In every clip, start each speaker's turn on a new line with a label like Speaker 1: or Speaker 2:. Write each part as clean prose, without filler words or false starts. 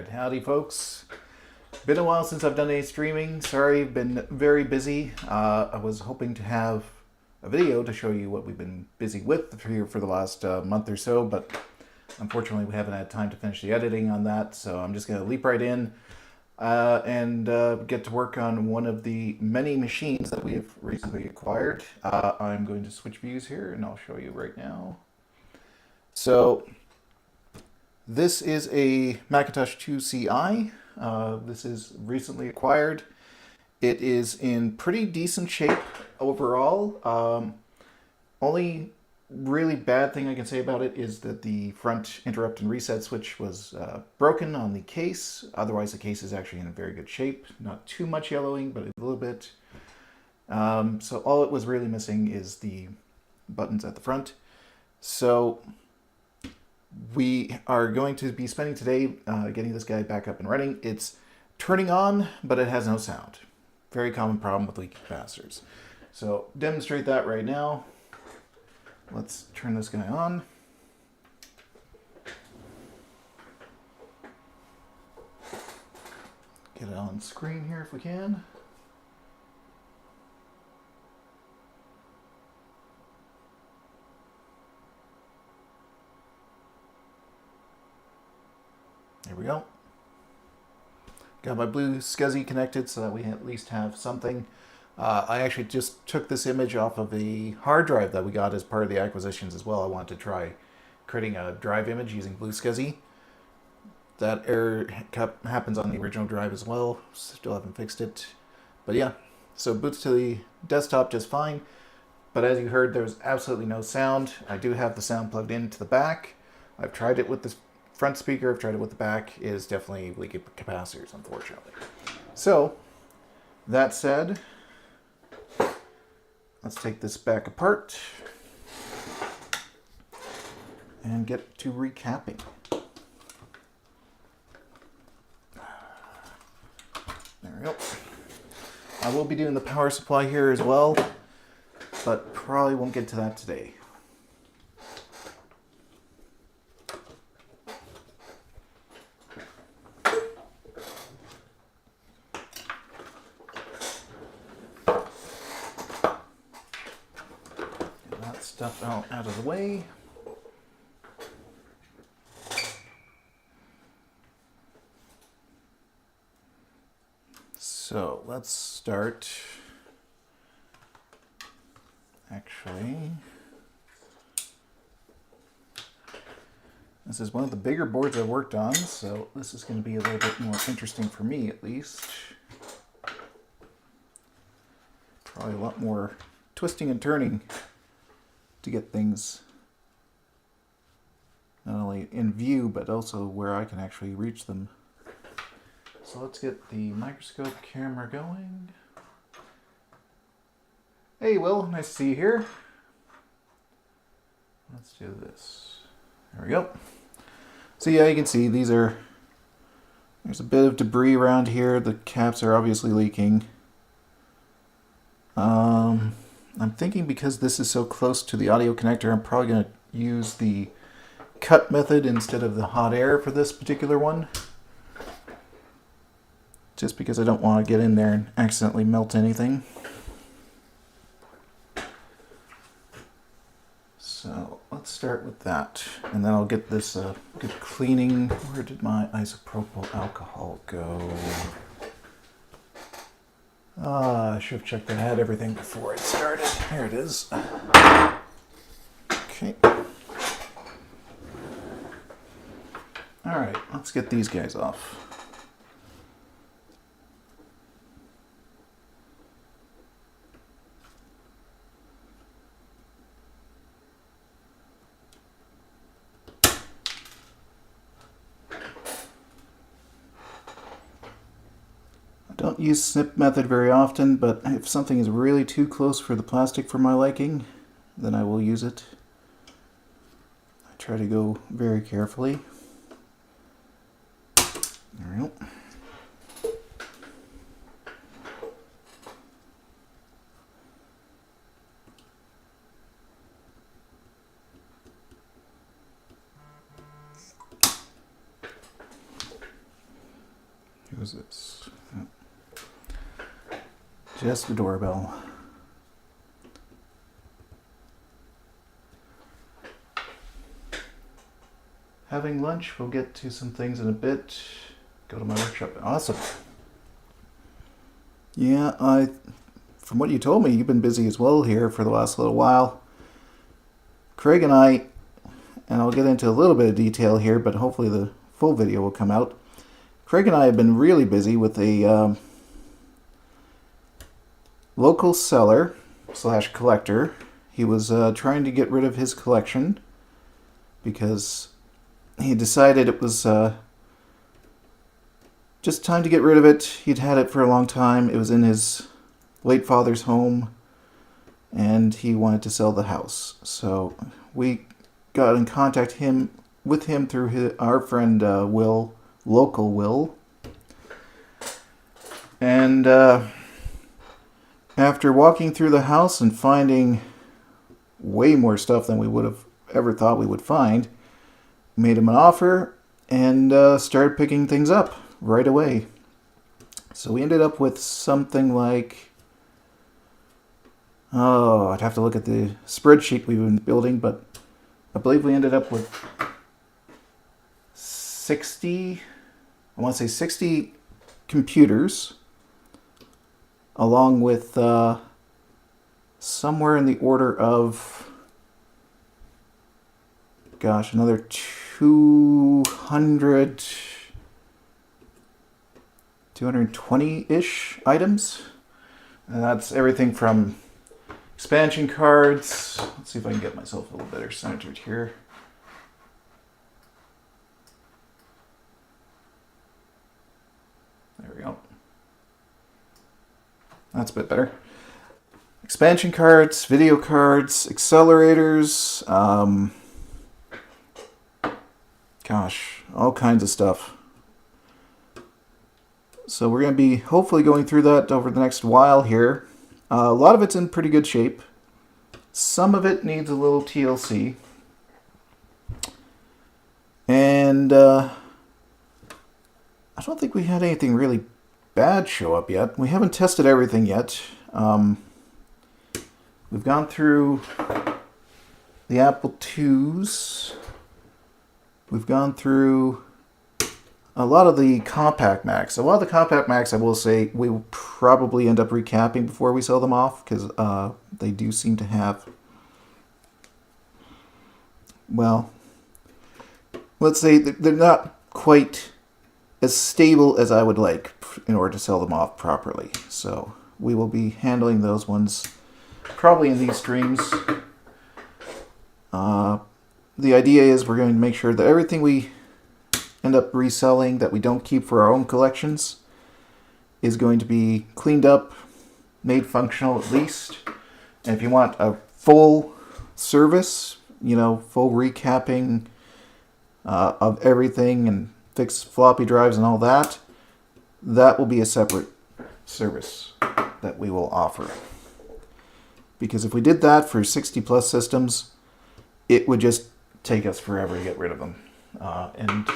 Speaker 1: Alright, howdy folks. Been a while since I've done any streaming. Sorry, been very busy. I was hoping to have a video to show you what we've been busy with here for the last month or so, but unfortunately we haven't had time to finish the editing on that, so I'm just going to leap right in and get to work on one of the many machines that we have recently acquired. I'm going to switch views here and I'll show you right now. So this is a Macintosh IIci. This is recently acquired. It is in pretty decent shape overall. Only really bad thing I can say about it is that the front interrupt and reset switch was broken on the case. Otherwise, the case is actually in very good shape. Not too much yellowing, but a little bit. So all it was really missing is the buttons at the front. So we are going to be spending today getting this guy back up and running. It's turning on, but it has no sound. Very common problem with leaky capacitors. So demonstrate that right now. Let's turn this guy on. Get it on screen here if we can. There we go. Got my blue SCSI connected so that we at least have something. I actually just took this image off of a hard drive that we got as part of the acquisitions as well. I wanted to try creating a drive image using blue SCSI. That error happens on the original drive as well. Still haven't fixed it. But yeah, so boots to the desktop just fine. But as you heard, there's absolutely no sound. I do have the sound plugged into the back. I've tried it with the front speaker, I've tried it with the back. It is definitely leaky capacitors, unfortunately. So, that said, let's take this back apart and get to recapping. There we go. I will be doing the power supply here as well, but probably won't get to that today. Stuff out of the way. So let's start. Actually, this is one of the bigger boards I worked on, so this is going to be a little bit more interesting for me at least. Probably a lot more twisting and turning to get things not only in view, but also where I can actually reach them. So let's get the microscope camera going. Hey Will, nice to see you here. Let's do this. There we go. So yeah, you can see there's a bit of debris around here. The caps are obviously leaking. I'm thinking because this is so close to the audio connector, I'm probably going to use the cut method instead of the hot air for this particular one. Just because I don't want to get in there and accidentally melt anything. So let's start with that. And then I'll get this good cleaning. Where did my isopropyl alcohol go? I should have checked that I had everything before it started. Here it is. Okay. Alright, let's get these guys off. Don't use snip method very often, but if something is really too close for the plastic for my liking, then I will use it. I try to go very carefully. There we go. is this? Just the doorbell. Having lunch. We'll get to some things in a bit. Go to my workshop. Awesome. Yeah, from what you told me, you've been busy as well here for the last little while. Craig and I, and I'll get into a little bit of detail here, but hopefully the full video will come out. Craig and I have been really busy with a local seller / collector. He was trying to get rid of his collection because he decided it was just time to get rid of it. He'd had it for a long time. It was in his late father's home, and he wanted to sell the house. So we got in contact with him through our friend Will, local Will. And after walking through the house and finding way more stuff than we would have ever thought we would find, made him an offer and started picking things up right away. So we ended up with something like, I'd have to look at the spreadsheet we've been building, but I believe we ended up with 60 computers, along with somewhere in the order of, another 220-ish items. And that's everything from expansion cards. Let's see if I can get myself a little better centered here. There we go. That's a bit better. Expansion cards, video cards, accelerators, all kinds of stuff. So we're going to be hopefully going through that over the next while here. A lot of it's in pretty good shape. Some of it needs a little TLC. And I don't think we had anything really bad show up yet. We haven't tested everything yet. We've gone through the Apple IIs. We've gone through a lot of the compact Macs. A lot of the compact Macs, I will say, we will probably end up recapping before we sell them off, because they do seem to have, well, let's say they're not quite as stable as I would like in order to sell them off properly. So we will be handling those ones probably in these streams. The idea is we're going to make sure that everything we end up reselling that we don't keep for our own collections is going to be cleaned up, made functional at least. And if you want a full service, full recapping of everything and fix floppy drives and all that, that will be a separate service that we will offer. Because if we did that for 60 plus systems, it would just take us forever to get rid of them. And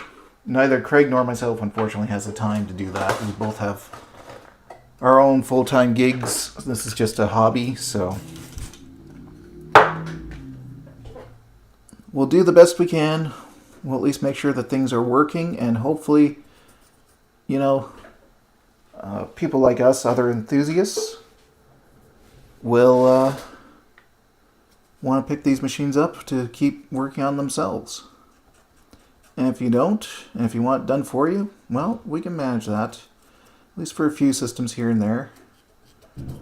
Speaker 1: neither Craig nor myself, unfortunately, has the time to do that. We both have our own full-time gigs. This is just a hobby, so we'll do the best we can. We'll at least make sure that things are working, and hopefully, people like us, other enthusiasts, will want to pick these machines up to keep working on themselves. And if you don't, and if you want it done for you, well, we can manage that. At least for a few systems here and there. Okay.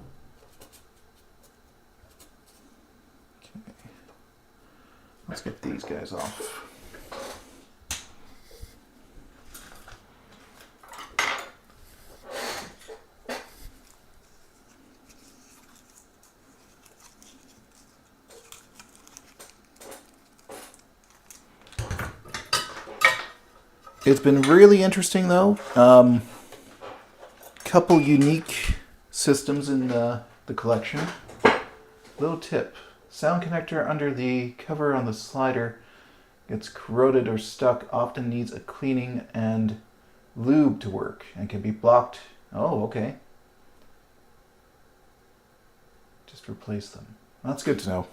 Speaker 1: Let's get these guys off. It's been really interesting, though. Couple unique systems in the collection. Little tip. Sound connector under the cover on the slider gets corroded or stuck, often needs a cleaning and lube to work and can be blocked. Oh, okay. Just replace them. That's good to know.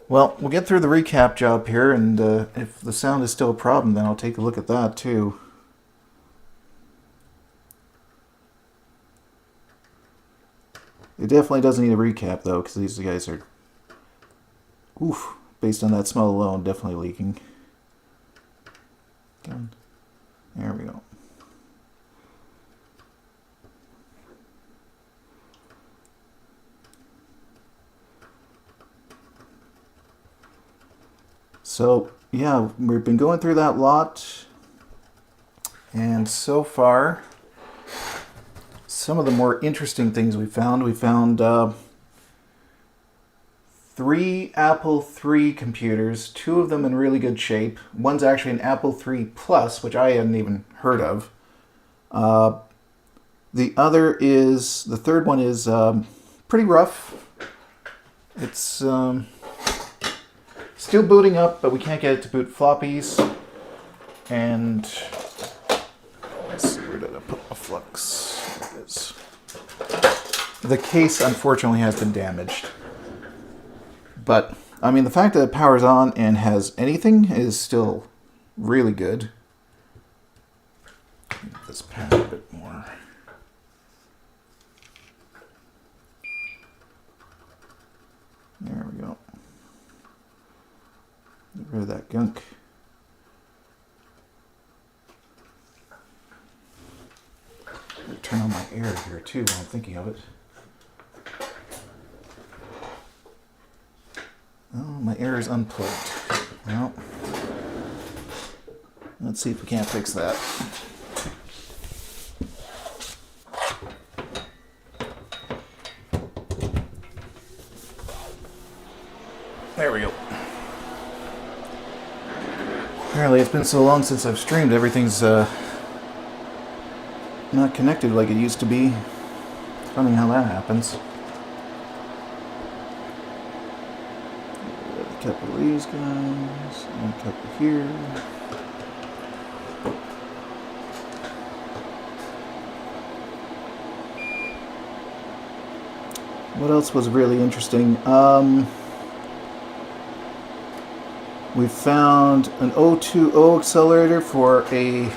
Speaker 1: Well, we'll get through the recap job here, and if the sound is still a problem, then I'll take a look at that too. It definitely doesn't need a recap though, because these guys are, oof, based on that smell alone, definitely leaking. There we go. So, yeah, we've been going through that lot, and so far, some of the more interesting things we found 3 Apple III computers, 2 of them in really good shape. One's actually an Apple III Plus, which I hadn't even heard of. The third one is pretty rough. It's still booting up, but we can't get it to boot floppies. And let's see, where did I put my flux? There it is. The case, unfortunately, has been damaged. But, I mean, the fact that it powers on and has anything is still really good. Make this pad a bit more. There we go. Get rid of that gunk. Turn on my air here too while I'm thinking of it. Oh, my air is unplugged. Well, let's see if we can't fix that. There we go. Apparently it's been so long since I've streamed, everything's not connected like it used to be. It's funny how that happens. A couple of these guys, and a couple here. What else was really interesting? We found an 020 accelerator for a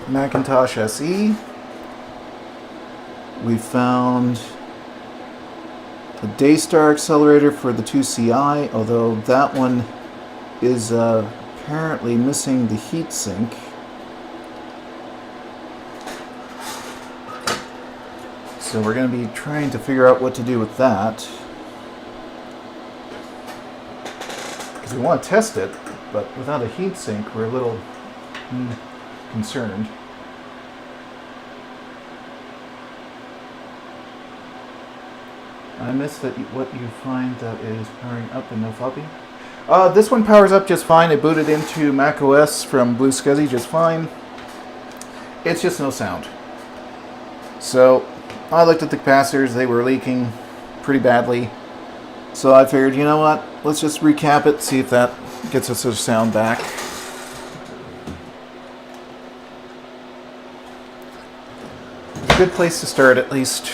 Speaker 1: Macintosh SE. We found a Daystar accelerator for the IIci, although that one is apparently missing the heatsink. So we're going to be trying to figure out what to do with that. Because we want to test it, but without a heatsink, we're a little concerned. I missed that. What you find that is powering up and no floppy? This one powers up just fine. It booted into macOS from Blue SCSI just fine. It's just no sound. So I looked at the capacitors. They were leaking pretty badly. So I figured, you know what? Let's just recap it, see if that gets us our sound back. Good place to start, at least.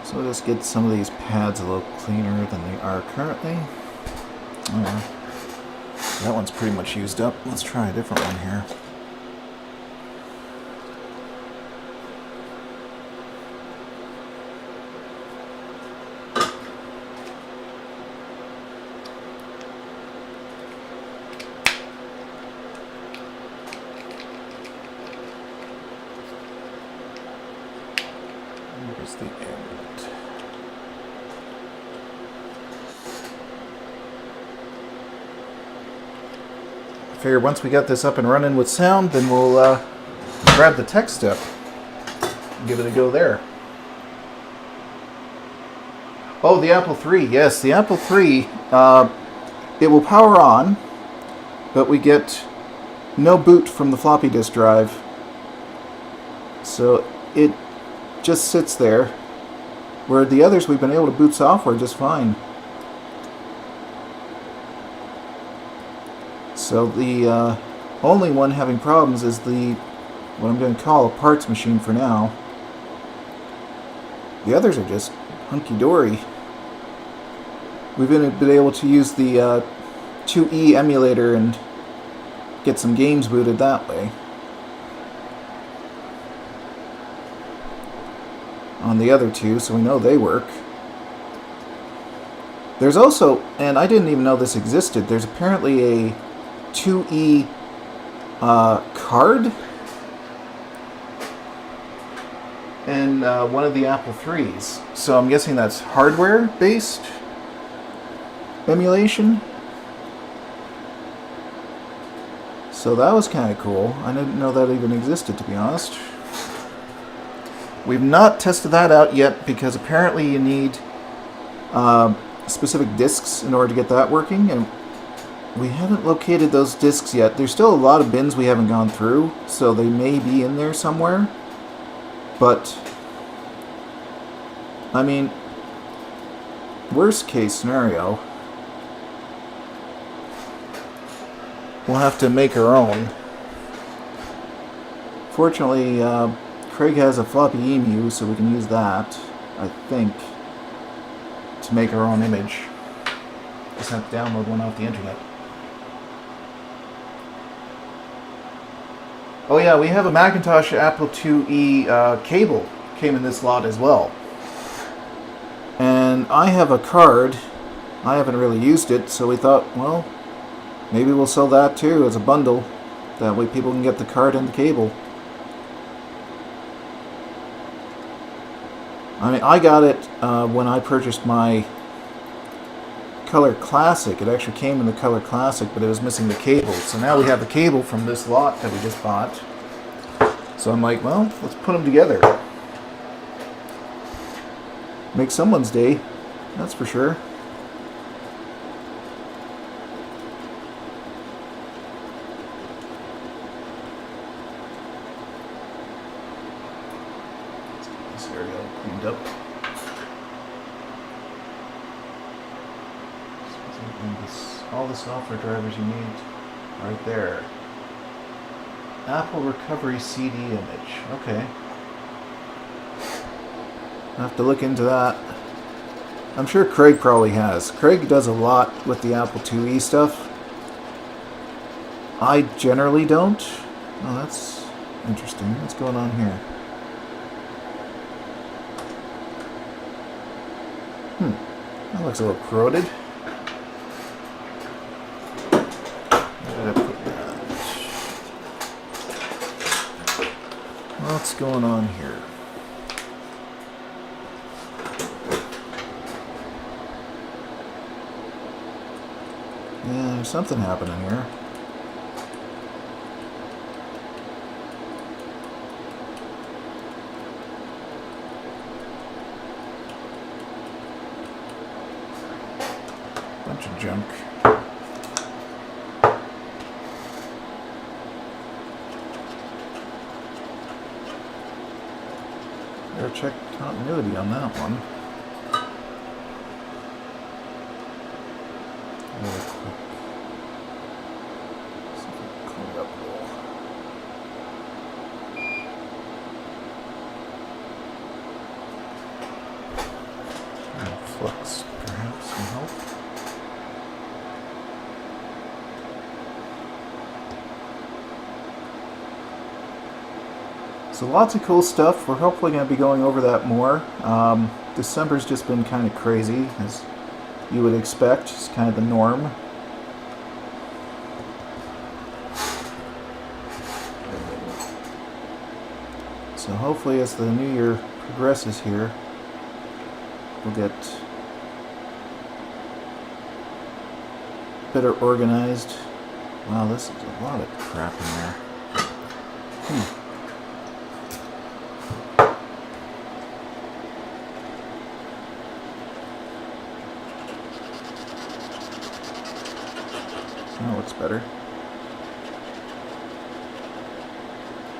Speaker 1: So let's get some of these pads a little cleaner than they are currently. That one's pretty much used up. Let's try a different one here. Where's the end? I figure once we got this up and running with sound, then we'll grab the tech step and give it a go there. Oh, the Apple III. Yes, the Apple III it will power on, but we get no boot from the floppy disk drive. So it just sits there, where the others we've been able to boot software just fine. So the only one having problems is what I'm going to call a parts machine for now. The others are just hunky-dory. We've been able to use the IIe emulator and get some games booted that way. On the other two, so we know they work. There's also, and I didn't even know this existed, there's apparently a IIe card in one of the Apple III's. So I'm guessing that's hardware-based emulation. So that was kind of cool. I didn't know that even existed, to be honest. We've not tested that out yet because apparently you need specific discs in order to get that working, and we haven't located those discs yet. There's still a lot of bins we haven't gone through, so they may be in there somewhere. But, I mean, worst case scenario, we'll have to make our own. Fortunately, Craig has a floppy emu, so we can use that, I think, to make our own image. Just have to download one off the internet. Oh yeah, we have a Macintosh Apple IIe cable came in this lot as well. And I have a card. I haven't really used it, so we thought, well, maybe we'll sell that too as a bundle. That way people can get the card and the cable. I mean, I got it when I purchased my Color Classic. It actually came in the Color Classic, but it was missing the cable. So now we have the cable from this lot that we just bought. So I'm like, well, let's put them together. Make someone's day, that's for sure. Let's get this area all cleaned up. All the software drivers you need right there. Apple Recovery CD image. Okay. I'll have to look into that. I'm sure Craig probably has. Craig does a lot with the Apple IIe stuff. I generally don't. Oh, that's interesting. What's going on here? That looks a little corroded. What's going on here? Yeah, there's something happening here. Bunch of junk. Better check continuity on that one. Really quick. See if I can clean it up a little. Flux, perhaps, can help. So lots of cool stuff. We're hopefully going to be going over that more. December's just been kind of crazy, as you would expect. It's kind of the norm. So hopefully as the new year progresses here, we'll get better organized. Wow, this is a lot of crap in there. looks better.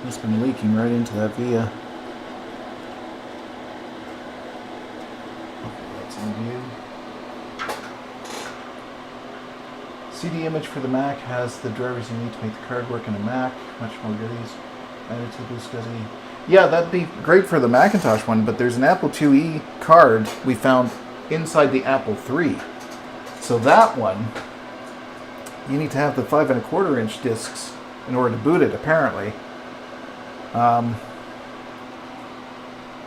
Speaker 1: It's been leaking right into that via. Hopefully that's in view. CD image for the Mac has the drivers you need to make the card work in a Mac. Much more goodies added to the SCSI. Yeah, that'd be great for the Macintosh one, but there's an Apple IIe card we found inside the Apple III. So that one, you need to have the 5 1/4 inch discs in order to boot it, apparently.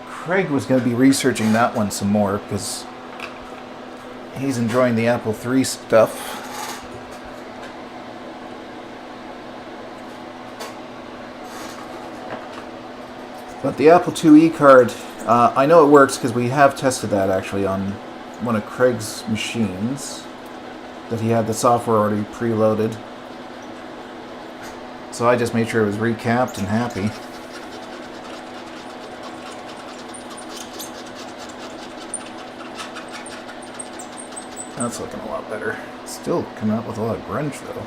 Speaker 1: Craig was going to be researching that one some more because he's enjoying the Apple III stuff. But the Apple IIe card, I know it works because we have tested that actually on one of Craig's machines that he had the software already preloaded. So I just made sure it was recapped and happy. That's looking a lot better. Still coming out with a lot of grunge though.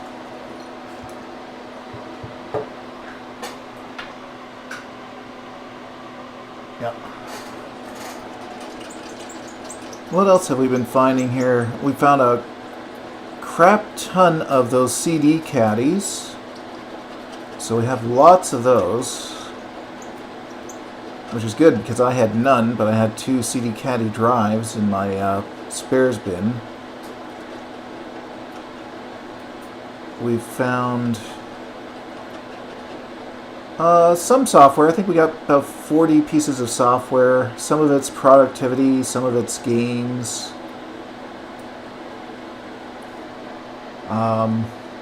Speaker 1: Yep. What else have we been finding here? We found a crap ton of those CD caddies. So we have lots of those. Which is good because I had none, but I had 2 CD caddy drives in my spares bin. We found some software. I think we got about 40 pieces of software. Some of it's productivity, some of it's games.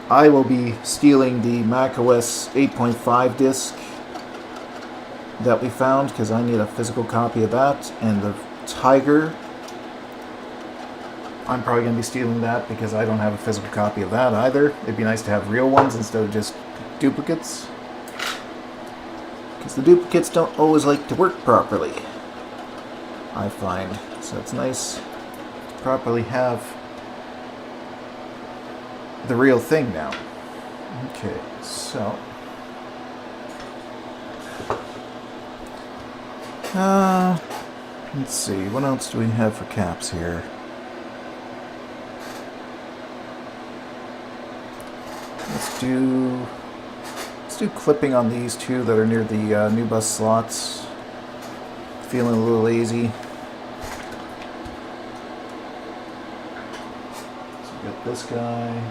Speaker 1: I will be stealing the macOS 8.5 disc that we found because I need a physical copy of that, and the Tiger. I'm probably going to be stealing that because I don't have a physical copy of that either. It'd be nice to have real ones instead of just duplicates. Because the duplicates don't always like to work properly, I find. So it's nice to properly have the real thing now. Okay, so... let's see, what else do we have for caps here? Let's do clipping on these 2 that are near the new bus slots. Feeling a little lazy. So we got this guy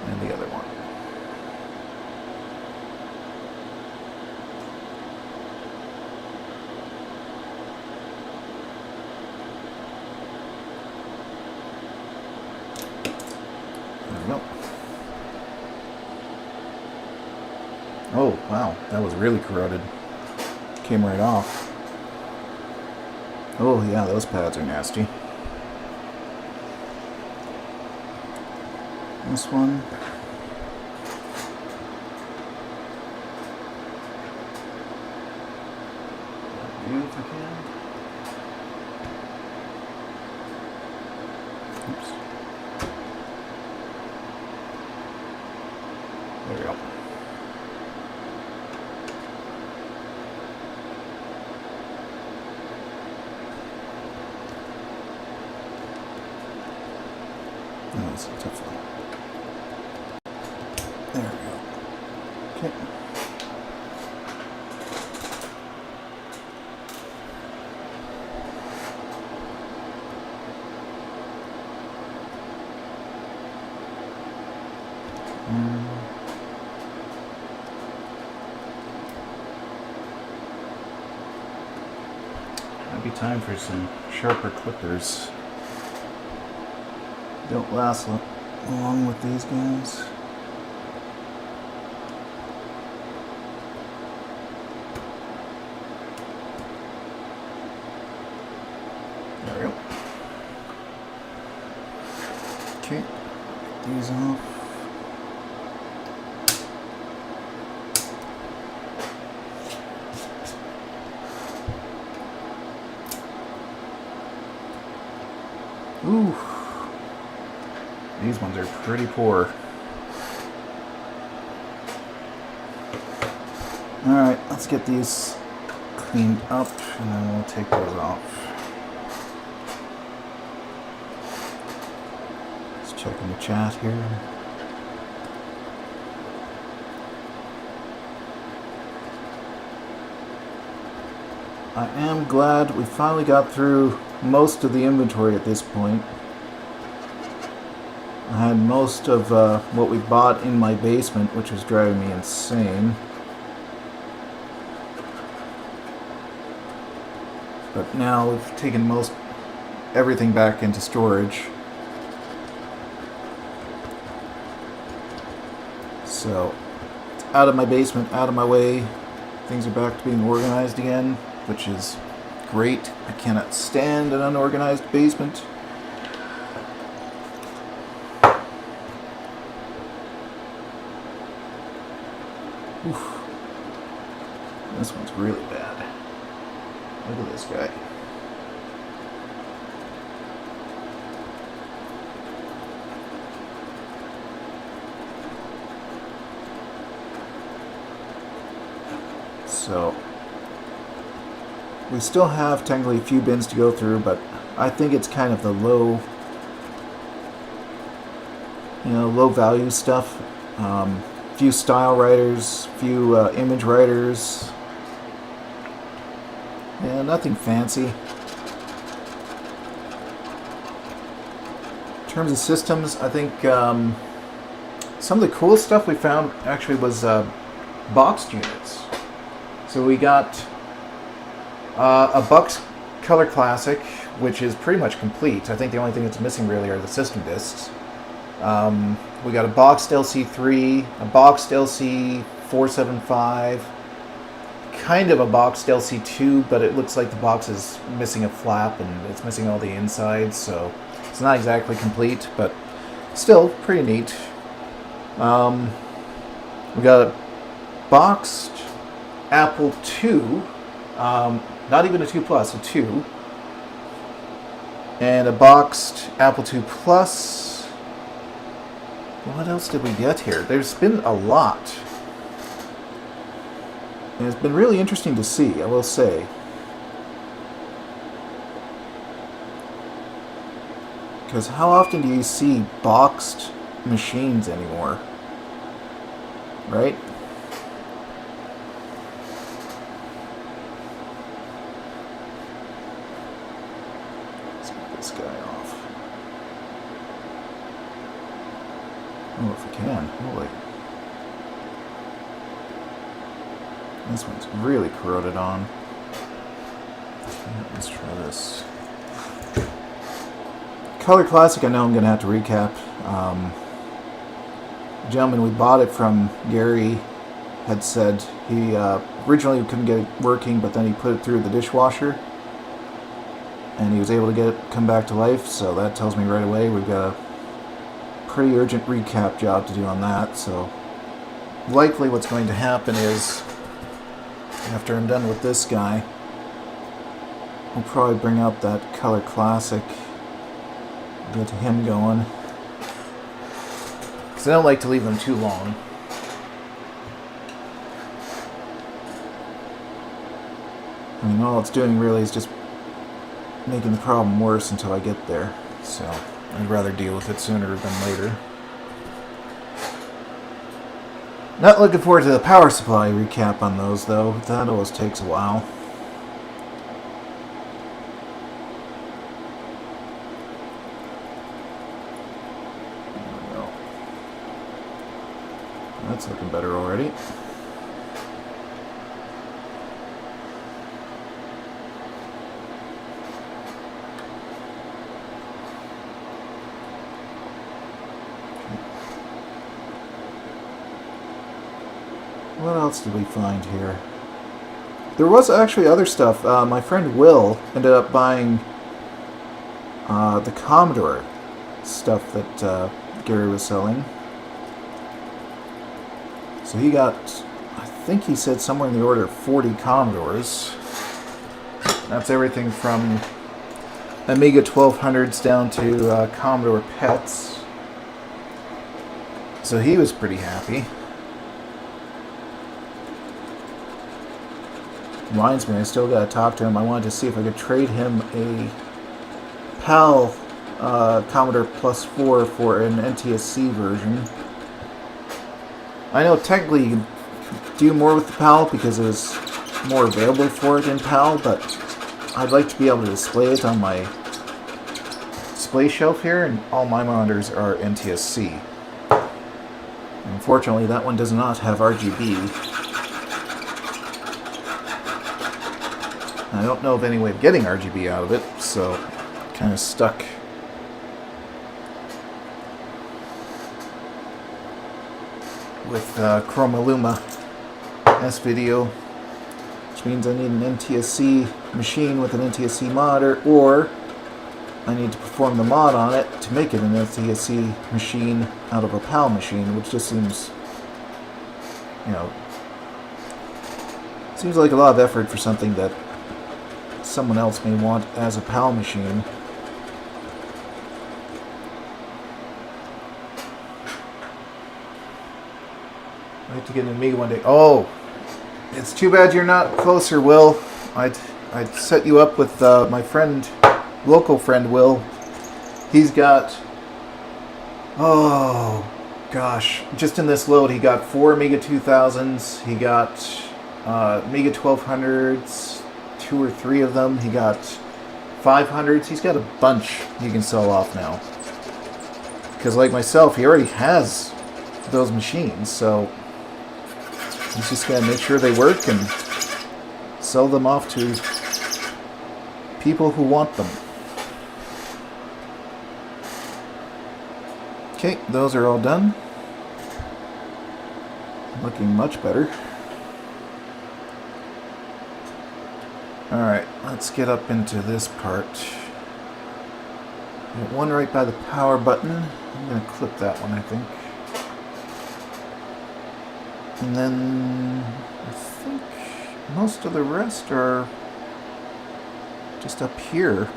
Speaker 1: and the other one. Nope. Oh, wow, that was really corroded. Came right off. Oh, yeah, those pads are nasty. This one. View if I can. Oops. There we go. Oh, that's a tough one. There we go. Okay. Might be time for some sharper clippers. Don't last long with these guys. There we go. Okay, these off. Ooh. These ones are pretty poor. Alright, let's get these cleaned up and then we'll take those off. Let's check in the chat here. I am glad we finally got through most of the inventory at this point. I had most of what we bought in my basement, which was driving me insane. But now we've taken everything back into storage. So, it's out of my basement, out of my way. Things are back to being organized again, which is great. I cannot stand an unorganized basement. Oof. This one's really bad. Look at this guy. So, we still have technically a few bins to go through, but I think it's kind of the low value stuff. Few style writers, few image writers. Yeah, nothing fancy. In terms of systems, I think some of the cool stuff we found actually was boxed units. So we got a Bucks Color Classic, which is pretty much complete. I think the only thing that's missing really are the system discs. We got a boxed LC3, a boxed LC475, kind of a boxed LC2, but it looks like the box is missing a flap and it's missing all the insides, so it's not exactly complete, but still pretty neat. We got a boxed Apple II, not even a 2 Plus, a 2, and a boxed Apple II Plus. What else did we get here? There's been a lot. And it's been really interesting to see, I will say. Because how often do you see boxed machines anymore? Right? Let's get this guy off. Oh, if we can. Holy. This one's really corroded on. Let's try this. Color Classic, I know I'm going to have to recap. The gentleman we bought it from, Gary, had said he originally couldn't get it working, but then he put it through the dishwasher. And he was able to get it come back to life, so that tells me right away we've got a pretty urgent recap job to do on that. So likely what's going to happen is, after I'm done with this guy, we'll probably bring out that Color Classic, get him going. Because I don't like to leave them too long. I mean, all it's doing really is just making the problem worse until I get there. So I'd rather deal with it sooner than later. Not looking forward to the power supply recap on those, though. That always takes a while. There we go. That's looking better already. What else did we find here? There was actually other stuff. My friend Will ended up buying the Commodore stuff that Gary was selling. So he got, I think he said somewhere in the order of 40 Commodores. That's everything from Amiga 1200s down to Commodore PETs. So he was pretty happy. Reminds me, I still gotta talk to him. I wanted to see if I could trade him a PAL Commodore Plus 4 for an NTSC version. I know technically you can do more with the PAL because there's more available for it in PAL, but I'd like to be able to display it on my display shelf here, and all my monitors are NTSC. Unfortunately, that one does not have RGB. I don't know of any way of getting RGB out of it, so kind of stuck. With Chroma Luma S-Video, which means I need an NTSC machine with an NTSC monitor, or I need to perform the mod on it to make it an NTSC machine out of a PAL machine, which just seems, you know, seems like a lot of effort for something that someone else may want as a PAL machine. I'd like to get an Amiga one day. Oh, it's too bad you're not closer, Will. I'd set you up with my friend, local friend Will. He's got, oh gosh, just in this load he got 4 Amiga 2000s, he got Amiga 1200s, 2 or 3 of them, he got 500s, he's got a bunch he can sell off now. Because like myself, he already has those machines, so he's just got to make sure they work and sell them off to people who want them. Okay, those are all done. Looking much better. Alright, let's get up into this part. Got one right by the power button. I'm going to clip that one, I think. And then I think most of the rest are just up here.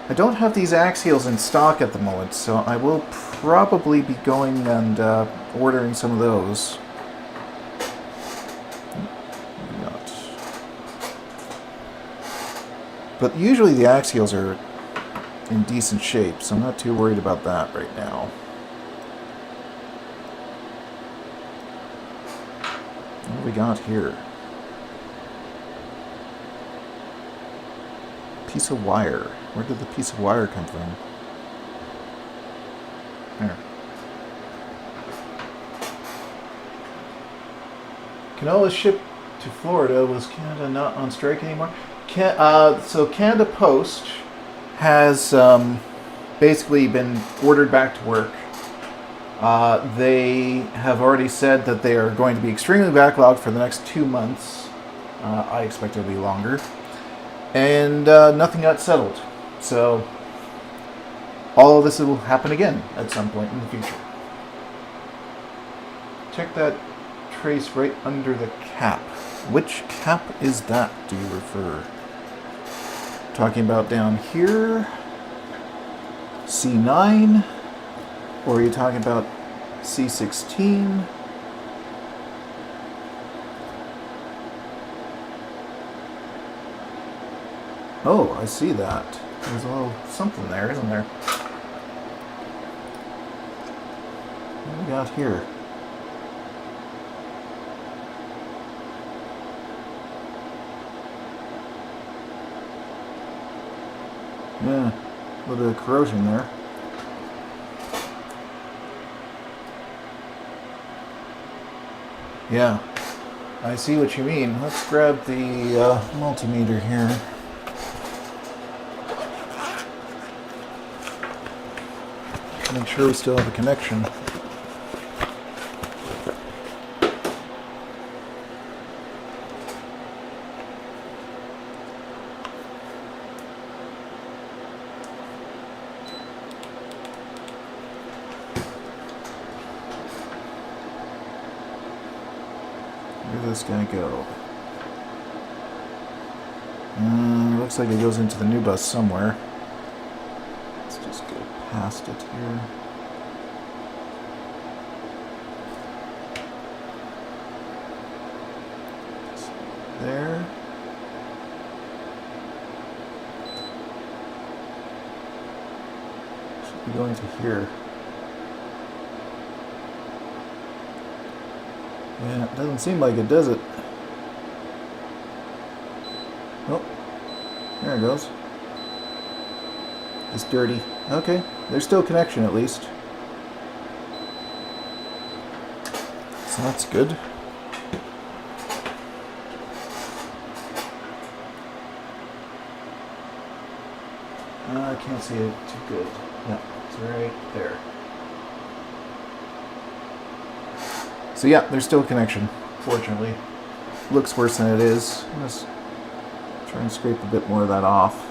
Speaker 1: I don't have these axials in stock at the moment, so I will probably be going and ordering some of those. Maybe not. But usually the axials are in decent shape, so I'm not too worried about that right now. What do we got here? Piece of wire. Where did the piece of wire come from? There. Canola shipped to Florida. Was Canada not on strike anymore? So Canada Post has basically been ordered back to work. They have already said that they are going to be extremely backlogged for the next 2 months. I expect it'll be longer. And nothing got settled. So all of this will happen again at some point in the future. Check that trace right under the cap. Which cap is that, do you refer? Talking about down here? C9? Or are you talking about C16? Oh, I see that. There's a little something there, isn't there? What do we got here? Yeah, a little bit of corrosion there. Yeah, I see what you mean. Let's grab the multimeter here. Make sure we still have a connection. Where did this guy go? Looks like it goes into the new bus somewhere. Let's just go past it here. be going to here. Yeah, it doesn't seem like it, does it? Oh, there it goes. It's dirty. Okay, there's still connection at least. So that's good. I can't see it too good. Yeah, it's right there. So yeah, there's still a connection, fortunately. Looks worse than it is. Let's try and scrape a bit more of that off.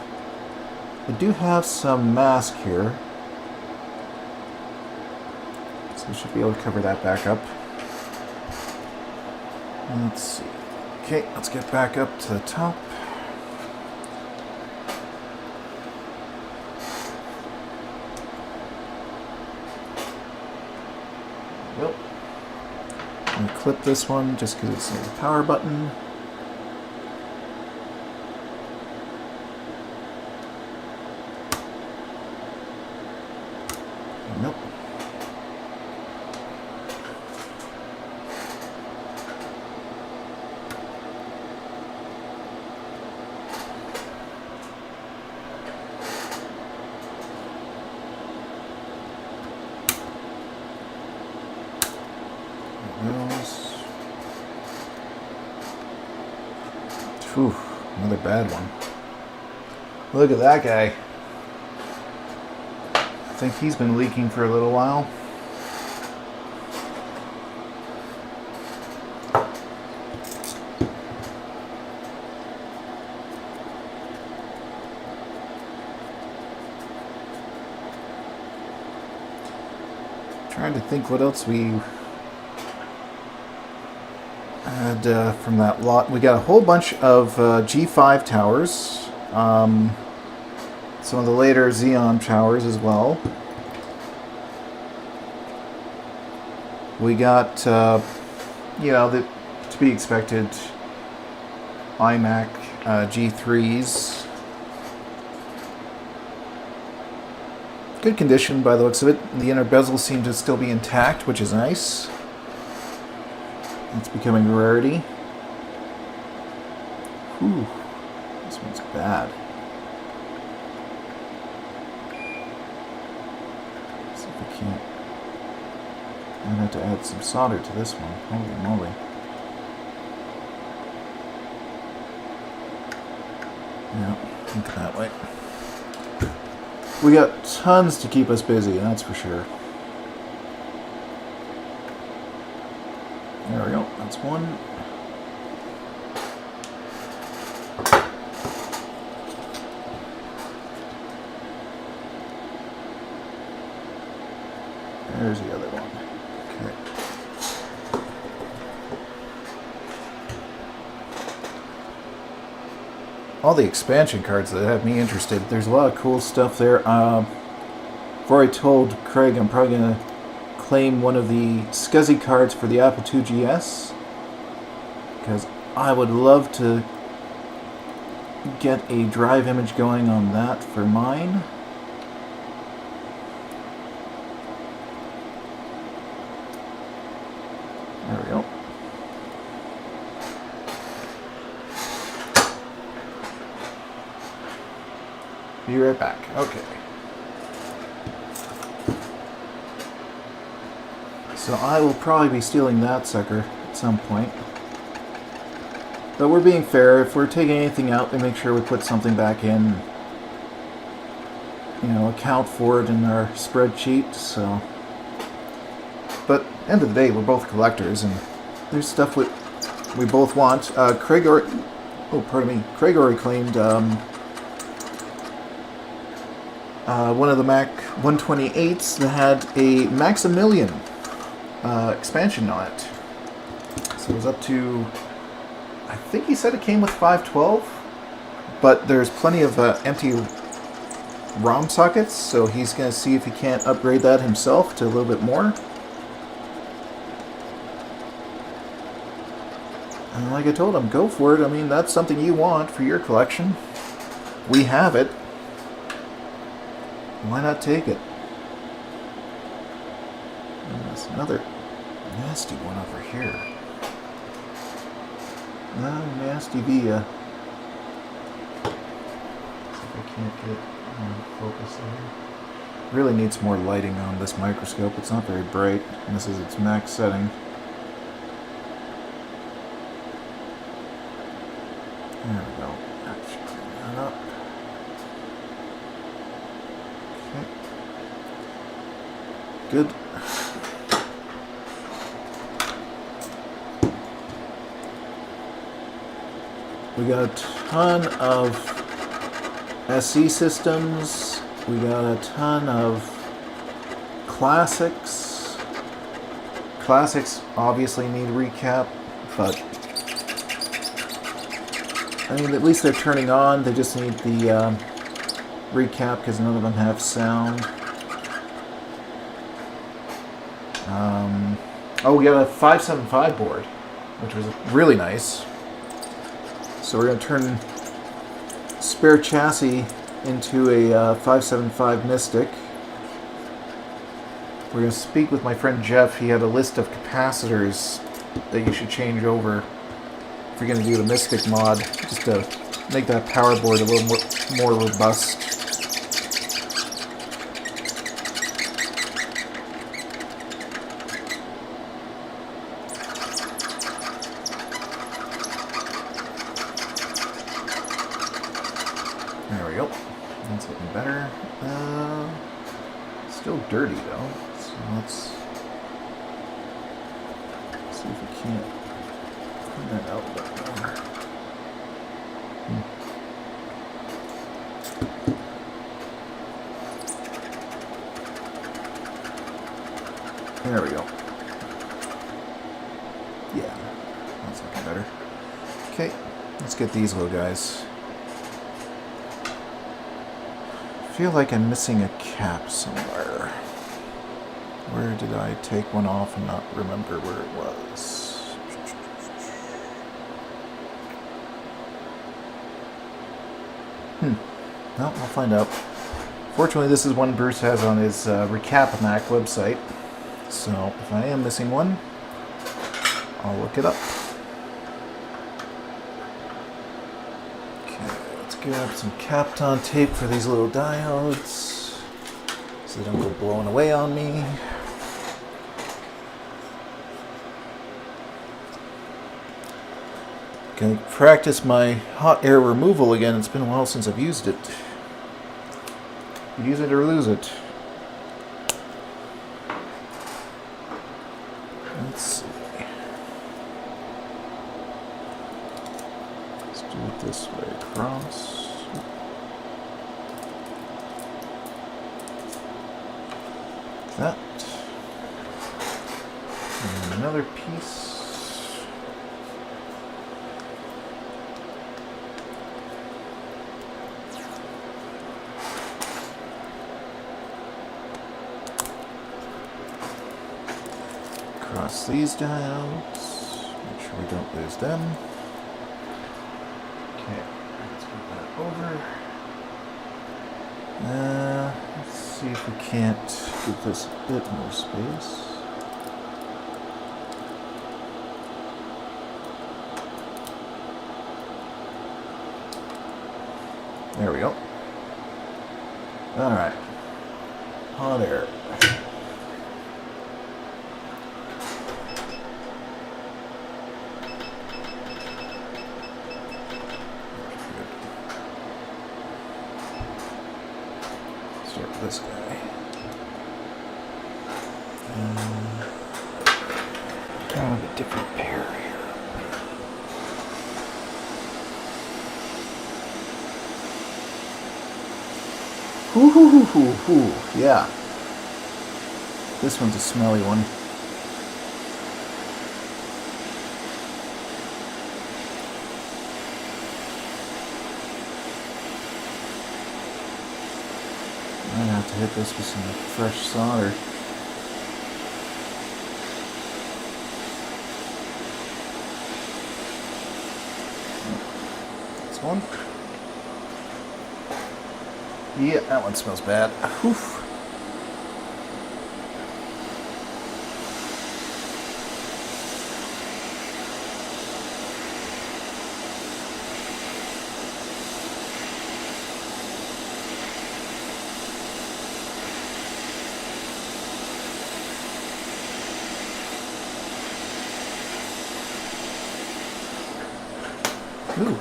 Speaker 1: I do have some mask here, so we should be able to cover that back up. Let's see. Okay, let's get back up to the top. Yep. I'm gonna clip this one just because it's near the power button. Nope. Whew, another bad one. Look at that guy. I think he's been leaking for a little while. Trying to think what else we had from that lot. We got a whole bunch of G5 towers, some of the later Xeon towers as well. We got, you know, the to be expected iMac G3s. Good condition by the looks of it. The inner bezels seem to still be intact, which is nice. It's becoming a rarity. Whew, this one's bad. Let's see if we can't. I'm gonna have to add some solder to this one. Holy moly. Yeah, think that way. We got tons to keep us busy, that's for sure. There we go, that's one. There's the other one. Okay. All the expansion cards that have me interested. There's a lot of cool stuff there. I've already told Craig I'm probably going to claim one of the SCSI cards for the Apple II GS, because I would love to get a drive image going on that for mine. There we go. Be right back. Okay. So I will probably be stealing that sucker at some point. But we're being fair. If we're taking anything out, we make sure we put something back in. You know, account for it in our spreadsheet. So, but end of the day, we're both collectors, and there's stuff we both want. Craig already claimed one of the Mac 128s that had a Maximilian expansion on it. So it was up to, I think he said it came with 512, but there's plenty of empty ROM sockets, so he's going to see if he can't upgrade that himself to a little bit more. And like I told him, go for it. I mean, that's something you want for your collection. We have it. Why not take it? Another nasty one over here. Nasty via. See if I can't get focus there. Really needs more lighting on this microscope. It's not very bright, and this is its max setting. There we go. That should bring that up. Okay. Good. We got a ton of SE systems. We got a ton of classics. Classics obviously need recap, but I mean, at least they're turning on. They just need the recap because none of them have sound. Oh, we got a 575 board, which was really nice. So we're going to turn spare chassis into a 575 Mystic. We're going to speak with my friend Jeff. He had a list of capacitors that you should change over if you're going to do the Mystic mod, just to make that power board a little more robust. There we go. That's looking better. Still dirty though, so let's see if we can't clean that out a bit more. There we go. Yeah, that's looking better. Okay, let's get these little guys. I feel like I'm missing a cap somewhere. Where did I take one off and not remember where it was? No, I'll find out. Fortunately, this is one Bruce has on his Recap Mac website. So if I am missing one, I'll look it up. Grab some Kapton tape for these little diodes so they don't go blowing away on me. Gonna practice my hot air removal again. It's been a while since I've used it. Use it or lose it. Let's see. Let's do it this way across. That. And another piece. Cross these diodes. Make sure we don't lose them. Okay, let's put that over. Let's see if we can't give this a bit more space. There we go. All right. Hot air. Start with this guy. Kind of a different pair here. Ooh, yeah. This one's a smelly one. I'm gonna have to hit this with some fresh solder. This one. Yeah, that one smells bad. Oof. Ooh,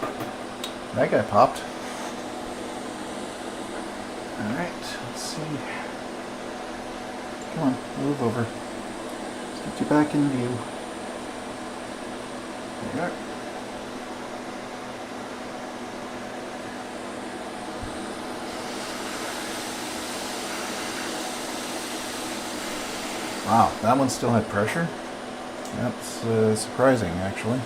Speaker 1: that guy popped. Alright, let's see. Come on, move over. Let's get you back in view. There you are. Wow, that one still had pressure? That's surprising, actually.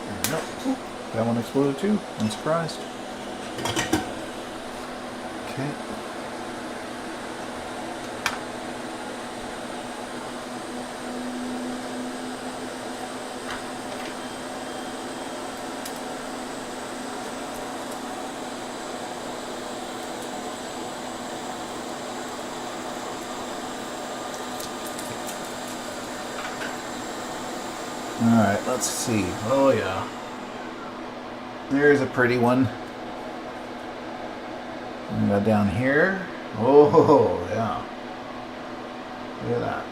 Speaker 1: There we go. Ooh, that one exploded too. I'm surprised. Okay. Alright, let's see. Oh yeah. There's a pretty one. And go down here. Oh yeah. Look at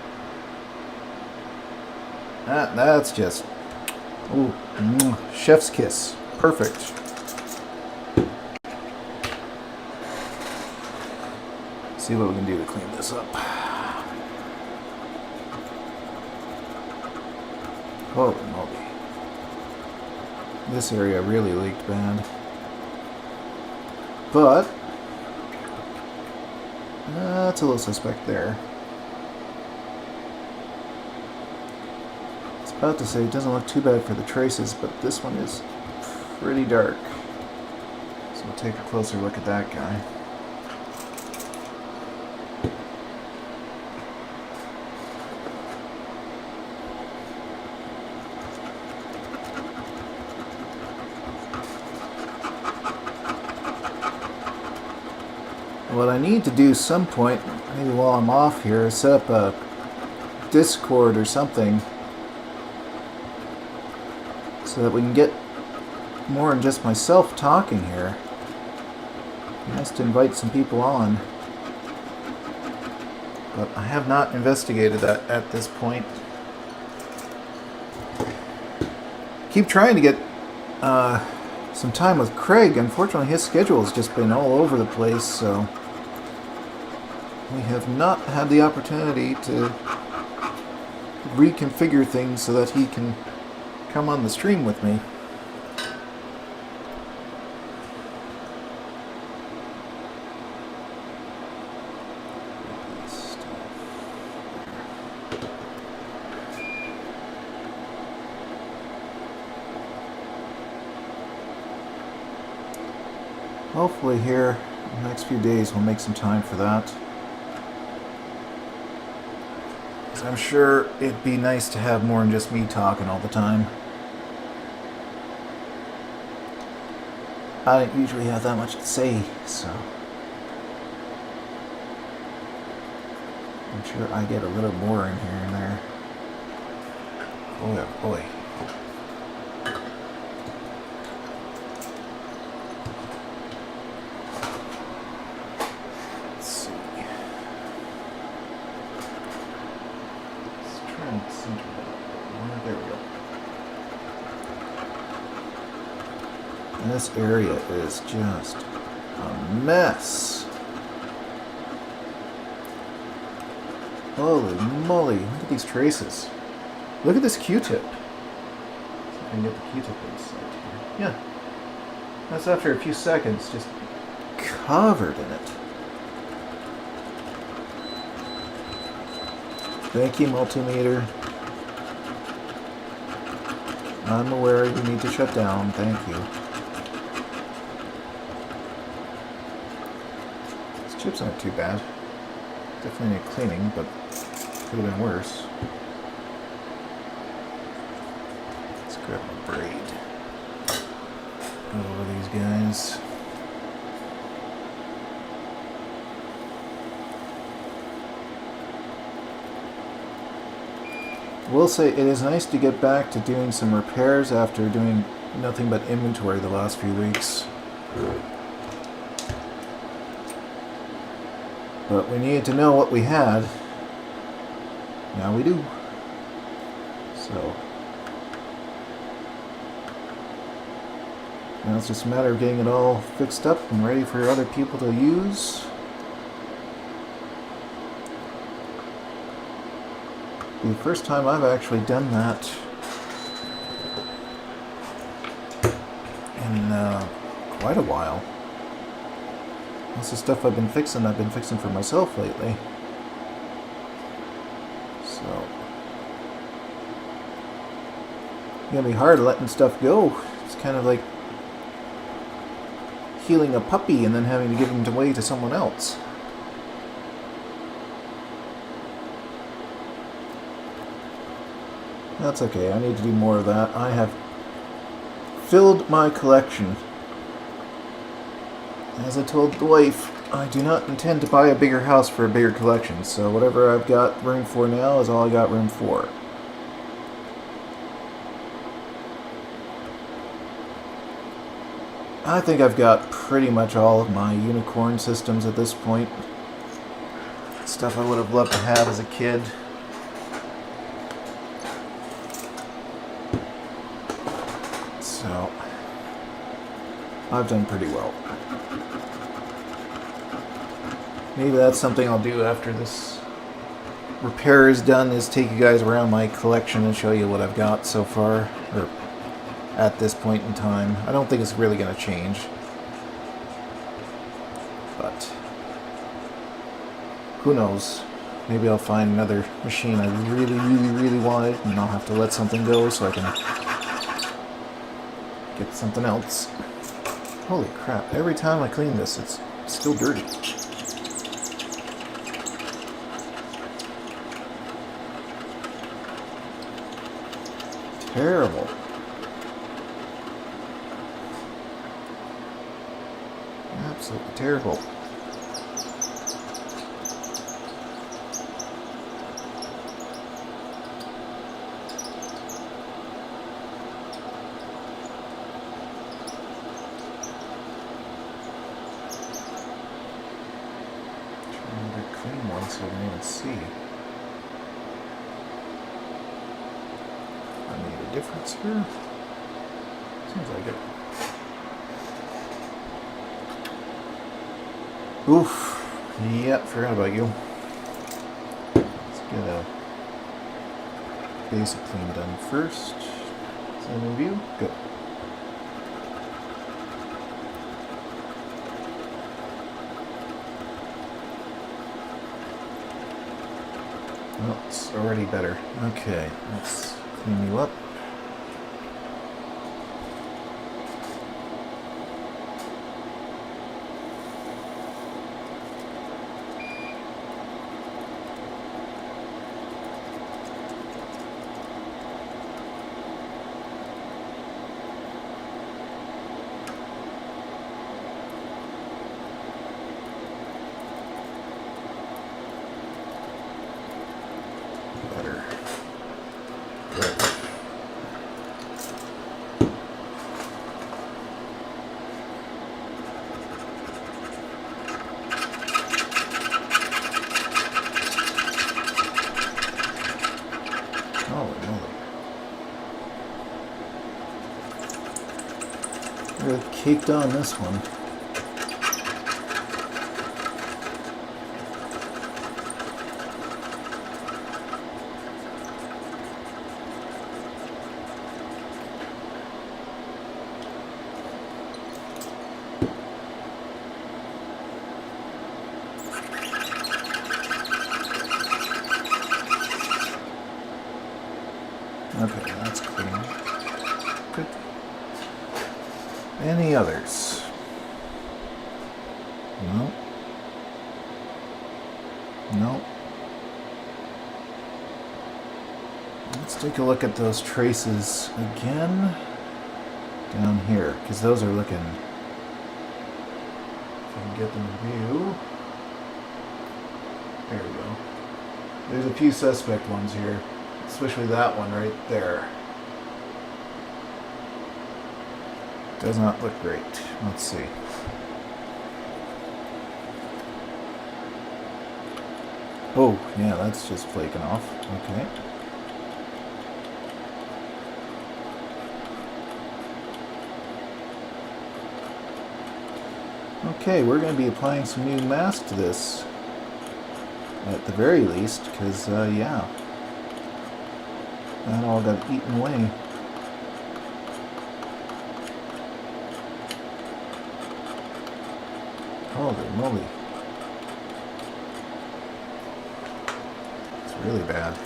Speaker 1: that. That's just, ooh, chef's kiss. Perfect. See what we can do to clean this up. Holy moly. This area really leaked bad. But that's a little suspect there. I was about to say it doesn't look too bad for the traces, but this one is pretty dark. So we'll take a closer look at that guy. What I need to do some point, maybe while I'm off here, is set up a Discord or something so that we can get more than just myself talking here. Nice to invite some people on. But I have not investigated that at this point. Keep trying to get some time with Craig. Unfortunately, his schedule has just been all over the place, so we have not had the opportunity to reconfigure things so that he can come on the stream with me. Hopefully here in the next few days we'll make some time for that. I'm sure it'd be nice to have more than just me talking all the time. I don't usually have that much to say, so I'm sure I get a little boring here and there. Oh boy. There we go. And this area is just a mess. Holy moly, look at these traces. Look at this Q-tip. See if I can get the Q-tip inside here. Yeah. That's after a few seconds, just covered in it. Thank you, multimeter. I'm aware you need to shut down. Thank you. These chips aren't too bad. Definitely need cleaning, but could have been worse. Let's grab my braid. Go over these guys. Will say it is nice to get back to doing some repairs after doing nothing but inventory the last few weeks. But we needed to know what we had. Now we do. So now it's just a matter of getting it all fixed up and ready for other people to use. The first time I've actually done that in quite a while. Most of the stuff I've been fixing for myself lately. So it's gonna be hard letting stuff go. It's kind of like healing a puppy and then having to give him away to someone else. That's okay, I need to do more of that. I have filled my collection. As I told the wife, I do not intend to buy a bigger house for a bigger collection, so whatever I've got room for now is all I got room for. I think I've got pretty much all of my unicorn systems at this point. Stuff I would have loved to have as a kid. So, I've done pretty well. Maybe that's something I'll do after this repair is done, is take you guys around my collection and show you what I've got so far, or at this point in time. I don't think it's really going to change. But who knows? Maybe I'll find another machine I really wanted, and I'll have to let something go so I can get something else. Holy crap, every time I clean this, it's still dirty. Terrible. Absolutely terrible. Clean one so I can even see. I made a difference here. Seems like it. Oof. Yep, forgot about you. Let's get a basic clean done first. Same in view? Good. Well, it's already better. Okay, let's clean you up. Better. Good. Holy moly. Really caked on this one. Okay, that's clean. Good. Any others? No. No. Let's take a look at those traces again down here, because those are looking, if I can get them in view. There we go. There's a few suspect ones here. Especially that one right there. Does not look great. Let's see. Oh, yeah, that's just flaking off. Okay. Okay, we're going to be applying some new mask to this. At the very least, because, yeah. That all got eaten away. Holy moly. It's really bad.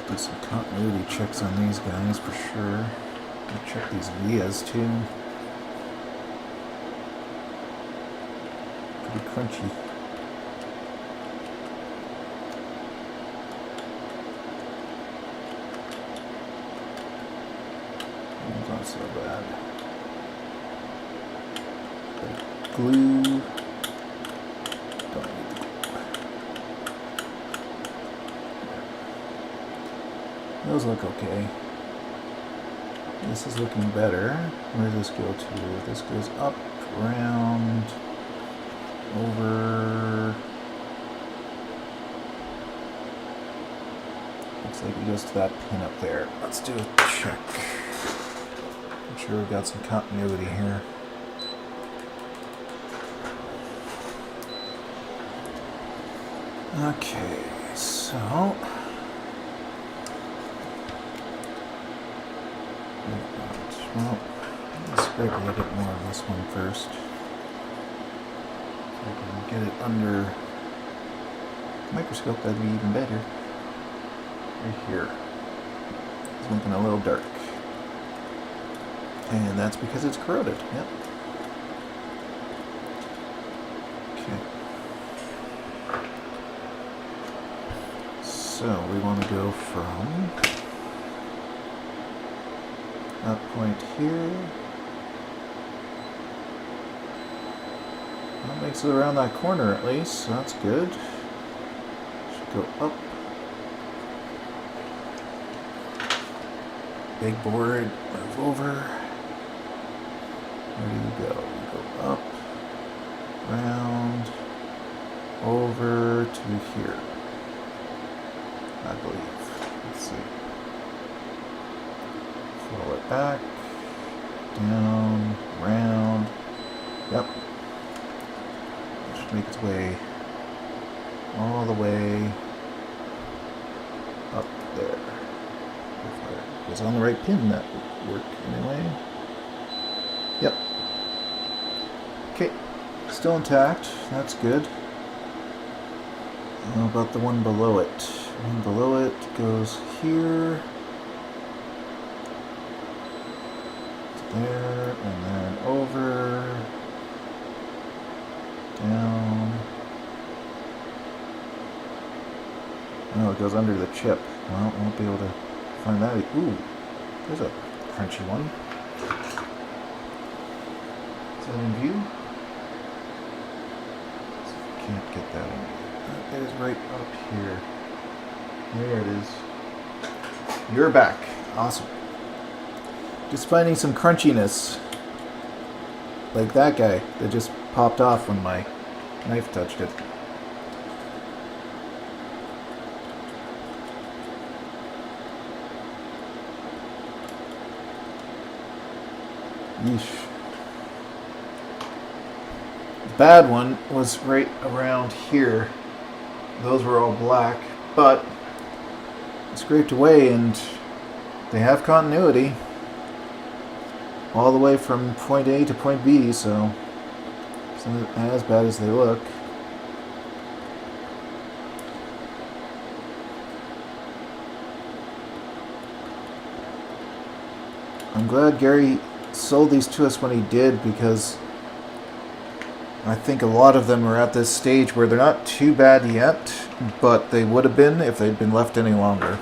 Speaker 1: Do some continuity checks on these guys for sure. I'll check these vias too. Pretty crunchy. It's not so bad. But glue. Don't need the glue. Those look okay. This is looking better. Where does this go to? This goes up, around, over. Looks like it goes to that pin up there. Let's do a check. I'm sure we've got some continuity here. Okay, so well, let's scrape a little bit more of this one first. So I can get it under the microscope, that'd be even better. Right here. It's looking a little dark. And that's because it's corroded, yep. Okay. So we want to go from that point here. That makes it around that corner at least, so that's good. Should go up. Big board, move over. Where do you go? You go up, round, over to here, I believe. Let's see. Roll it back, down, round. Yep. It should make its way all the way up there. If I was on the right pin, that would work anyway. Yep. Okay. Still intact. That's good. How about the one below it? The one below it goes here. There, and then over, down. Oh, it goes under the chip. Well, I won't be able to find that. Ooh, there's a crunchy one. Is that in view? Can't get that in. That is right up here. There it is. You're back. Awesome. Just finding some crunchiness, like that guy that just popped off when my knife touched it. Yeesh. The bad one was right around here. Those were all black, but scraped away and they have continuity. All the way from point A to point B, so it's not as bad as they look. I'm glad Gary sold these to us when he did, because I think a lot of them are at this stage where they're not too bad yet, but they would have been if they'd been left any longer.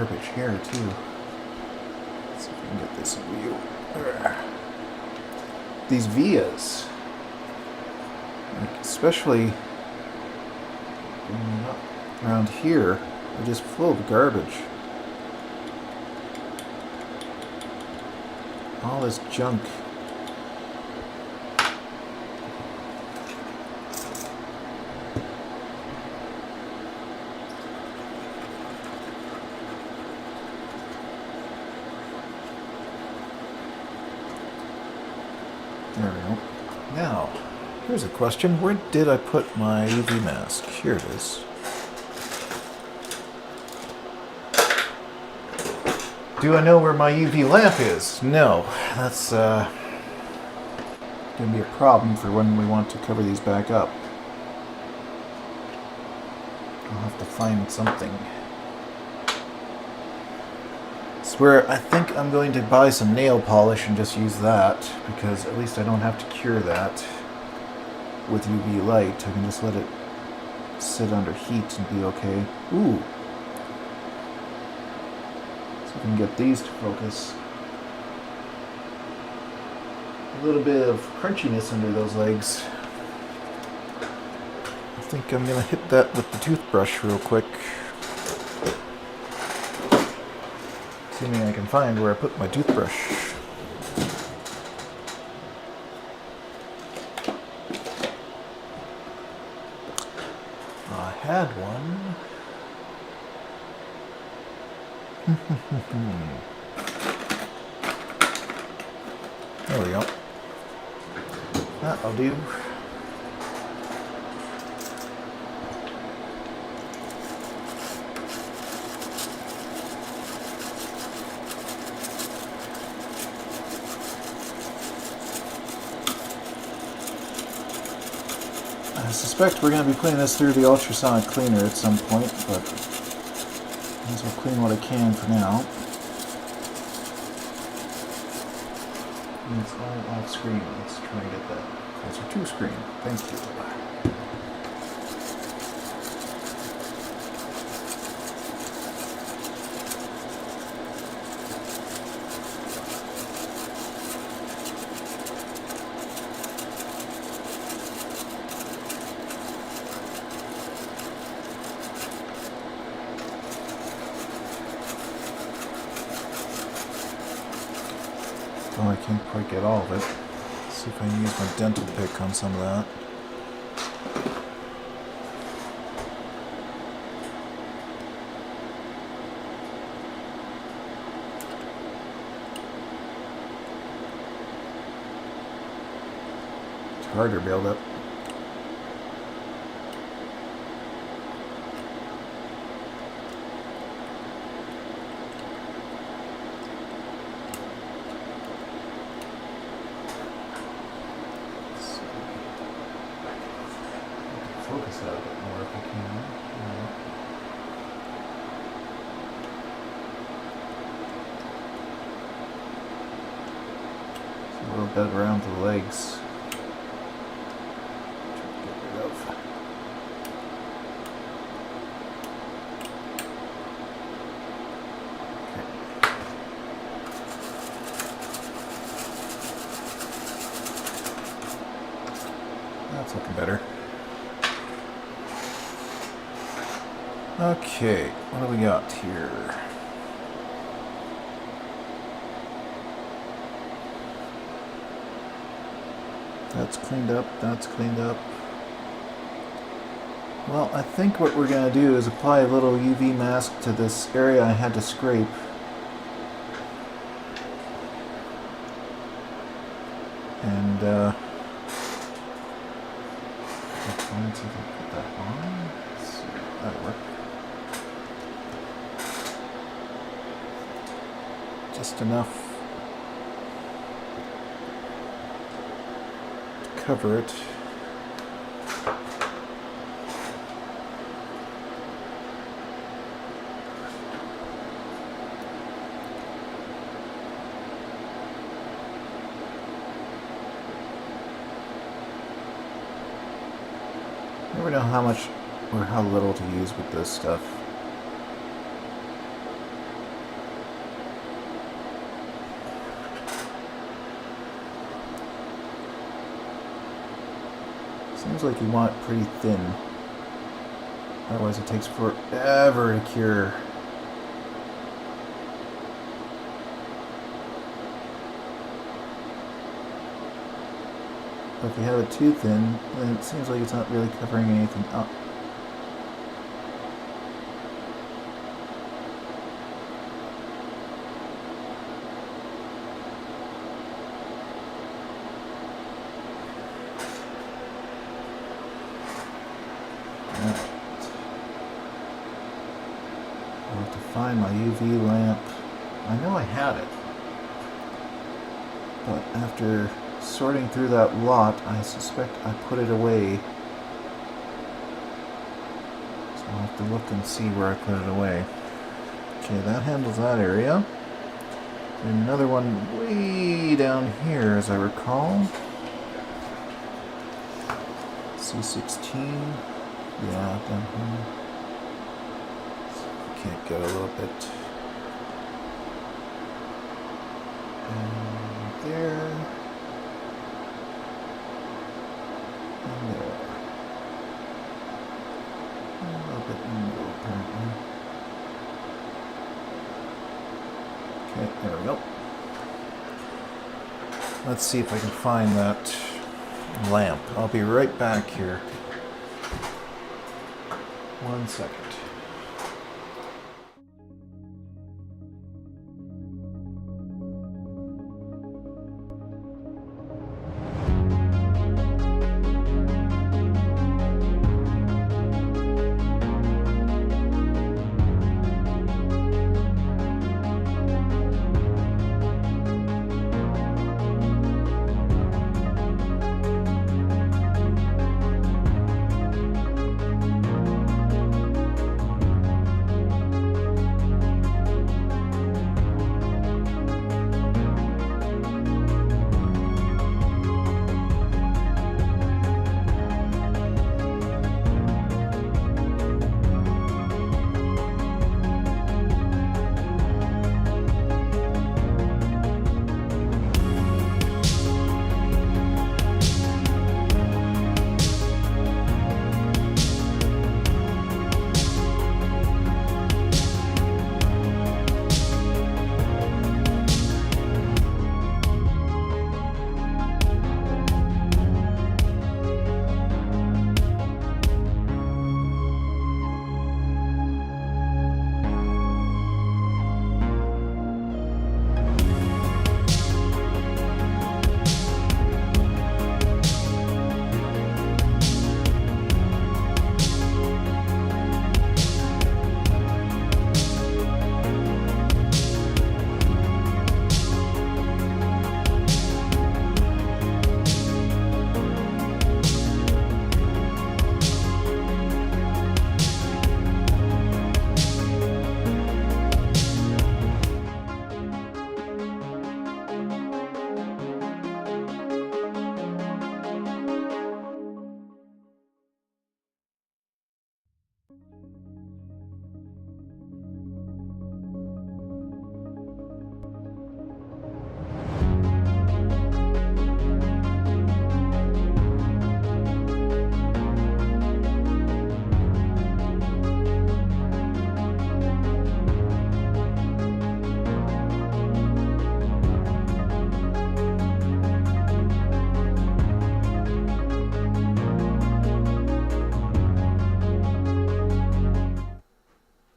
Speaker 1: garbage here too. Let's see if we can get this in view. These vias, like especially around here, are just full of garbage. All this junk. There we go. Now, here's a question. Where did I put my UV mask? Here it is. Do I know where my UV lamp is? No. That's going to be a problem for when we want to cover these back up. I'll have to find something. It's where I think I'm going to buy some nail polish and just use that, because at least I don't have to cure that with UV light. I can just let it sit under heat and be okay. Ooh! So I can get these to focus. A little bit of crunchiness under those legs. I think I'm going to hit that with the toothbrush real quick. Assuming I can find where I put my toothbrush. I had one. There we go. That'll do. I suspect we're going to be putting this through the ultrasonic cleaner at some point, but I might as well clean what I can for now. And it's all off screen. Let's try and get that closer to screen. Thank you. Oh, I can't quite get all of it. Let's see if I can use my dental pick on some of that. It's harder build-up. Focus that a bit more if I can. A little bit around the legs. Get rid of. Okay. That's looking better. Okay, what do we got here? That's cleaned up, that's cleaned up. Well, I think what we're going to do is apply a little UV mask to this area I had to scrape. And, I'll find something to put that on. Let's see if that'll work. Just enough to cover it. Never know how much or how little to use with this stuff. Seems like you want it pretty thin. Otherwise it takes forever to cure. But if you have it too thin, then it seems like it's not really covering anything up. I'll have to find my UV lamp. I know I had it, but after sorting through that lot, I suspect I put it away. So I'll have to look and see where I put it away. Okay, that handles that area. And another one way down here, as I recall. C16. Yeah, down here. Can't go a little bit. And there. And there. A little bit in the middle, apparently. Okay, there we go. Let's see if I can find that lamp. I'll be right back here. 1 second.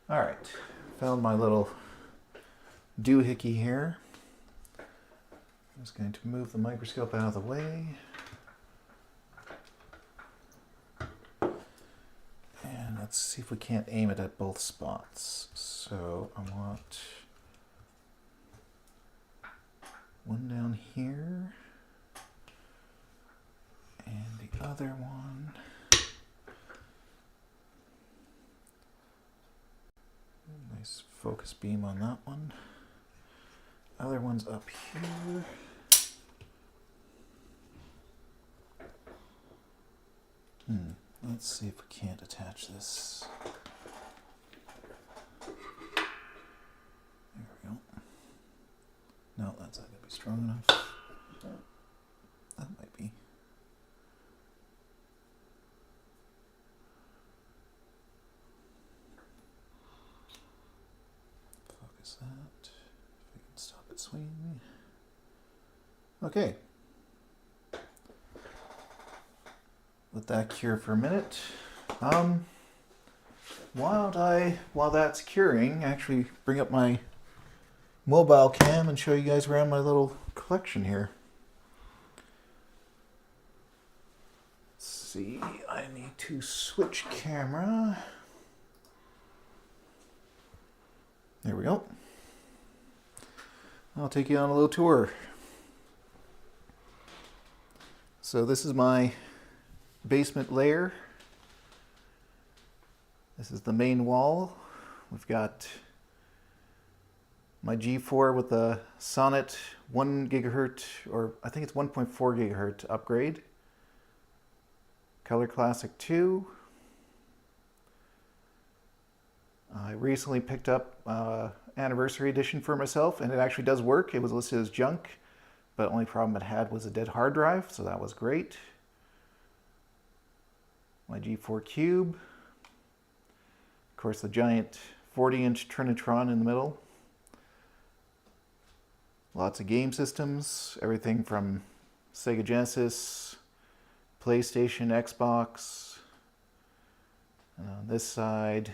Speaker 1: Alright, found my little doohickey here. I'm just going to move the microscope out of the way. And let's see if we can't aim it at both spots. So I want one down here and the other one. Nice focus beam on that one. Other one's up here. Let's see if we can't attach this. There we go. No, that's not going to be strong enough. That might be. Swing. Okay. Let that cure for a minute. While that's curing, actually bring up my mobile cam and show you guys around my little collection here. Let's see, I need to switch camera. There we go. I'll take you on a little tour. So this is my basement layer. This is the main wall. We've got my G4 with the Sonnet 1 gigahertz, or I think it's 1.4 gigahertz upgrade. Color Classic 2. I recently picked up Anniversary Edition for myself, and it actually does work. It was listed as junk, but the only problem it had was a dead hard drive, so that was great. My G4 Cube. Of course, the giant 40-inch Trinitron in the middle. Lots of game systems, everything from Sega Genesis, PlayStation, Xbox. And on this side,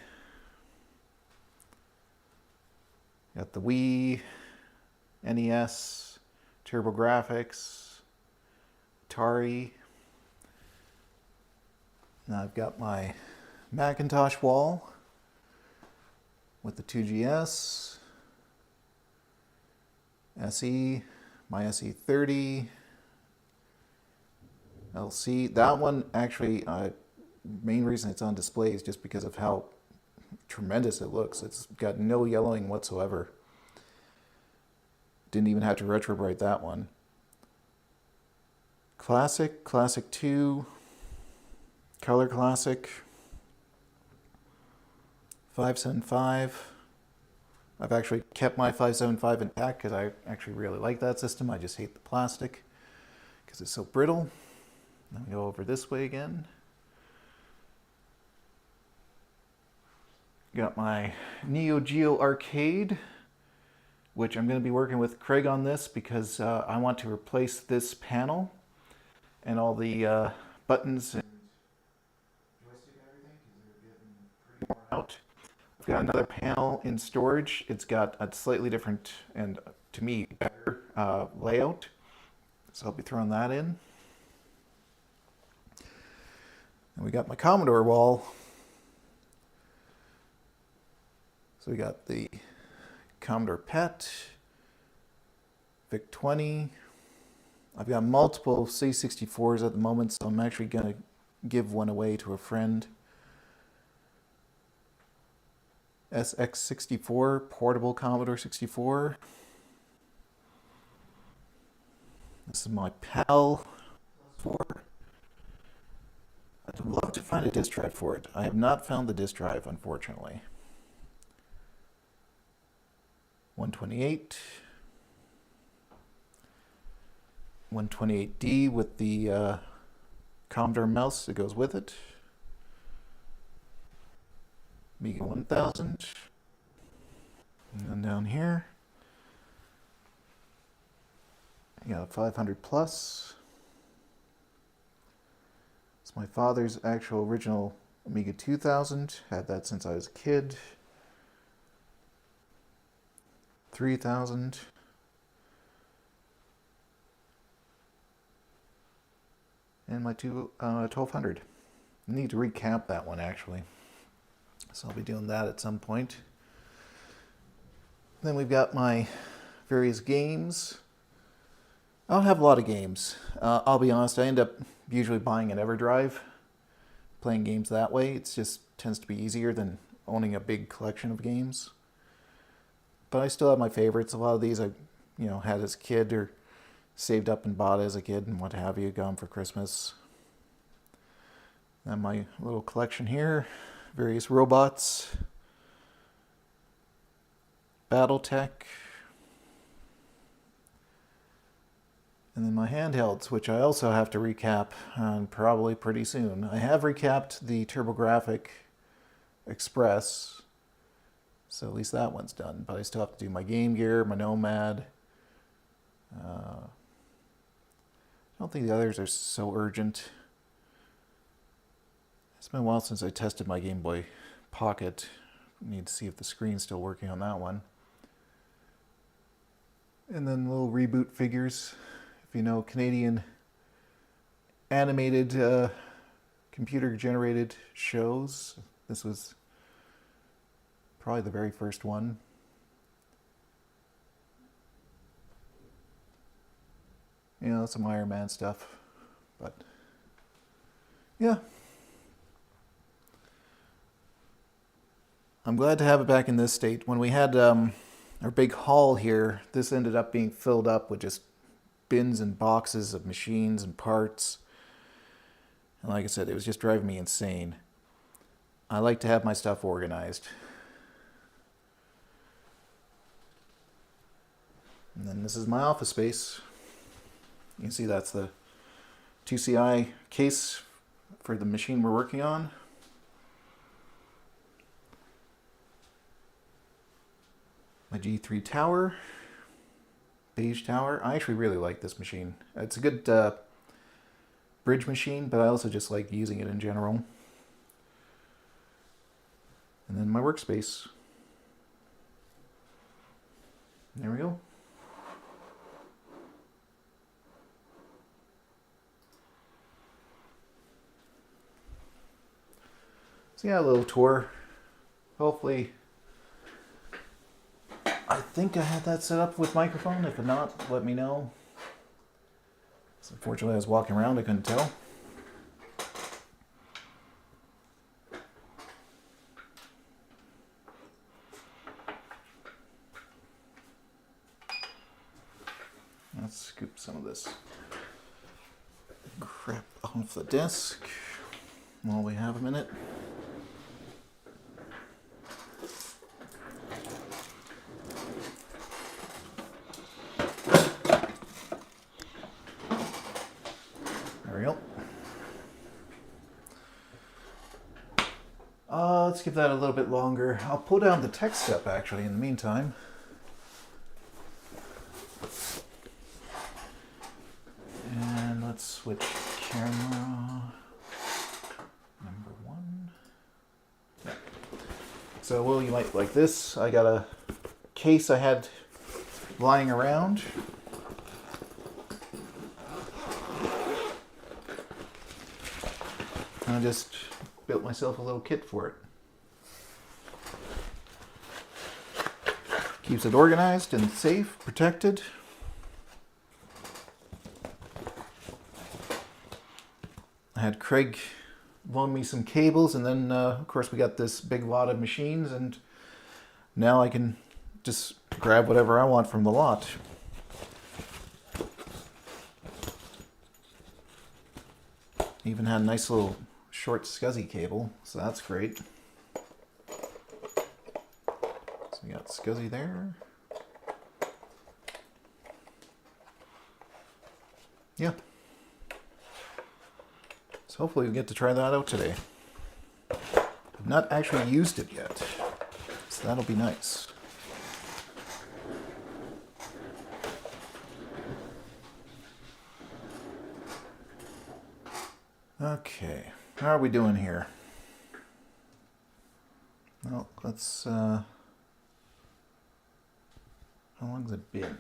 Speaker 1: got the Wii, NES, TurboGrafx, Atari. Now I've got my Macintosh wall with the 2GS, SE, my SE30, LC. That one actually, main reason it's on display is just because of how tremendous it looks. It's got no yellowing whatsoever. Didn't even have to retrobrite that one. Classic, Classic 2, Color Classic, 575. I've actually kept my 575 intact because I actually really like that system. I just hate the plastic because it's so brittle. Then we go over this way again. Got my Neo Geo Arcade, which I'm going to be working with Craig on this because I want to replace this panel and all the buttons and joystick and everything because they're getting pretty worn out. I've got another panel in storage. It's got a slightly different and, to me, better layout. So I'll be throwing that in. And we got my Commodore wall. So we got the Commodore PET, VIC-20. I've got multiple C64s at the moment, so I'm actually going to give one away to a friend. SX64, portable Commodore 64. This is my PAL 4. I'd love to find a disk drive for it. I have not found the disk drive, unfortunately. 128. 128D with the Commodore mouse that goes with it. Amiga 1000. And then down here, I got a 500 plus. It's my father's actual original Amiga 2000. Had that since I was a kid. 3000. And my 1200. I need to recap that one actually. So I'll be doing that at some point. Then we've got my various games. I don't have a lot of games. I'll be honest, I end up usually buying an EverDrive, playing games that way. It just tends to be easier than owning a big collection of games. But I still have my favorites. A lot of these I had as a kid or saved up and bought as a kid and what have you, got them for Christmas. And my little collection here. Various robots, Battletech, and then my handhelds, which I also have to recap on probably pretty soon. I have recapped the TurboGrafx Express, so at least that one's done, but I still have to do my Game Gear, my Nomad, I don't think the others are so urgent. It's been a while since I tested my Game Boy Pocket. Need to see if the screen's still working on that one. And then little reboot figures. If you know Canadian animated computer-generated shows, this was probably the very first one. You know, some Iron Man stuff. But, yeah. I'm glad to have it back in this state. When we had our big haul here, this ended up being filled up with just bins and boxes of machines and parts. And like I said, it was just driving me insane. I like to have my stuff organized. And then this is my office space. You can see that's the IIci case for the machine we're working on. My G3 tower, beige tower. I actually really like this machine. It's a good bridge machine, but I also just like using it in general. And then my workspace. There we go. So yeah, a little tour. Hopefully, I think I had that set up with microphone. If not, let me know. So unfortunately, I was walking around, I couldn't tell. Let's scoop some of this crap off the desk while we have a minute. There we go. Let's give that a little bit longer. I'll pull down the tech step actually in the meantime. And let's switch camera. Number 1. Yeah. So, well, you might like this. I got a case I had lying around. And I just built myself a little kit for it. Keeps it organized and safe, protected. I had Craig loan me some cables, and then of course we got this big lot of machines, and now I can just grab whatever I want from the lot. Even had a nice little short SCSI cable, so that's great. So we got SCSI there. Yeah. So hopefully we get to try that out today. I've not actually used it yet, so that'll be nice. Okay, how are we doing here? Well, let's, how long's it been?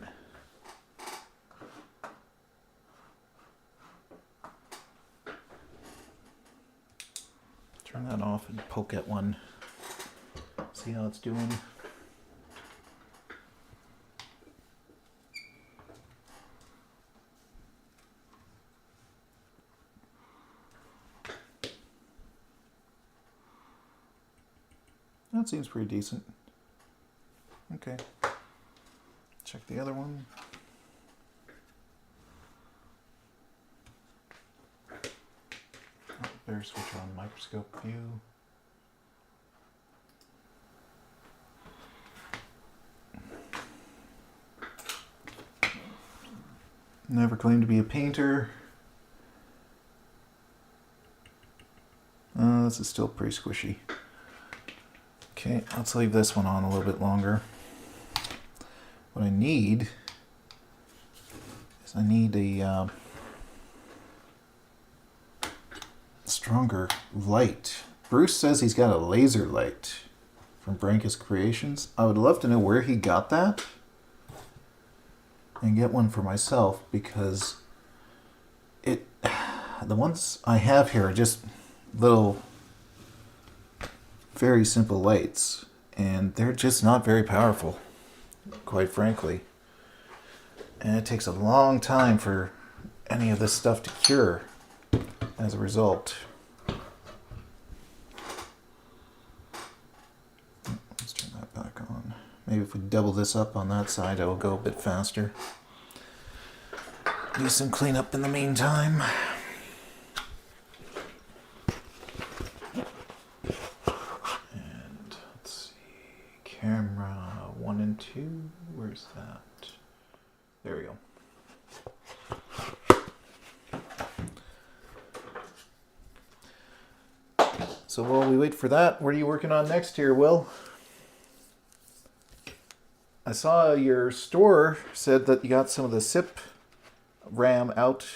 Speaker 1: Turn that off and poke at one. See how it's doing. That seems pretty decent. Okay. Check the other one. Oh, better switch on microscope view. Never claimed to be a painter. This is still pretty squishy. Okay, let's leave this one on a little bit longer. What I need I need a stronger light. Bruce says he's got a laser light from Brankus Creations. I would love to know where he got that and get one for myself, because the ones I have here are just little, very simple lights, and they're just not very powerful, quite frankly. And it takes a long time for any of this stuff to cure as a result. Let's turn that back on. Maybe if we double this up on that side, it'll go a bit faster. Do some cleanup in the meantime. And let's see, camera 1 and 2, where's that? There we go. So while we wait for that, what are you working on next here, Will? I saw your store said that you got some of the SIP RAM out.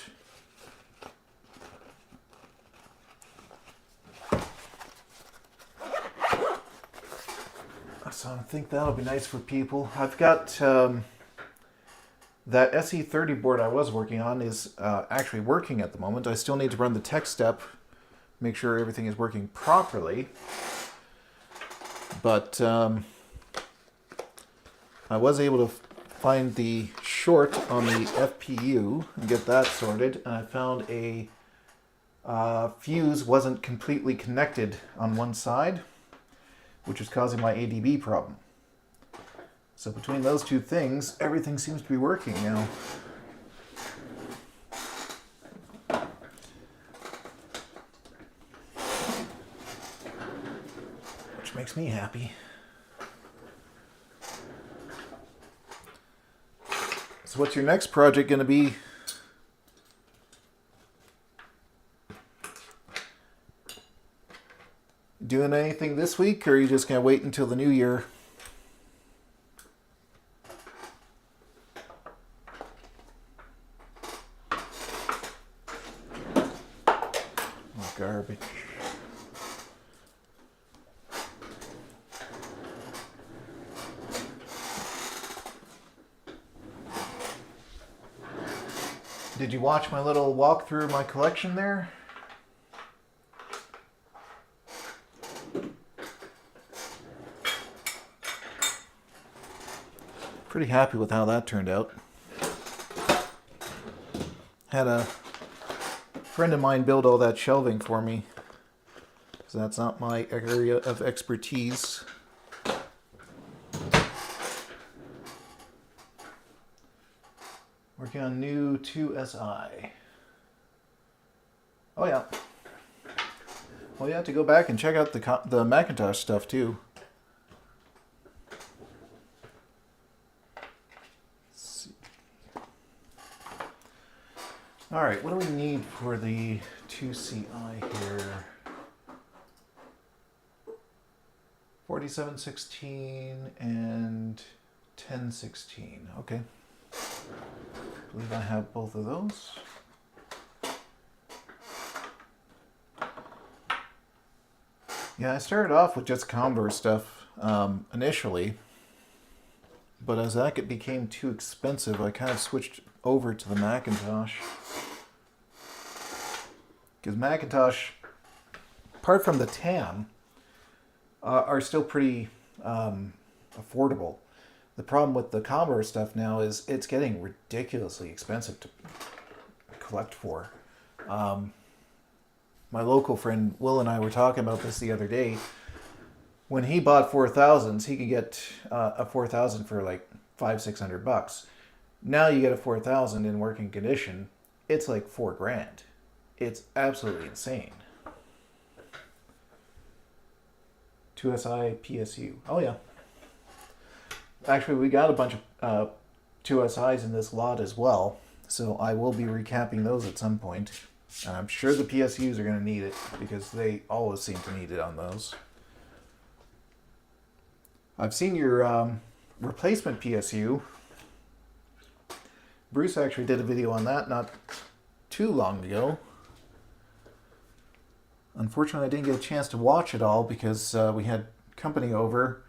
Speaker 1: So I think that'll be nice for people. I've got that SE30 board I was working on is actually working at the moment. I still need to run the tech step, make sure everything is working properly. But I was able to find the short on the FPU and get that sorted. And I found a fuse wasn't completely connected on one side, which is causing my ADB problem. So between those two things, everything seems to be working now. Which makes me happy. So what's your next project going to be? Doing anything this week, or are you just going to wait until the new year? Oh, garbage. Did you watch my little walk through my collection there? Pretty happy with how that turned out. Had a friend of mine build all that shelving for me, because that's not my area of expertise. Working on new 2SI. Oh yeah. Well, you have to go back and check out the Macintosh stuff too. All right, what do we need for the 2CI here? 4716 and 1016. Okay. I believe I have both of those. Yeah, I started off with just Commodore stuff initially, but as that became too expensive, I kind of switched over to the Macintosh. Because Macintosh, apart from the TAM, are still pretty affordable. The problem with the Commodore stuff now is it's getting ridiculously expensive to collect for. My local friend Will and I were talking about this the other day. When he bought 4000s, he could get a 4000 for like $500-600. Now you get a 4000 in working condition, it's like $4,000. It's absolutely insane. 2SI PSU. Oh yeah. Actually, we got a bunch of 2SIs in this lot as well, so I will be recapping those at some point. I'm sure the PSUs are going to need it, because they always seem to need it on those. I've seen your replacement PSU. Bruce actually did a video on that not too long ago. Unfortunately, I didn't get a chance to watch it all because we had company over.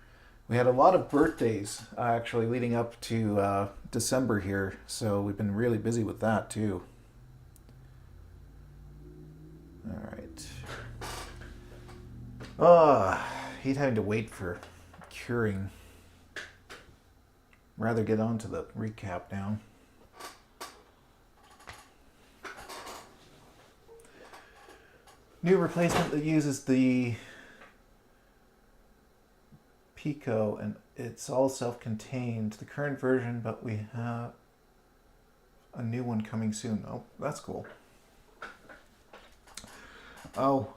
Speaker 1: We had a lot of birthdays actually leading up to December here, so we've been really busy with that too. All right. Hate having to wait for curing. Rather get on to the recap now. New replacement that uses the Pico, and it's all self-contained. The current version, but we have a new one coming soon. Oh, that's cool. Oh,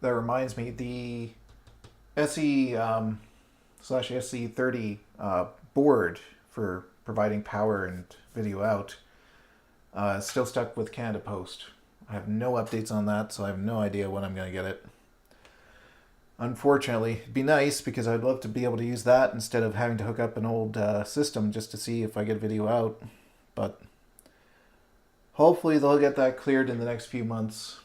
Speaker 1: that reminds me, the SE slash SE30 board for providing power and video out is still stuck with Canada Post. I have no updates on that, so I have no idea when I'm going to get it. Unfortunately, it'd be nice because I'd love to be able to use that instead of having to hook up an old system just to see if I get video out. But hopefully they'll get that cleared in the next few months.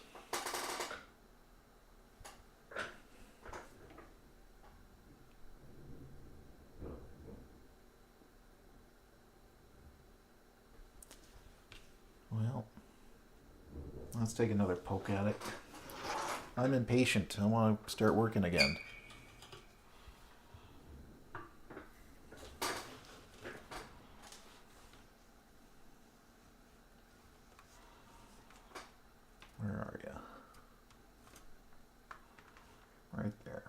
Speaker 1: Well, let's take another poke at it. I'm impatient. I want to start working again. Where are you? Right there.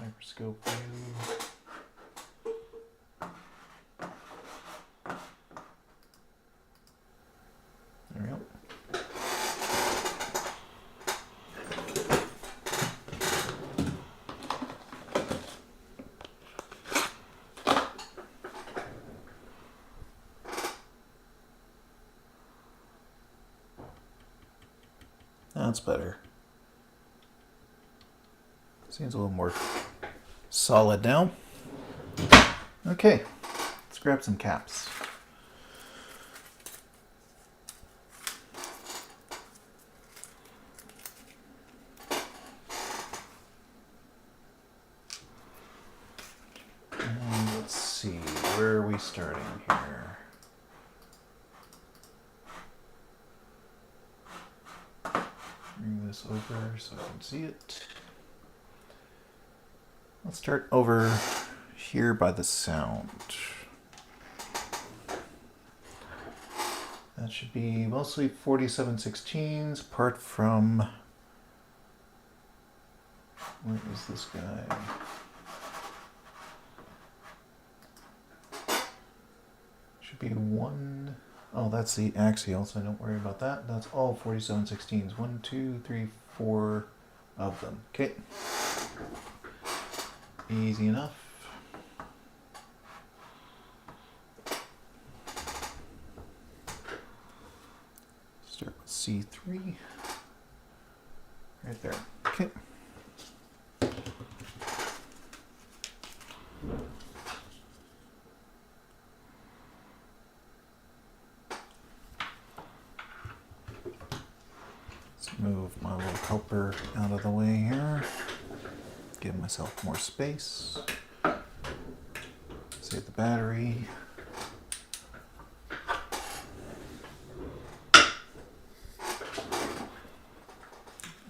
Speaker 1: Microscope view. There we go. That's better. Seems a little more solid now. Okay, let's grab some caps. And let's see, where are we starting here? Bring this over so I can see it. Let's start over here by the sound. That should be mostly 4716s, apart from, where is this guy? Should be one. Oh, that's the axial, so don't worry about that. That's all 4716s. 1, 2, 3, 4 of them. Okay. Easy enough. Start with C3. Right there. Okay. Let's move my little helper out of the way here. Give myself more space. Save the battery.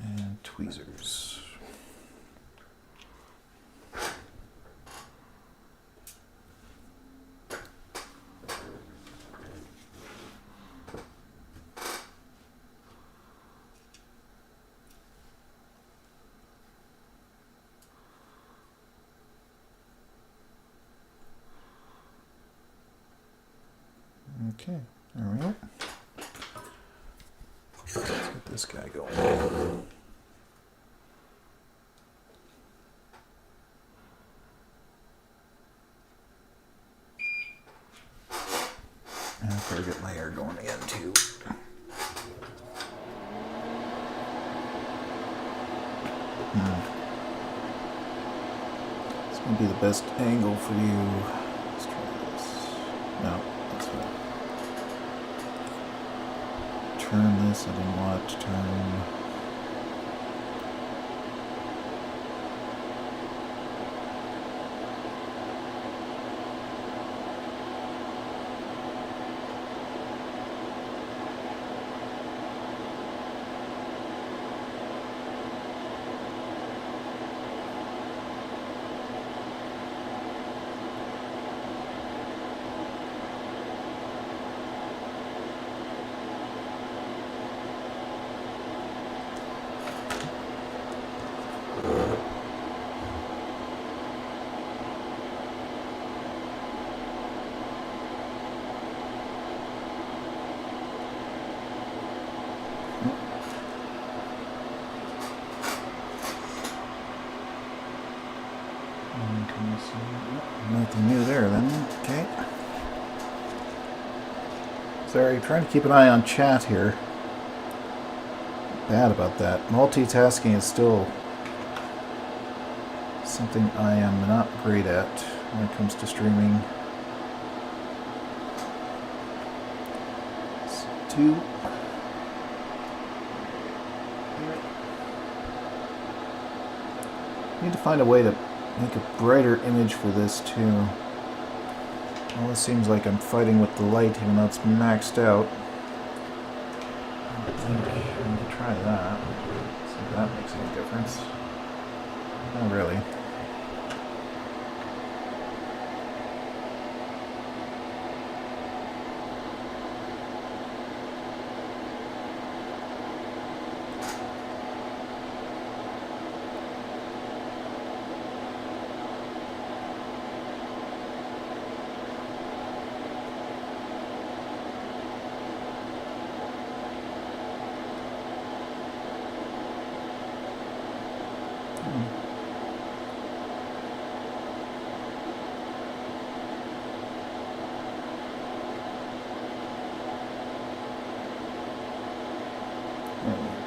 Speaker 1: And tweezers. Okay, there we go. Let's get this guy going. And I better get my air going again too. It's going to be the best angle for you. Let's try this. No, that's fine. Turn this. I didn't want it to turn. Can you see? Nothing new there then. Okay. Sorry, trying to keep an eye on chat here. Bad about that. Multitasking is still something I am not great at when it comes to streaming. So, 2. Need to find a way to make a brighter image for this too. Well, it seems like I'm fighting with the light even though it's maxed out. I think I need to try that. See if that makes any difference. Not really.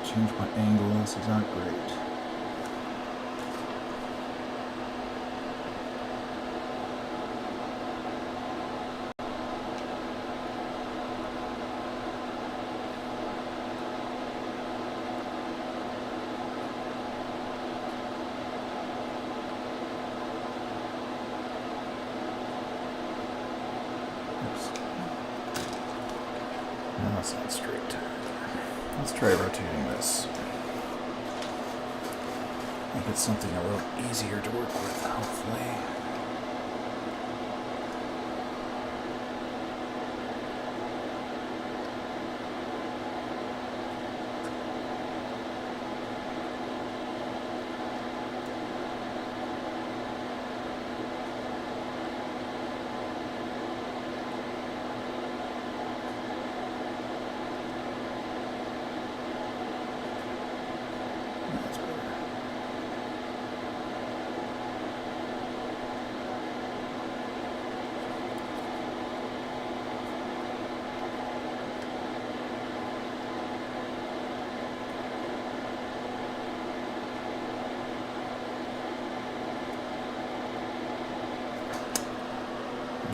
Speaker 1: Change my angle, this is not great. Oops. No, that's not straight. Let's try rotating this. Make it something a little easier to work with, hopefully.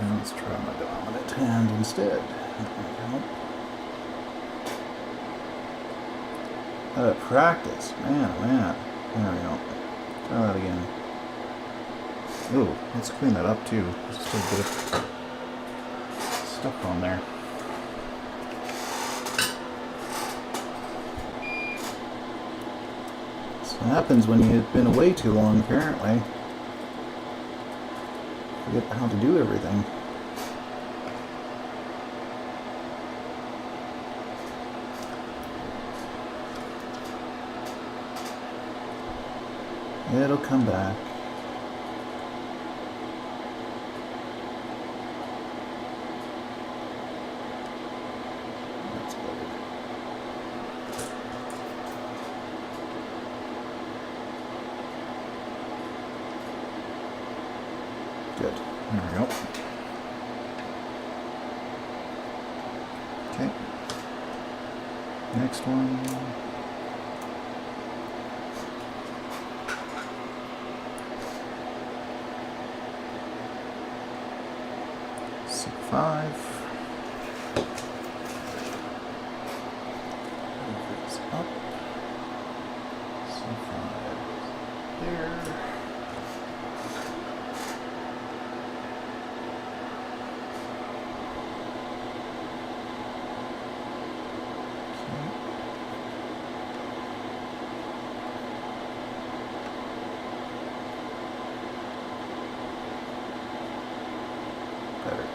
Speaker 1: Now let's try my dominant hand instead. Practice. Man, oh man. There we go. Try that again. Ooh, let's clean that up too. There's still a bit of stuff on there. That's what happens when you've been away too long, apparently. Forget how to do everything. It'll come back. That's better. Good. There we go. Okay. Next one. It's up. C5 there. Better.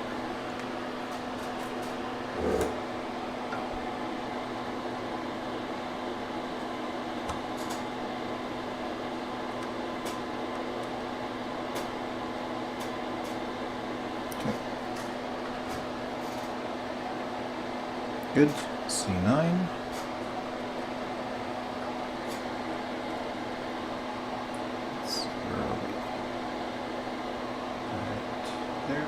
Speaker 1: Good. C9. It's early. Right there.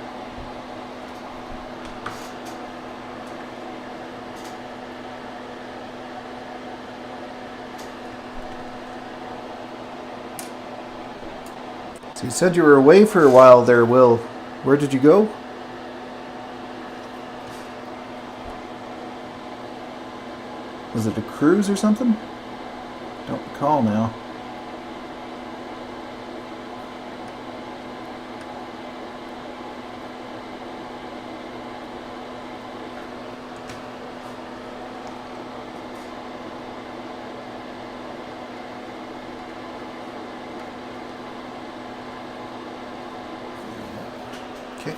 Speaker 1: So you said you were away for a while there, Will. Where did you go? Was it a cruise or something? Don't recall now. Okay.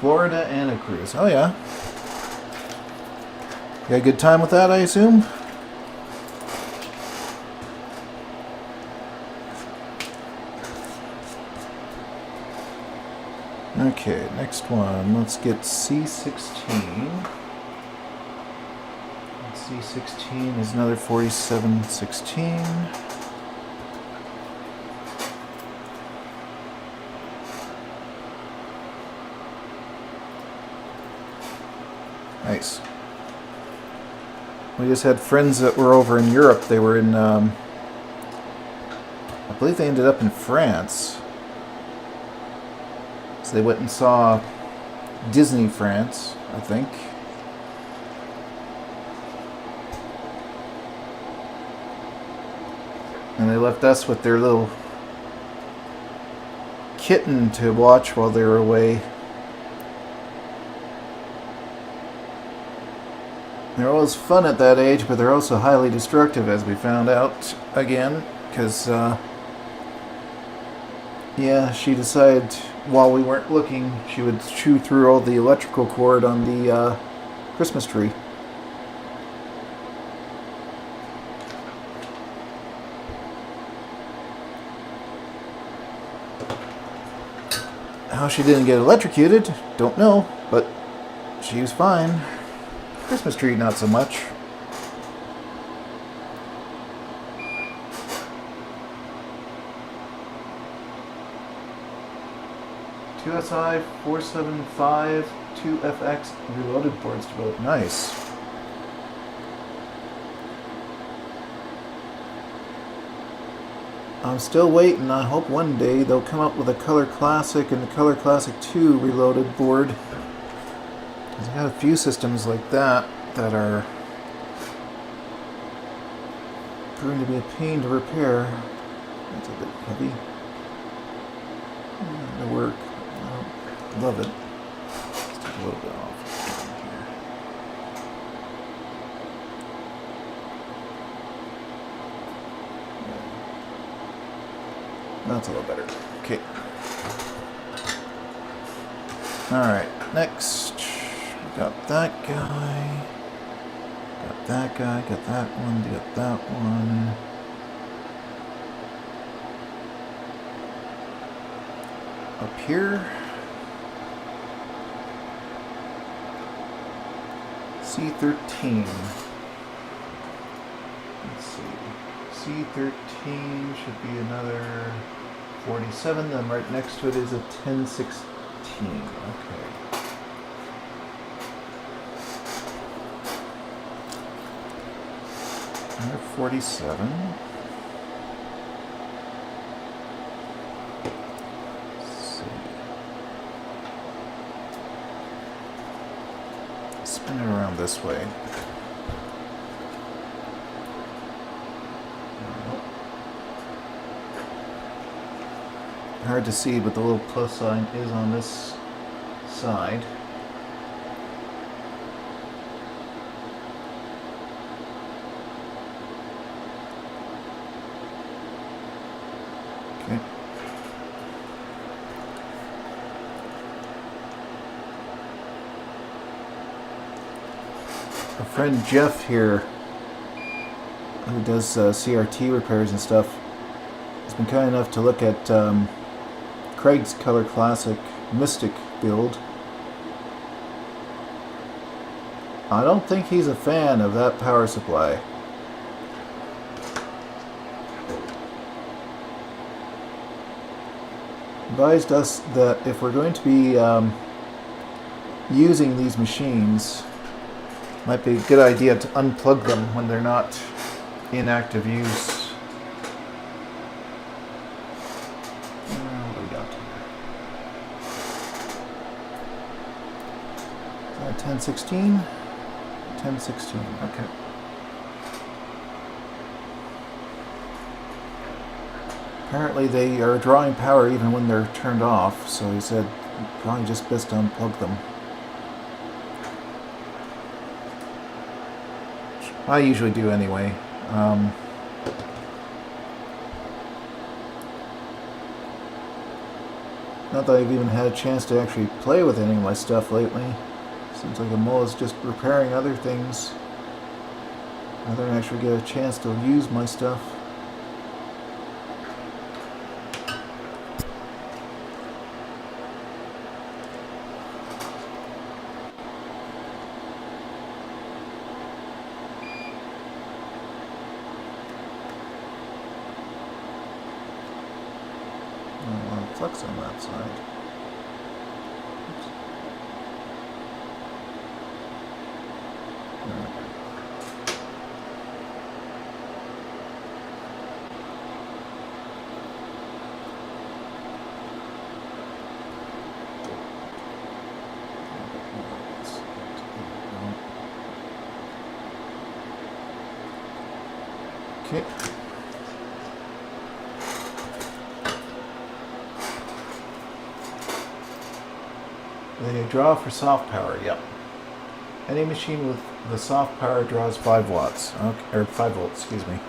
Speaker 1: Florida and a cruise. Oh, yeah. You had a good time with that, I assume? Okay, next one. Let's get C16. C16 is another 4716. Nice. We just had friends that were over in Europe. They were in, I believe they ended up in France. So they went and saw Disney France, I think. And they left us with their little kitten to watch while they were away. They're always fun at that age, but they're also highly destructive, as we found out again, because, yeah, she decided while we weren't looking, she would chew through all the electrical cord on the Christmas tree. How she didn't get electrocuted, don't know, but she was fine. Christmas tree, not so much. QSI 475 2FX reloaded boards to build. Nice. I'm still waiting. I hope one day they'll come up with a Color Classic and the Color Classic 2 reloaded board. I've got a few systems like that that are going to be a pain to repair. That's a bit heavy. It'll work. I don't love it. Let's take a little bit off here. That's a little better. Okay. Alright, next. Got that guy. Got that guy. Got that one. Got that one. Up here. C13. Let's see. C13 should be another 47. Then right next to it is a 1016. Okay. 47. Spin it around this way. Hard to see, but the little plus sign is on this side. Okay. Our friend Jeff here, who does CRT repairs and stuff, has been kind enough to look at Craig's Color Classic Mystic build. I don't think he's a fan of that power supply. Advised us that if we're going to be using these machines, it might be a good idea to unplug them when they're not in active use. 1016? 1016, okay. Apparently they are drawing power even when they're turned off, so he said probably just best to unplug them. I usually do anyway. Not that I've even had a chance to actually play with any of my stuff lately. Seems like I'm always just repairing other things rather than actually get a chance to use my stuff. A lot of flux on that side. Okay. They draw for soft power, yep. Any machine with the soft power draws 5 watts, okay, or 5 volts, excuse me.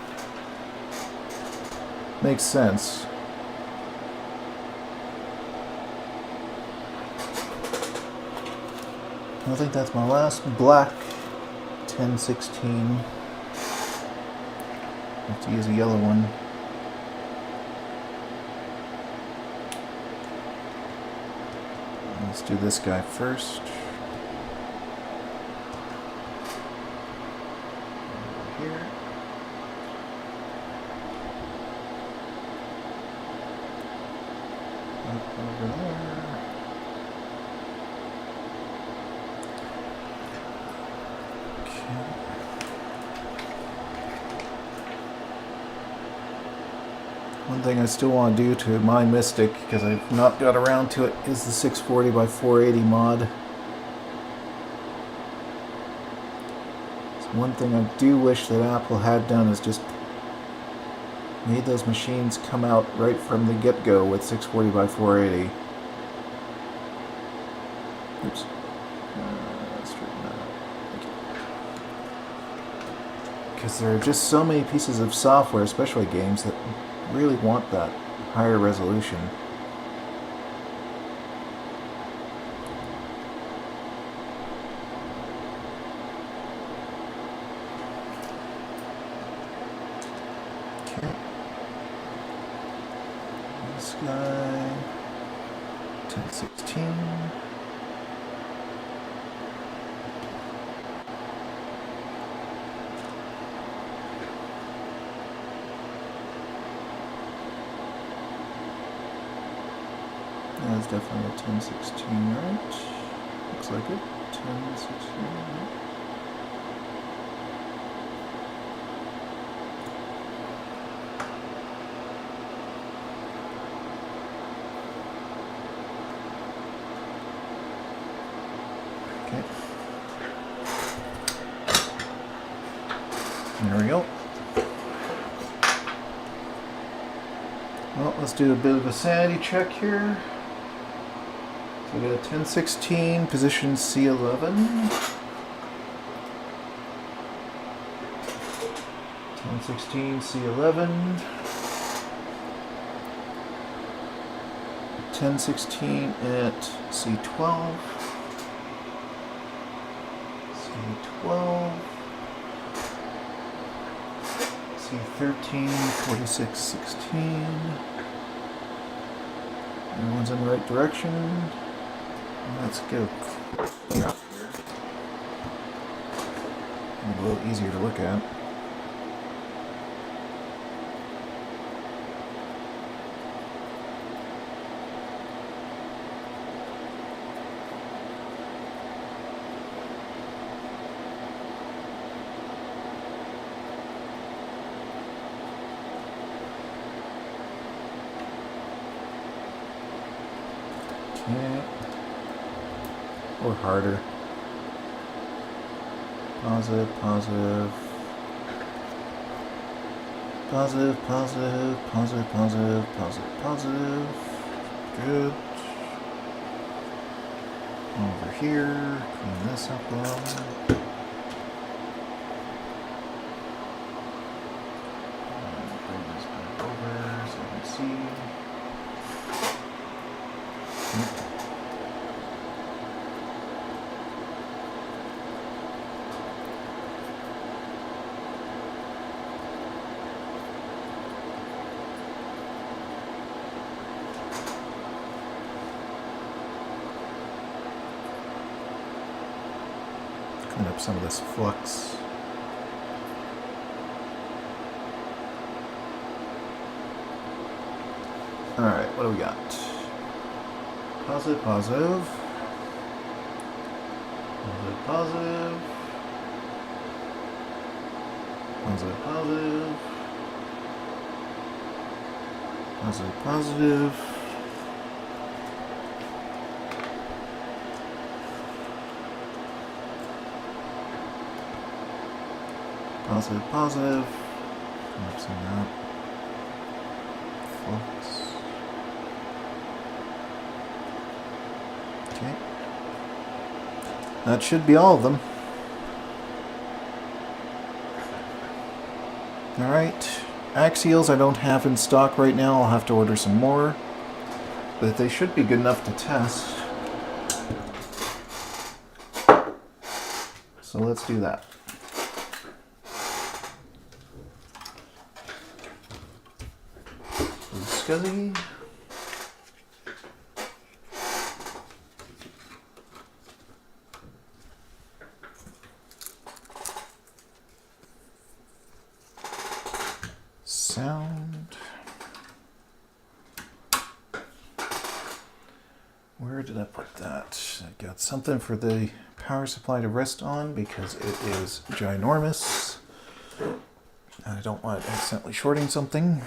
Speaker 1: Makes sense. I think that's my last black 1016. I have to use a yellow one. Let's do this guy first. Over here. Up over there. Okay. One thing I still want to do to my Mystic, because I've not got around to it, is the 640 by 480 mod. So one thing I do wish that Apple had done is just made those machines come out right from the get-go with 640 by 480. Oops. Straighten that out. Thank you. Because there are just so many pieces of software, especially games, that really want that higher resolution. Okay. This guy, 1016. That's definitely a 1016, right? Looks like it. 1016, right? we go. Well, let's do a bit of a sanity check here. So we got a 1016, position C11. 1016, C11. 1016 at C12. C12. C13, 46, 16. Everyone's in the right direction. Let's go. Yeah. A little easier to look at. Okay. Or harder. Positive, positive. Positive, positive, positive, positive, positive, positive. Good. Over here, clean this up a little. Bring this back over so you can see. Clean up some of this flux. Alright, what do we got? Positive, positive. Positive, positive. Positive, positive. Positive, positive. Positive, positive. Come up some of that. Flux. Okay. That should be all of them. Alright. Axials I don't have in stock right now. I'll have to order some more. But they should be good enough to test. So let's do that. Scuzzy. Sound. Where did I put that? I got something for the power supply to rest on because it is ginormous. I don't want it accidentally shorting something.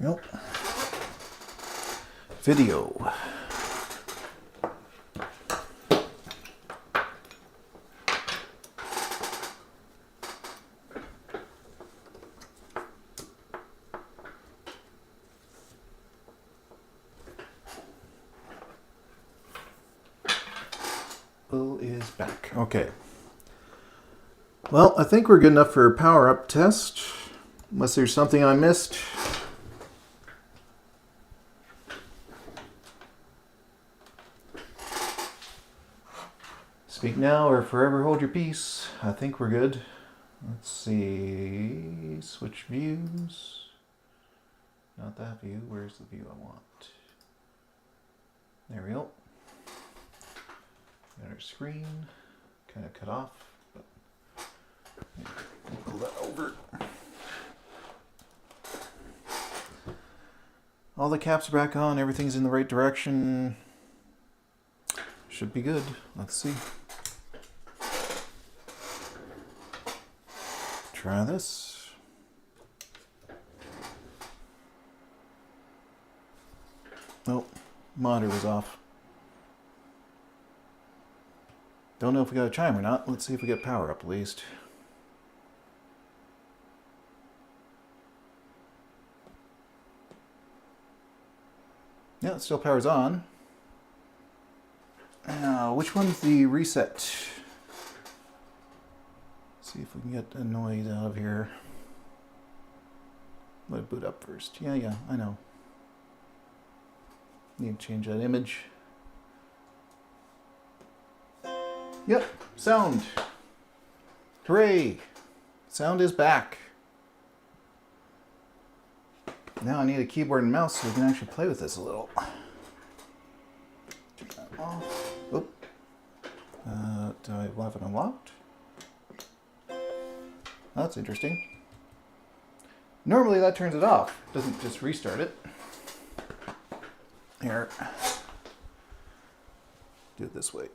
Speaker 1: Nope. Video. Bill is back. Okay. Well, I think we're good enough for a power-up test. Unless there's something I missed. Speak now or forever hold your peace. I think we're good. Let's see. Switch views. Not that view. Where's the view I want? There we go. Got our screen. Kind of cut off. But we'll pull that over. All the caps are back on. Everything's in the right direction. Should be good. Let's see. Try this. Nope. Monitor was off. Don't know if we got a chime or not. Let's see if we get power up at least. Yeah, it still powers on. Now, which one's the reset? Let's see if we can get the noise out of here. Let it boot up first. Yeah, I know. Need to change that image. Yep, sound. Hooray! Sound is back. Now I need a keyboard and mouse so we can actually play with this a little. Turn that off. Oop. Do I have it unlocked? That's interesting. Normally that turns it off. It doesn't just restart it. Here. Do it this way.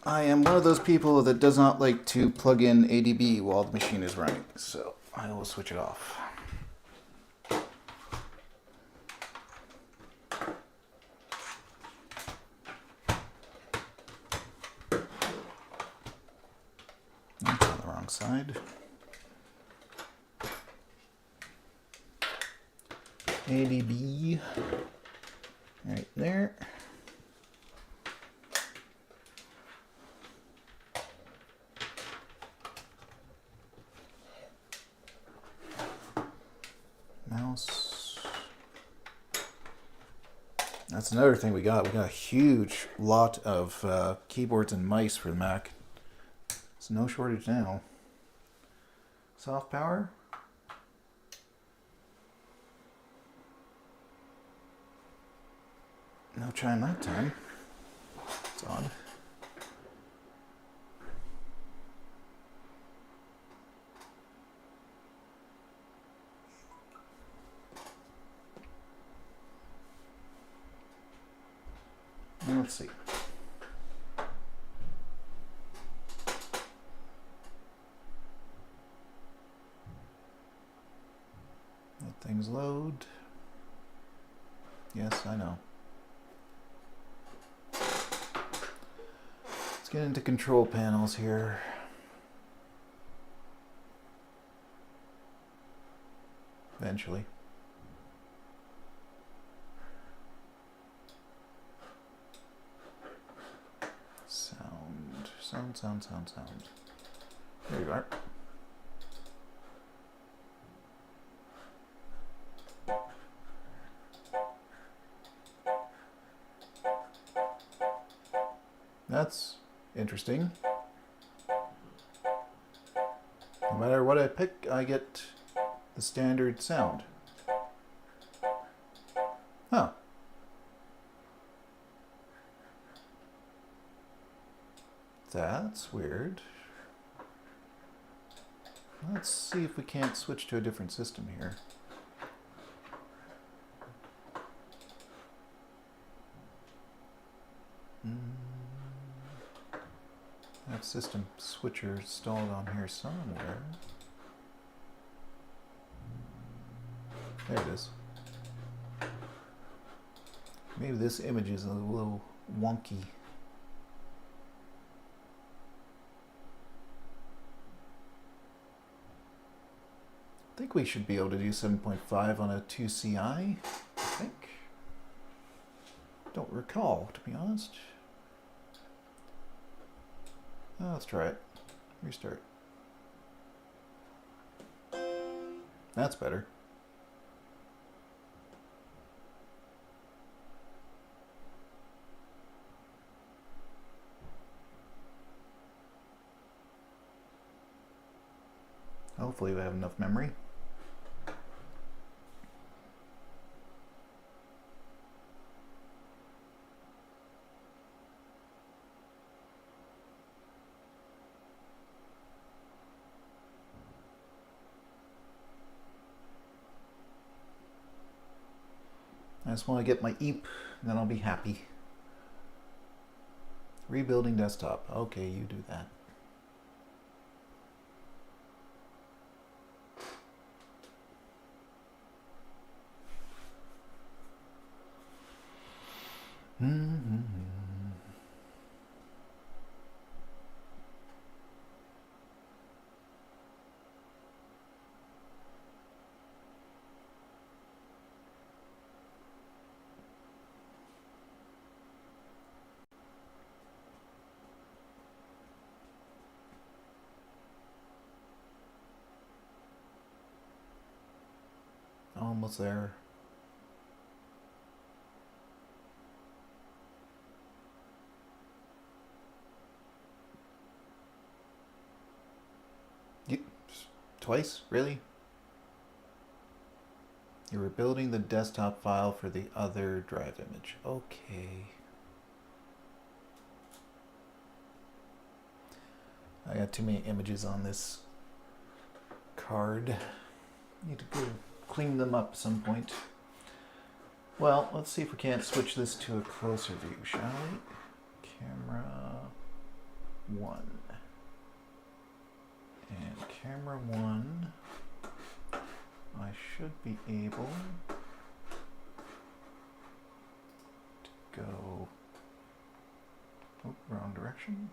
Speaker 1: I am one of those people that does not like to plug in ADB while the machine is running, so I will switch it off. That's on the wrong side. ADB right there. Mouse. That's another thing we got. We got a huge lot of keyboards and mice for the Mac. There's no shortage now. Soft power. No chime that time. It's odd. Let's see. Let things load. Yes, I know. Let's get into control panels here. Eventually. Sound. There you are. That's interesting. No matter what I pick, I get the standard sound. Huh. That's weird. Let's see if we can't switch to a different system here. That system switcher installed on here somewhere. There it is. Maybe this image is a little wonky. I think we should be able to do 7.5 on a 2CI, I think. Don't recall, to be honest. Let's try it. Restart. That's better. Hopefully we have enough memory. I just want to get my EAP, and then I'll be happy. Rebuilding desktop. Okay, you do that. Mm-hmm. Almost there. You, twice? Really? You're rebuilding the desktop file for the other drive image. Okay. I got too many images on this card. Need to go clean them up at some point. Well, let's see if we can't switch this to a closer view, shall we? Camera 1. And camera 1, I should be able to go, oh, wrong direction.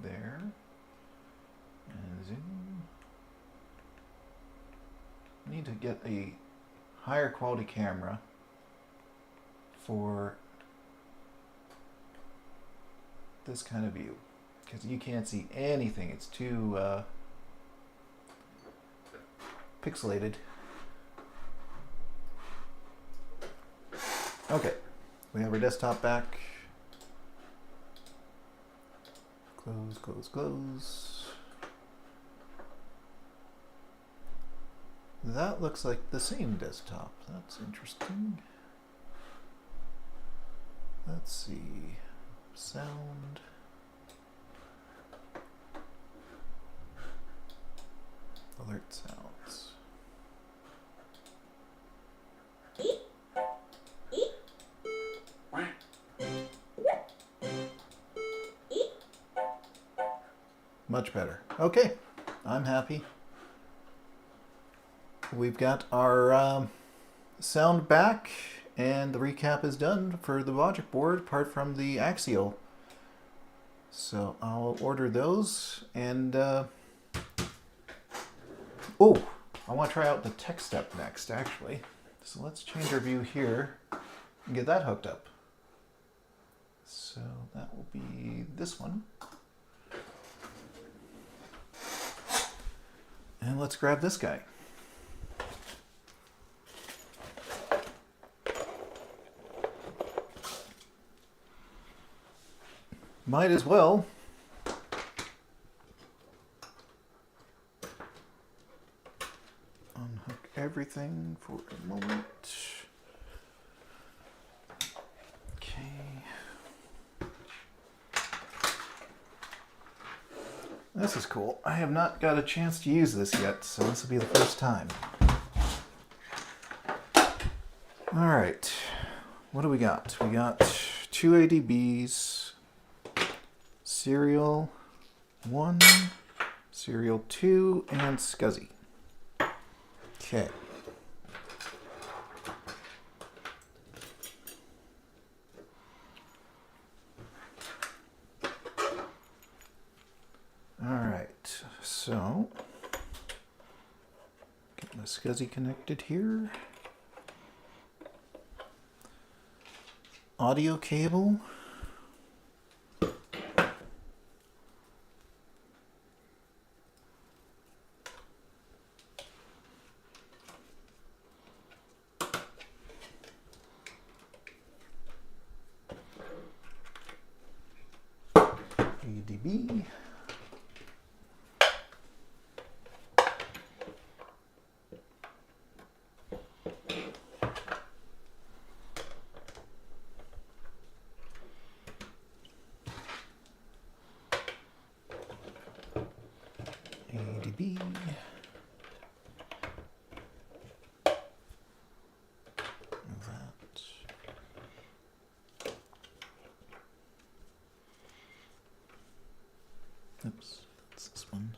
Speaker 1: There. And zoom. Need to get a higher quality camera for this kind of view, because you can't see anything. It's too pixelated. Okay, we have our desktop back. Close, close, close. That looks like the same desktop. That's interesting. Let's see. Sound. Alert sounds. Much better. Okay, I'm happy. We've got our sound back, and the recap is done for the logic board, apart from the axial. So I'll order those, and oh, I want to try out the tech step next, actually. So let's change our view here and get that hooked up. So that will be this one. And let's grab this guy. Might as well. Unhook everything for a moment. Okay. This is cool. I have not got a chance to use this yet, so this will be the first time. All right. What do we got? We got 2 ADBs. Serial 1, Serial 2, and SCSI. Okay. All right, so get my SCSI connected here. Audio cable. ADB. ADB. Oops, that's this one.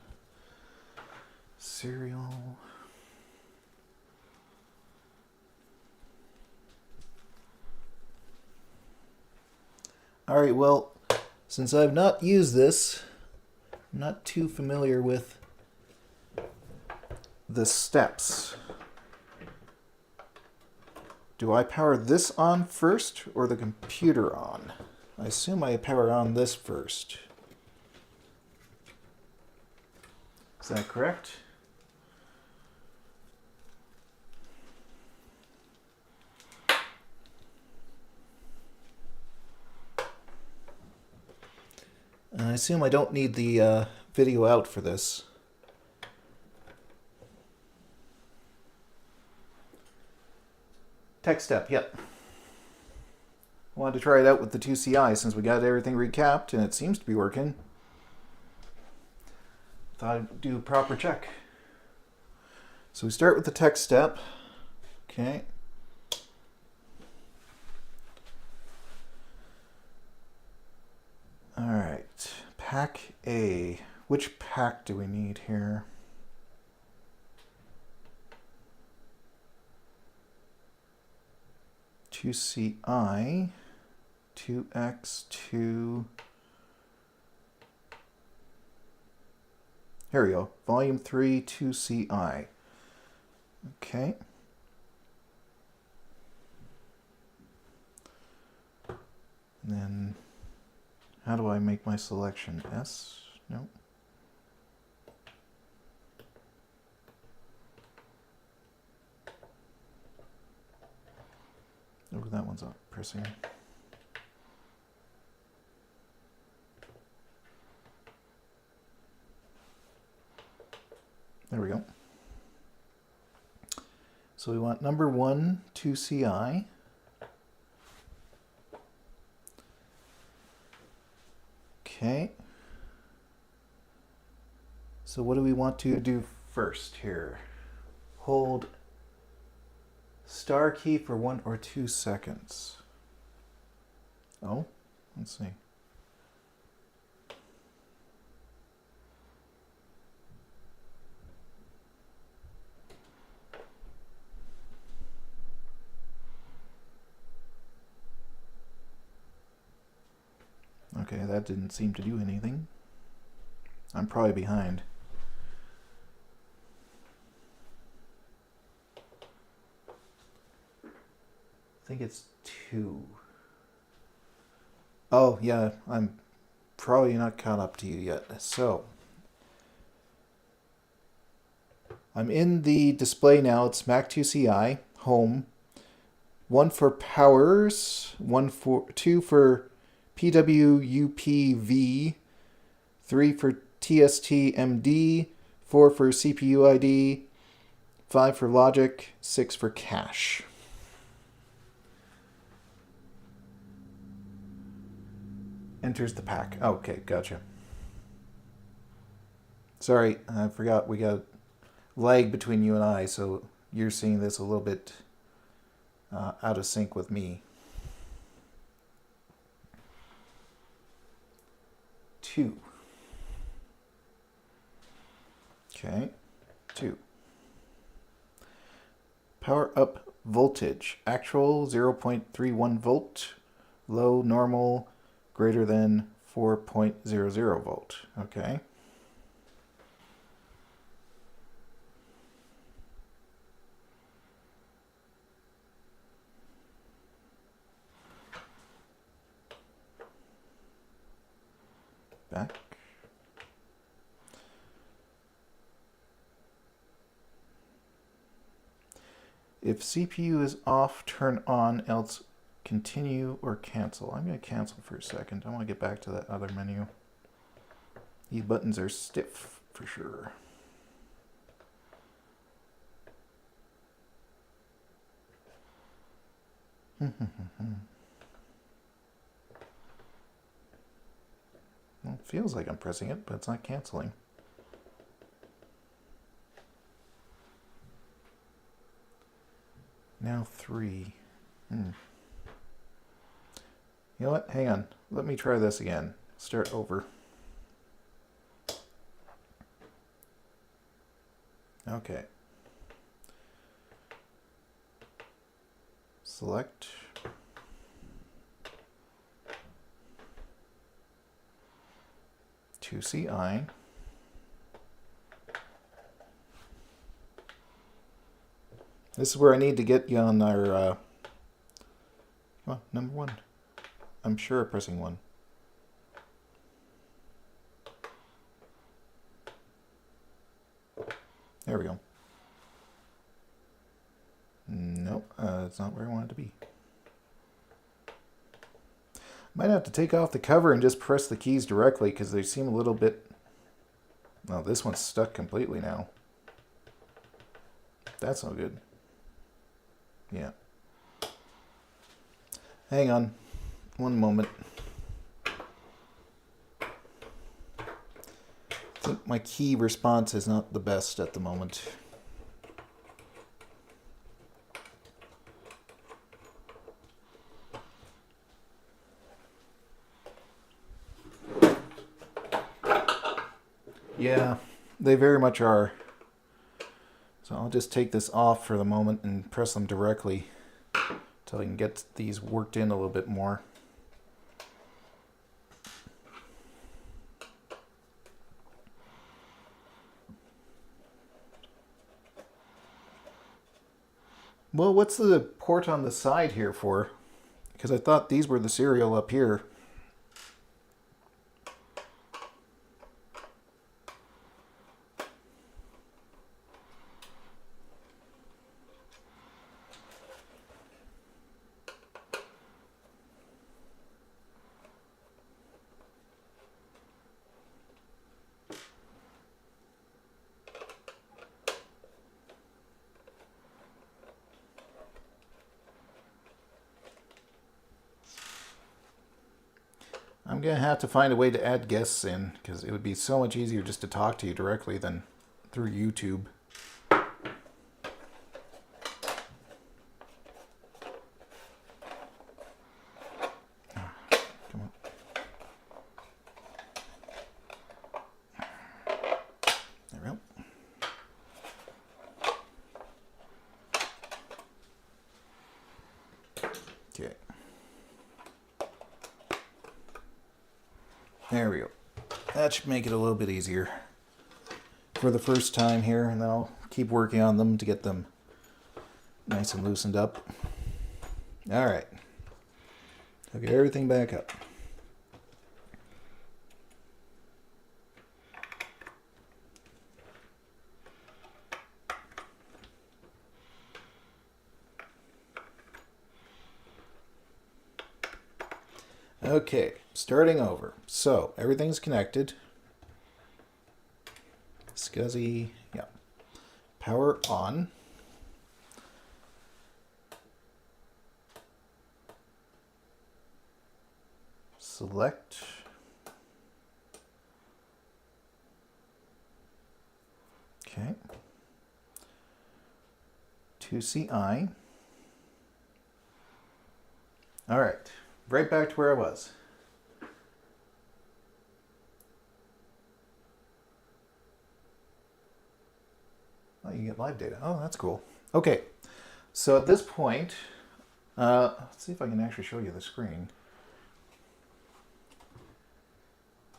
Speaker 1: Serial. Alright, well, since I've not used this, I'm not too familiar with the steps. Do I power this on first or the computer on? I assume I power on this first. Is that correct? I assume I don't need the video out for this. Tech step, yep. I wanted to try it out with the 2CI since we got everything recapped and it seems to be working. Thought I'd do a proper check. So we start with the tech step. Okay. Alright, pack A. Which pack do we need here? $2CI, 2X2. Here we go. Volume 3, 2CI. Okay. And then, how do I make my selection? S? No. Oh, that one's not pressing. There we go. So we want number 1, 2CI. Okay. So what do we want to do first here? Hold star key for 1 or 2 seconds. Oh, let's see. Okay, that didn't seem to do anything. I'm probably behind. I think it's 2. Oh, yeah, I'm probably not caught up to you yet. So, I'm in the display now. It's Mac 2CI, home. 1 for powers, 2 for PWUPV, 3 for TSTMD, 4 for CPU ID, 5 for logic, 6 for cache. Enters the pack. Okay, gotcha. Sorry, I forgot we got lag between you and I, so you're seeing this a little bit out of sync with me. 2. Okay, 2. Power up voltage. Actual 0.31 volt. Low, normal, greater than 4.00 volt. Okay. Back. If CPU is off, turn on, else continue or cancel. I'm going to cancel for a second. I want to get back to that other menu. These buttons are stiff for sure. Well, it feels like I'm pressing it, but it's not canceling. Now 3. You know what? Hang on. Let me try this again. Start over. Okay. Select. 2CI. This is where I need to get you on our, come on, number 1. I'm sure pressing 1. There we go. Nope, it's not where I want it to be. Might have to take off the cover and just press the keys directly because they seem a little bit... Oh, this one's stuck completely now. That's no good. Yeah. Hang on. One moment. I think my key response is not the best at the moment. Yeah, they very much are. So I'll just take this off for the moment and press them directly until I can get these worked in a little bit more. Well, what's the port on the side here for? Because I thought these were the serial up here. I'm going to have to find a way to add guests in because it would be so much easier just to talk to you directly than through YouTube. Come on. There we go. Okay. There we go. That should make it a little bit easier for the first time here, and then I'll keep working on them to get them nice and loosened up. All right. I'll get everything back up. Okay, starting over. So, everything's connected. SCSI, yeah. Power on. Select. Okay. 2CI. All right. Right back to where I was. Oh, you get live data. Oh, that's cool. Okay, so at this point, let's see if I can actually show you the screen.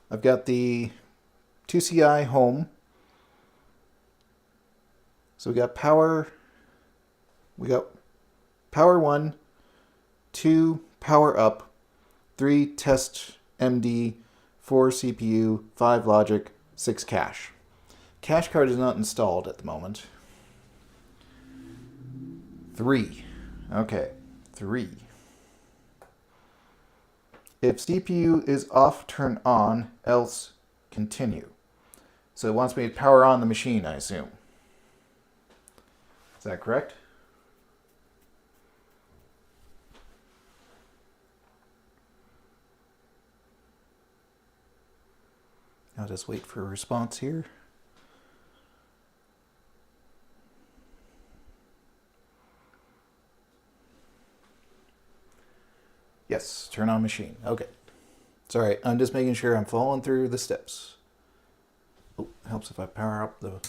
Speaker 1: I've got the 2CI home. So we got power 1, 2 power up, 3 test MD, 4 CPU, 5 logic, 6 cache. Cache card is not installed at the moment. 3. Okay, 3. If CPU is off, turn on, else continue. So it wants me to power on the machine, I assume. Is that correct? I'll just wait for a response here. Yes, turn on machine. Okay. Sorry, I'm just making sure I'm following through the steps. Oh, helps if I power up the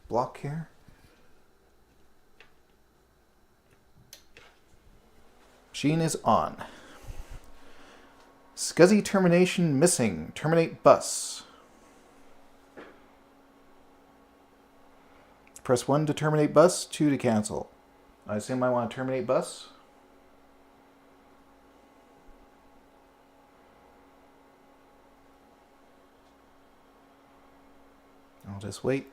Speaker 1: block here. Machine is on. SCSI termination missing. Terminate bus. Press 1 to terminate bus, 2 to cancel. I assume I want to terminate bus. I'll just wait.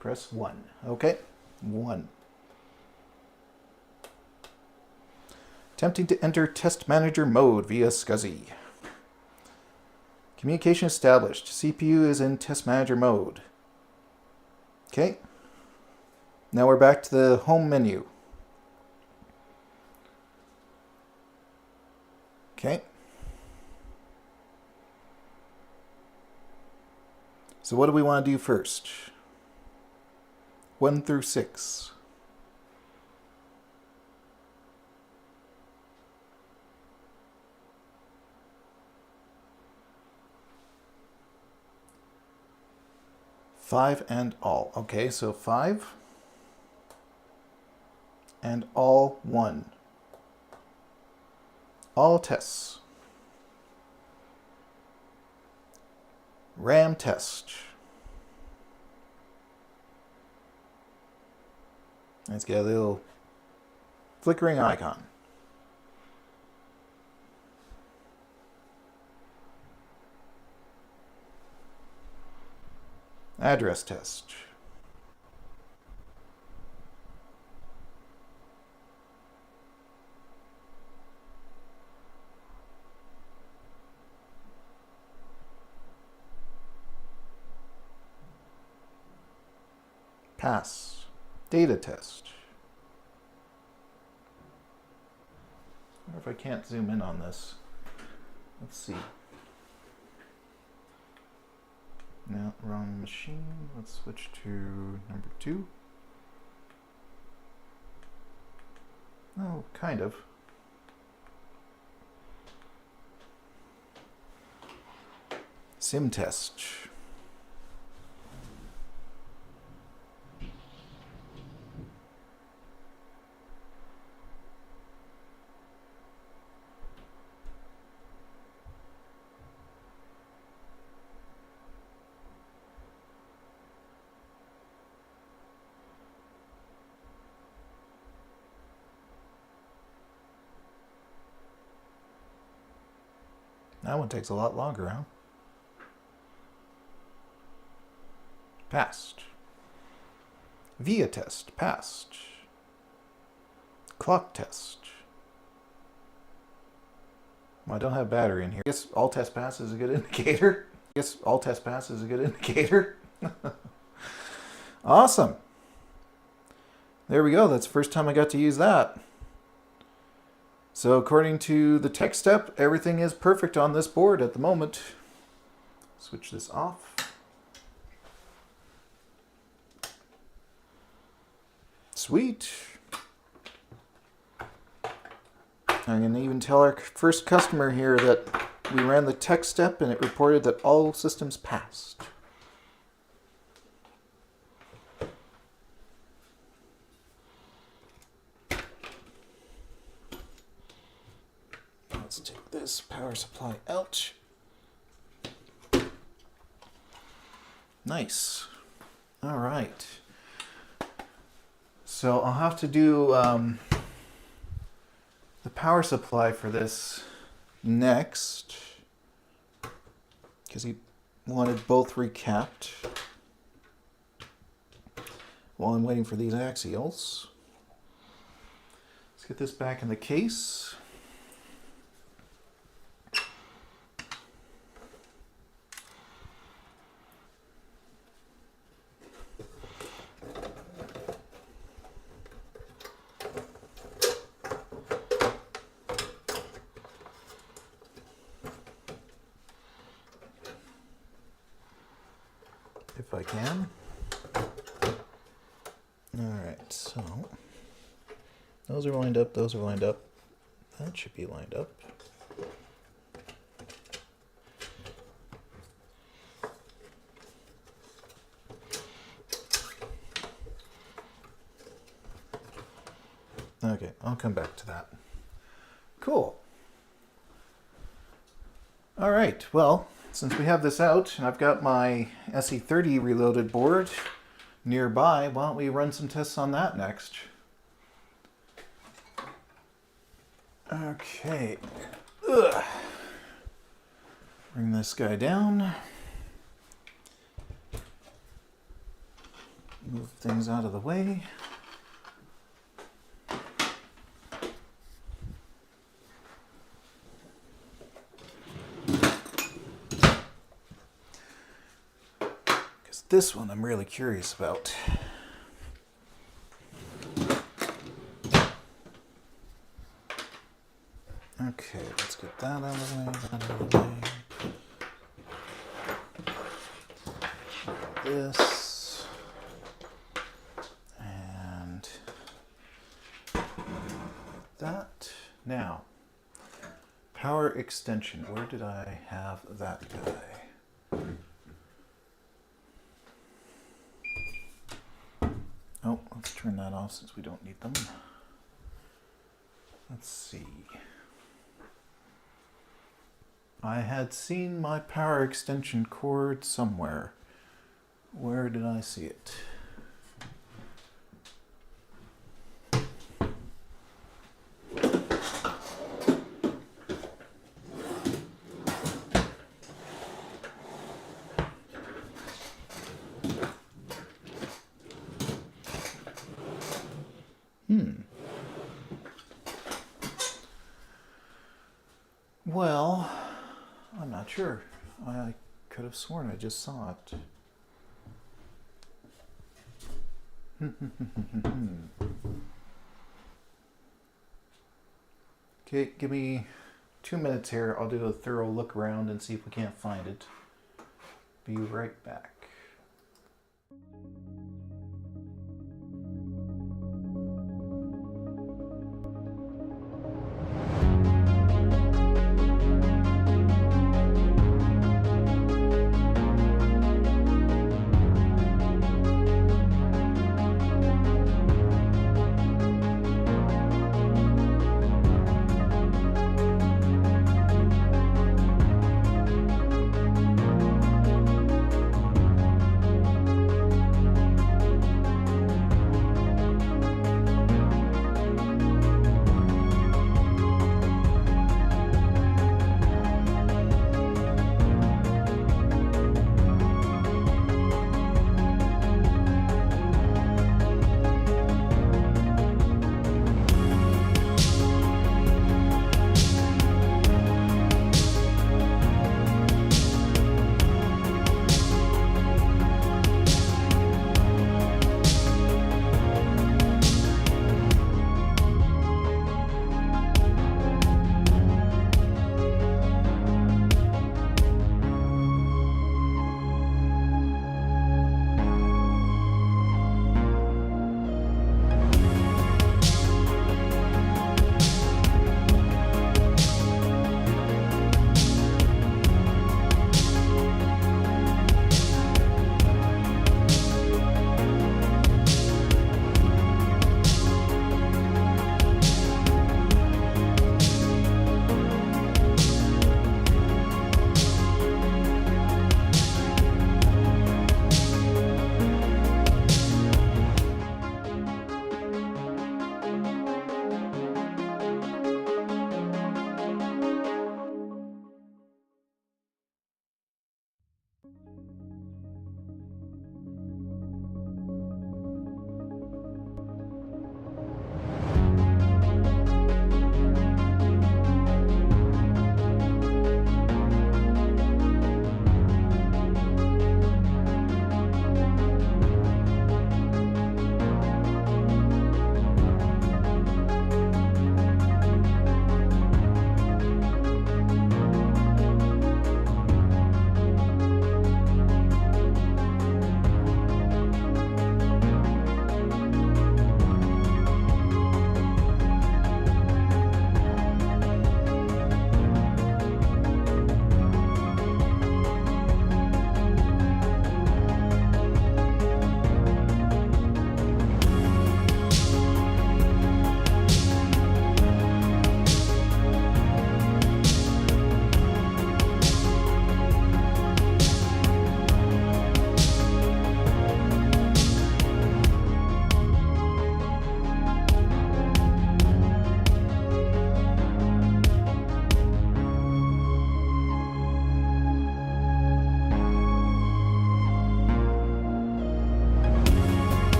Speaker 1: Press 1. Okay, 1. Attempting to enter test manager mode via SCSI. Communication established. CPU is in test manager mode. Okay. Now we're back to the home menu. Okay. So what do we want to do first? 1 through 6. Five and all. Okay, so 5 and all 1. All tests. RAM test. Let's get a little flickering icon. Address test. Pass. Data test. I wonder if I can't zoom in on this. Let's see. No, wrong machine. Let's switch to number 2. Oh, kind of. Sim test. That one takes a lot longer, huh? Passed. VIA test. Passed. Clock test. Well, I don't have battery in here. I guess all test pass is a good indicator. Awesome. There we go. That's the first time I got to use that. So according to the tech step, everything is perfect on this board at the moment. Switch this off. Sweet. I can even tell our first customer here that we ran the tech step and it reported that all systems passed. Let's take this power supply out. Nice. All right. So I'll have to do the power supply for this next, because he wanted both recapped while I'm waiting for these axials. Let's get this back in the case. If I can. Alright, so those are lined up, those are lined up. That should be lined up. Okay, I'll come back to that. Cool. Alright, well, Since we have this out, and I've got my SE30 reloaded board nearby, why don't we run some tests on that next? Okay. Ugh. Bring this guy down. Move things out of the way. Because this one I'm really curious about. Okay, let's get that out of the way, that out of the way. This. And that. Now, power extension. Where did I have that guy? Oh, let's turn that off since we don't need them. Let's see. I had seen my power extension cord somewhere. Where did I see it? Well, I'm not sure. I could have sworn I just saw it. Okay, give me 2 minutes here. I'll do a thorough look around and see if we can't find it. Be right back.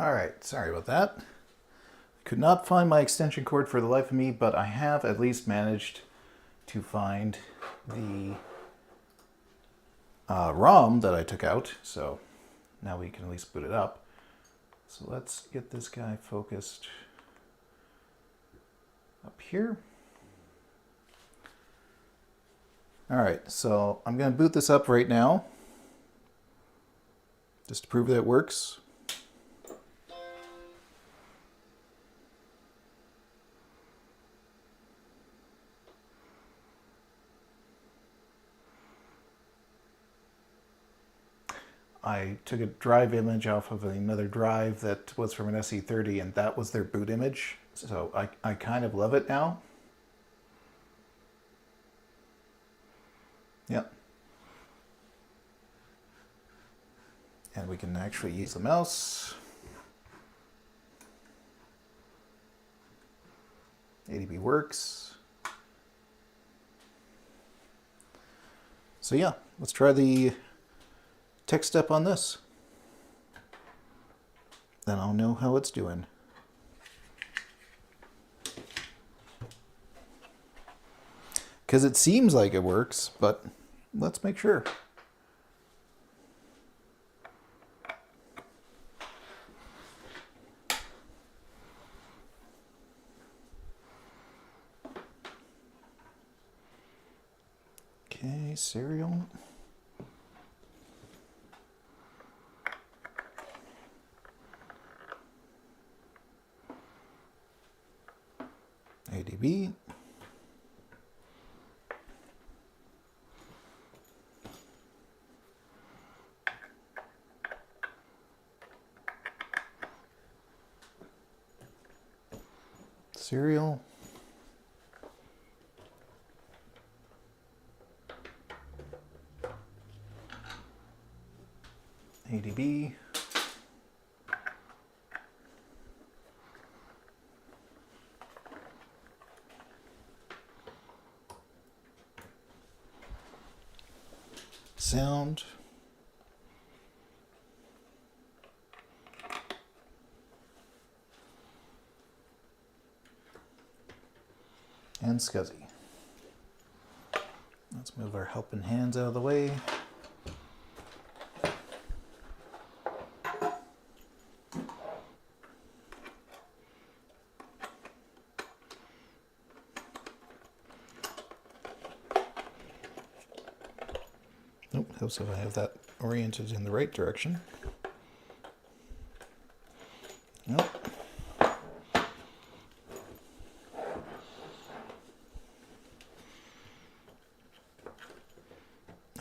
Speaker 1: Alright, sorry about that. Could not find my extension cord for the life of me, but I have at least managed to find the ROM that I took out, so now we can at least boot it up. So let's get this guy focused up here. Alright, so I'm going to boot this up right now, just to prove that it works. I took a drive image off of another drive that was from an SE30, and that was their boot image. So I kind of love it now. Yep. And we can actually use the mouse. ADB works. So yeah, let's try the tech step on this. Then I'll know how it's doing. Because it seems like it works, but let's make sure. Okay, serial. ADB. Serial. ADB. Sound. And SCSI. Let's move our helping hands out of the way. Nope, helps if I have that oriented in the right direction. Nope.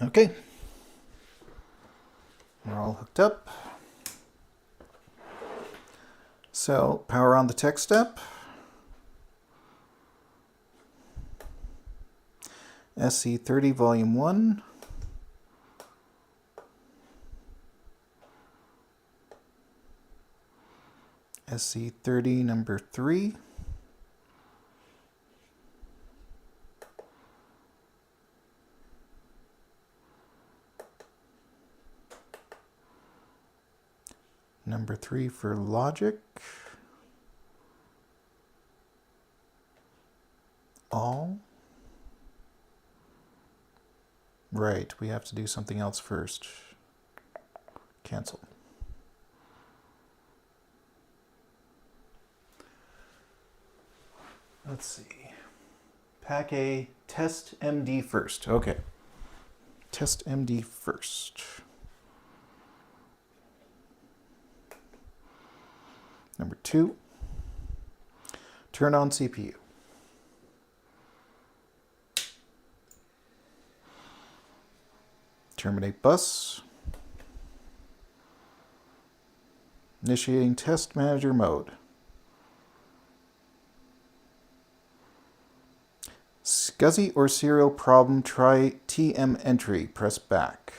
Speaker 1: Okay. We're all hooked up. So, power on the tech step. SE30 Volume 1. SE30 number 3. Number 3 for logic. All. Right, we have to do something else first. Cancel. Let's see. Pack A, test MD first. Okay. Test MD first. Number 2, turn on CPU. Terminate bus. Initiating test manager mode. SCSI or serial problem, try TM entry, press back.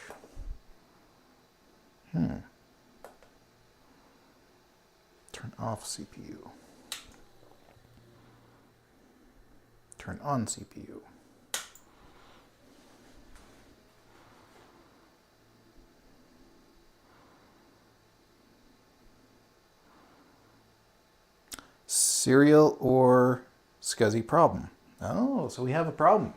Speaker 1: Turn off CPU. Turn on CPU. Serial or SCSI problem. Oh, so we have a problem.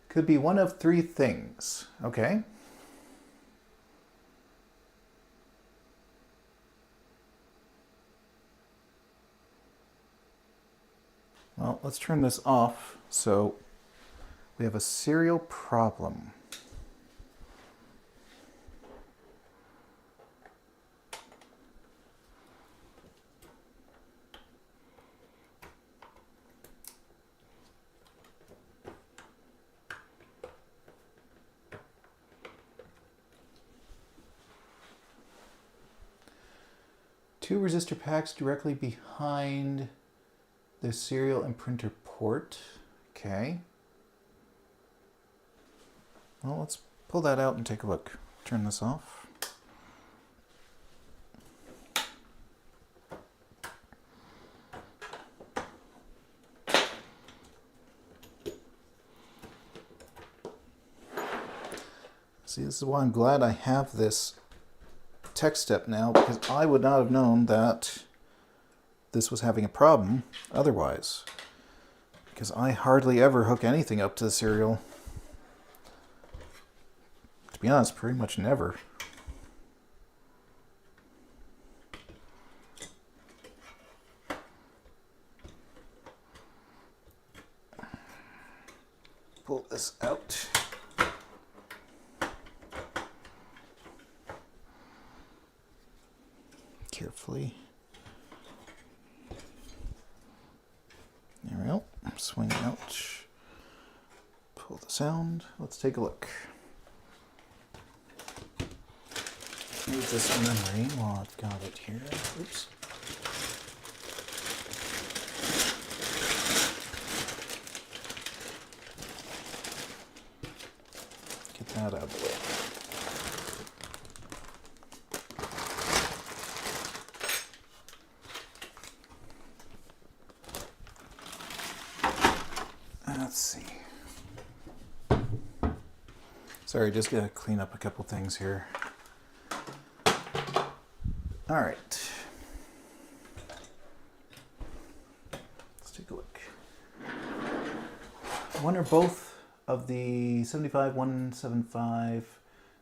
Speaker 1: Could be one of three things. Okay. Well, let's turn this off. So we have a serial problem. Two resistor packs directly behind the serial and printer port. Okay. Well, let's pull that out and take a look. Turn this off. See, this is why I'm glad I have this tech step now, because I would not have known that this was having a problem otherwise, because I hardly ever hook anything up to the serial. To be honest, pretty much never. Pull this out. Carefully. There we go. Swing out. Pull the sound. Let's take a look. Move this memory while I've got it here. Oops. Get that out of the way. Let's see. Sorry, just gotta clean up a couple things here. All right. Let's take a look. One or both of the 75175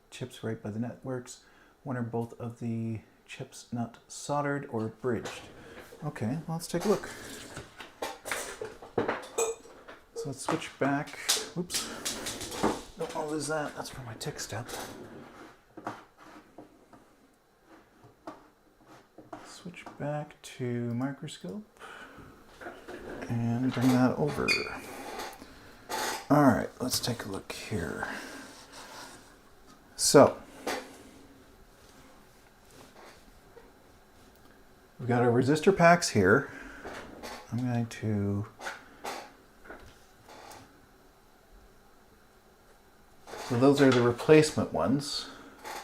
Speaker 1: chips right by the networks. One or both of the chips not soldered or bridged. Okay, well, let's take a look. So let's switch back. Oops. Don't want to lose that. That's for my tick step. Switch back to microscope and bring that over. All right, let's take a look here. So we've got our resistor packs here. I'm going to so those are the replacement ones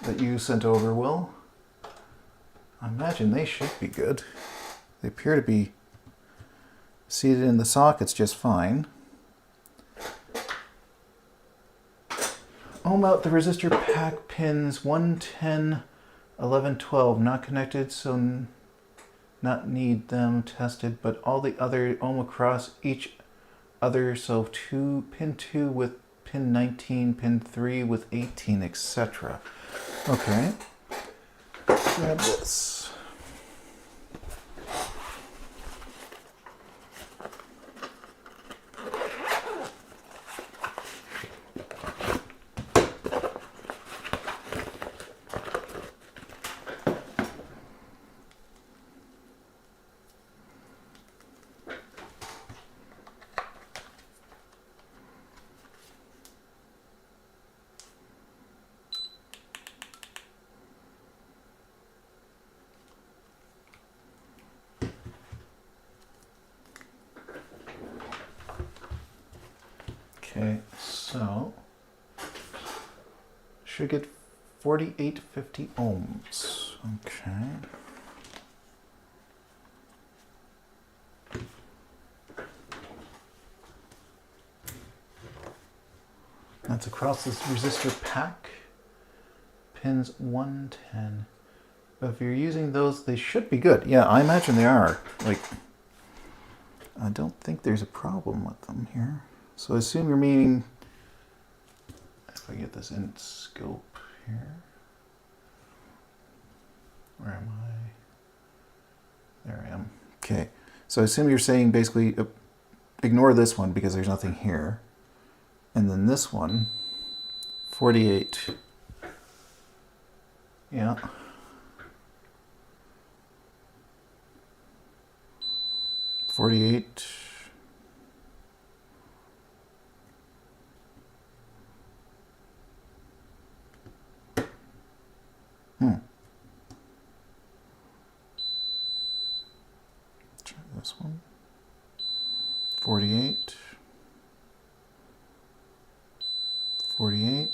Speaker 1: that you sent over, Will. I imagine they should be good. They appear to be seated in the sockets just fine. Ohm out the resistor pack pins 110, 11, 12. Not connected, so not need them tested, but all the other ohm across each other, so pin 2 with pin 19, pin 3 with 18, etc. Okay. Grab this. Okay, so should get 4850 ohms. Okay. That's across this resistor pack. Pins 110, But if you're using those, they should be good. Yeah, I imagine they are. Like, I don't think there's a problem with them here. So I assume you're meaning, if I get this in scope here, where am I? There I am. Okay, so I assume you're saying basically ignore this one because there's nothing here. And then this one, 48. Yeah. 48. Try this one. 48. 48.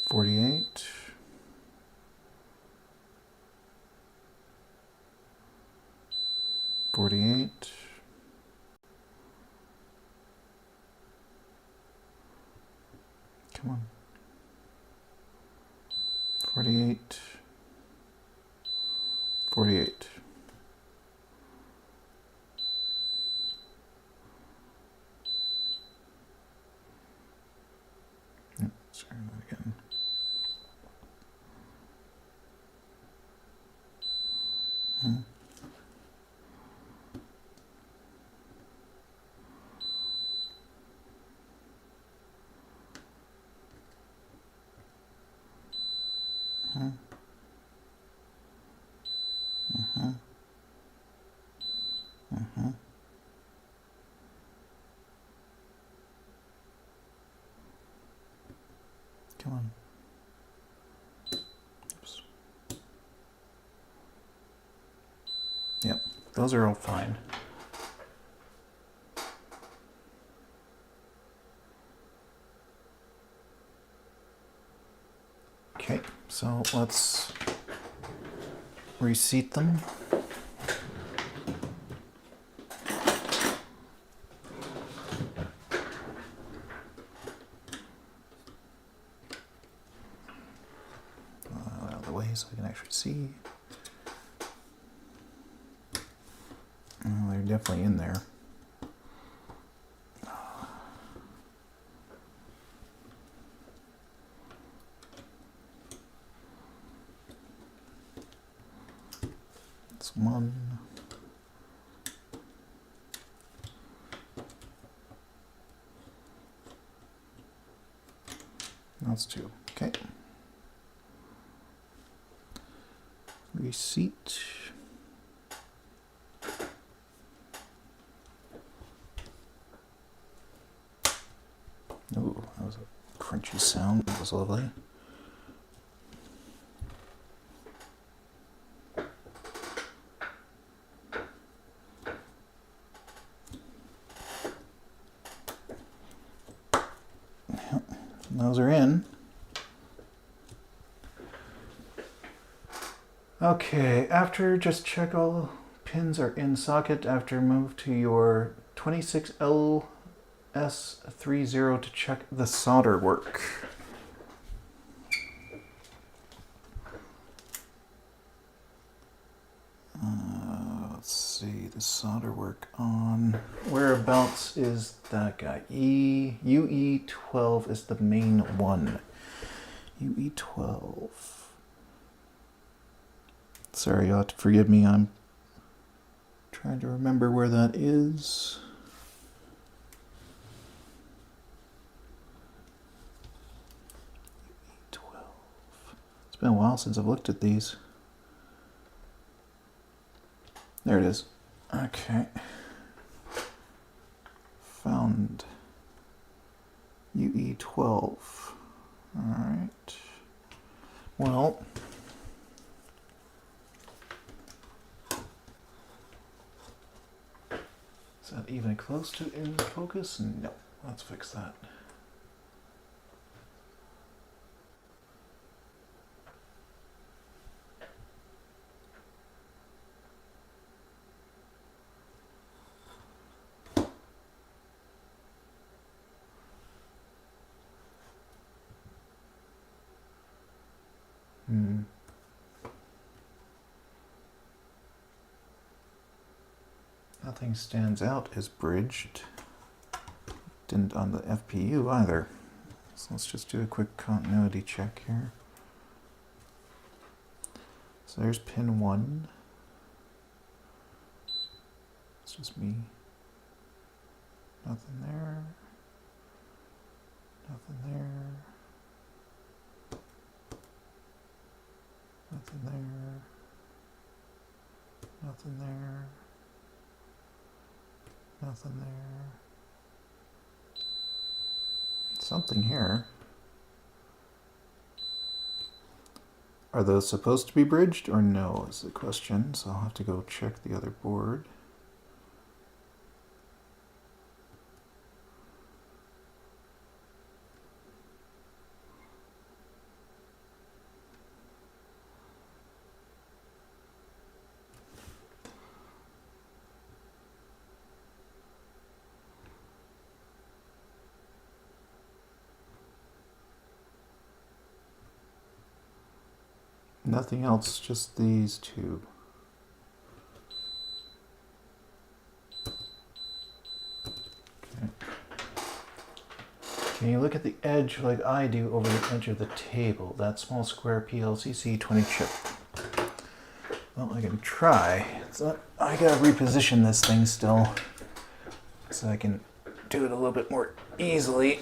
Speaker 1: 48. 48. Come on. 48. 48. Let's try that again. Come on. Oops. Yep, those are all fine. Okay, so let's reseat them. Out of the way so we can actually see. Oh, they're definitely in there. That's one. That's two. Okay. Receipt. Ooh, that was a crunchy sound. That was lovely. Those are in. Okay, after just check all pins are in socket. After move to your 26LS30 to check the solder work. Let's see, the solder work on whereabouts is that guy? UE12 is the main one. UE12. Sorry, you'll have to forgive me. I'm trying to remember where that is. UE12. It's been a while since I've looked at these. There it is. Okay. Found UE12. Alright. Well, is that even close to in focus? No. Let's fix that. Nothing stands out as bridged. Didn't on the FPU either. So let's just do a quick continuity check here. So there's pin 1. It's just me. Nothing there. Nothing there. Nothing there. Nothing there. Nothing there. Something here. Are those supposed to be bridged or no is the question, so I'll have to go check the other board. Nothing else, just these two. Okay. Can you look at the edge like I do over the edge of the table? That small square PLCC 20 chip. Well, I can try. I gotta reposition this thing still so I can do it a little bit more easily.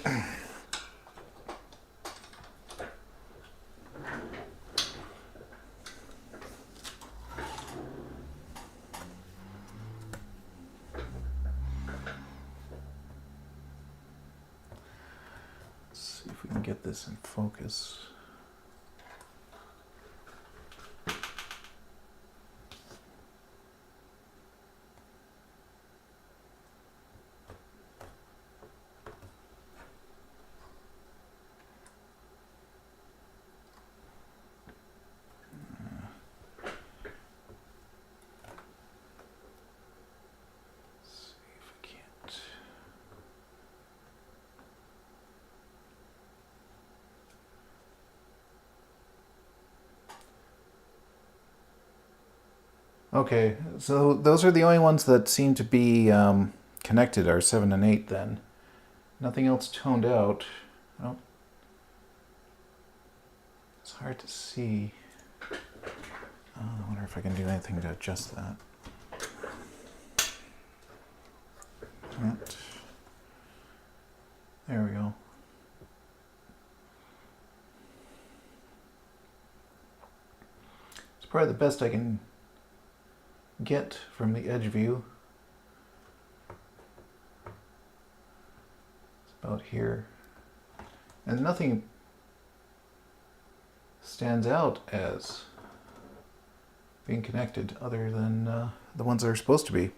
Speaker 1: If we can get this in focus. Okay, so those are the only ones that seem to be connected, are 7 and 8 then. Nothing else toned out. Oh. It's hard to see. I wonder if I can do anything to adjust that. Right. There we go. It's probably the best I can get from the edge view. It's about here. And nothing stands out as being connected other than the ones that are supposed to be.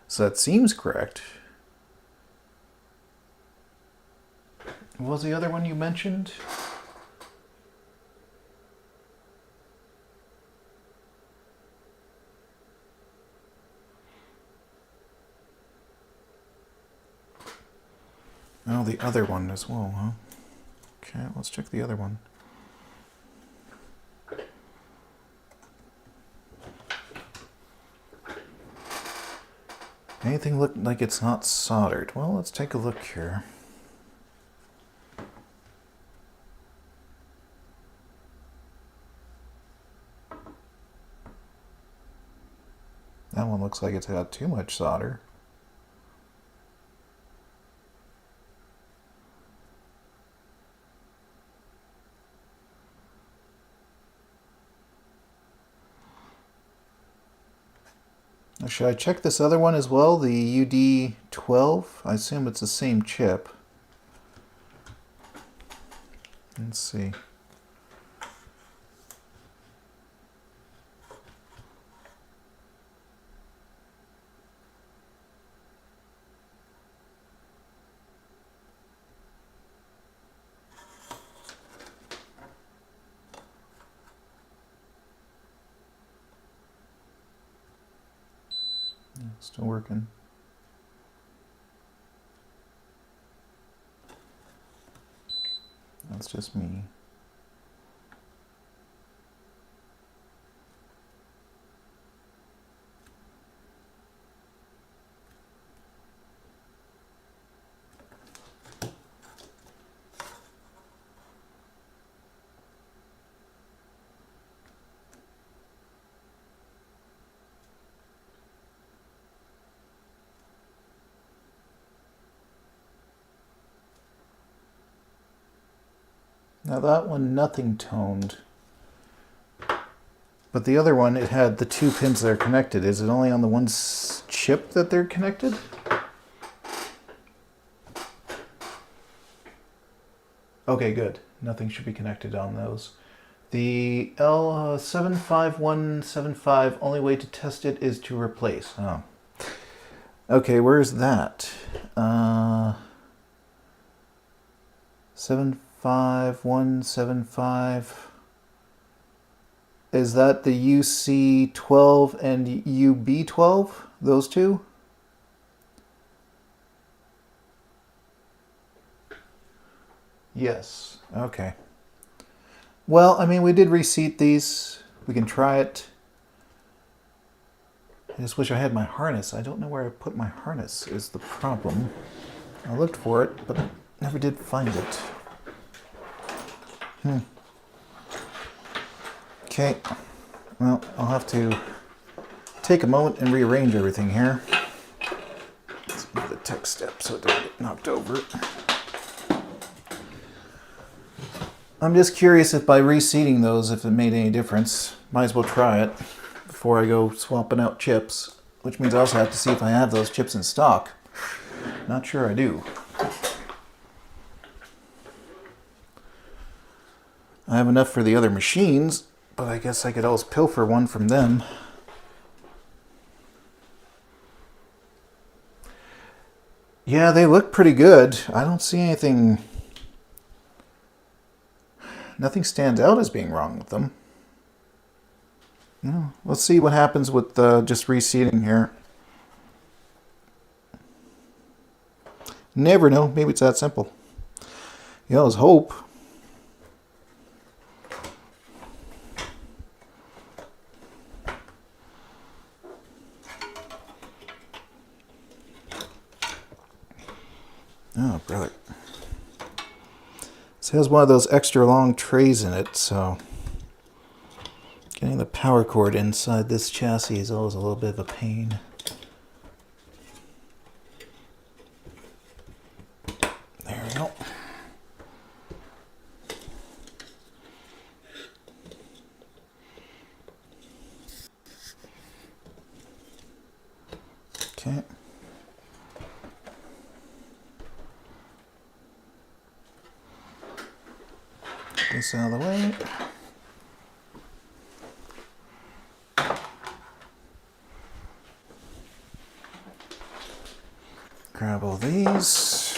Speaker 1: So that seems correct. What was the other one you mentioned? Oh, the other one as well, huh? Okay, let's check the other one. Anything look like it's not soldered? Well, let's take a look here. That one looks like it's got too much solder. Should I check this other one as well, the UD12? I assume it's the same chip. Let's see. Still working. That's just me. Now that one, nothing toned. But the other one, it had the 2 pins that are connected. Is it only on the one chip that they're connected? Okay, good. Nothing should be connected on those. The L75175, only way to test it is to replace. Oh. Okay, where's that? 75175. Is that the UC12 and UB12? Those two? Yes. Okay. Well, I mean, we did reseat these. We can try it. I just wish I had my harness. I don't know where I put my harness is the problem. I looked for it, but never did find it. Okay. Well, I'll have to take a moment and rearrange everything here. Let's move the tech step so it doesn't get knocked over. I'm just curious if by reseating those, if it made any difference. Might as well try it before I go swapping out chips, which means I also have to see if I have those chips in stock. Not sure I do. I have enough for the other machines, but I guess I could always pilfer one from them. Yeah, they look pretty good. I don't see anything... Nothing stands out as being wrong with them. No. Let's see what happens with just reseating here. Never know. Maybe it's that simple. You always hope. Oh, brother. This has one of those extra long trays in it, so getting the power cord inside this chassis is always a little bit of a pain. There we go. Okay. This out of the way. Grab all these.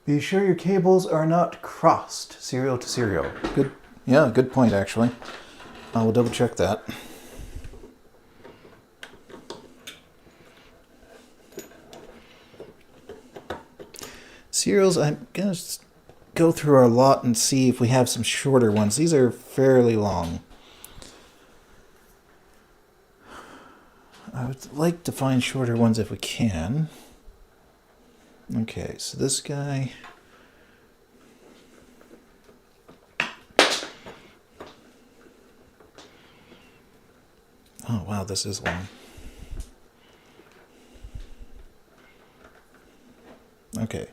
Speaker 1: Be sure your cables are not crossed serial to serial. Good, yeah, good point actually. I will double check that. Serials, I'm going to go through our lot and see if we have some shorter ones. These are fairly long. I would like to find shorter ones if we can. Okay, so this guy... Oh, wow, this is long. Okay.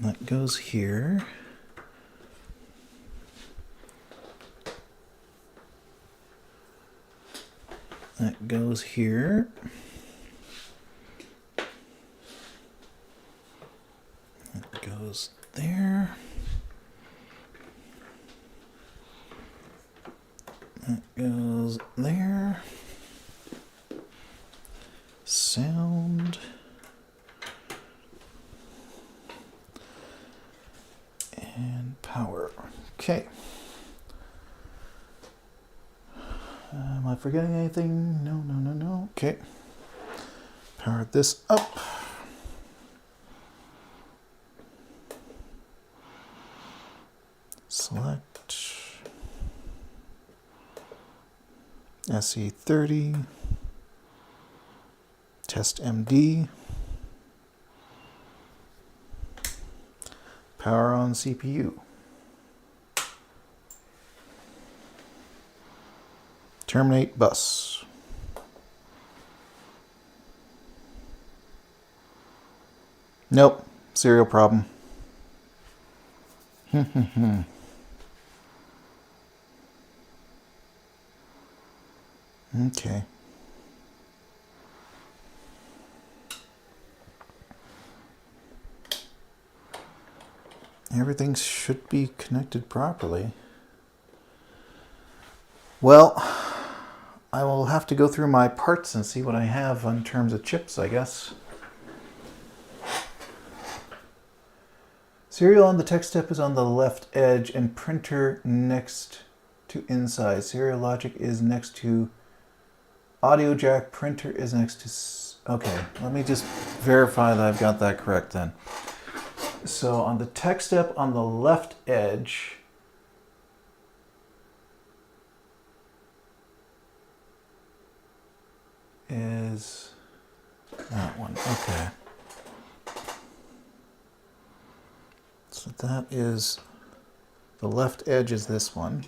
Speaker 1: That goes here. That goes here. That goes there. That goes there. Sound. And power. Okay. Am I forgetting anything? No, no, no, no. Okay. Power this up. Select SE30. Test MD. Power on CPU. Terminate bus. Nope. Serial problem. Okay. Everything should be connected properly. Well, I will have to go through my parts and see what I have in terms of chips, I guess. Serial on the tech step is on the left edge and printer next to inside. Serial logic is next to audio jack. Printer is next to... Okay, let me just verify that I've got that correct then. So on the tech step on the left edge is that one. Okay. So that is, the left edge is this one.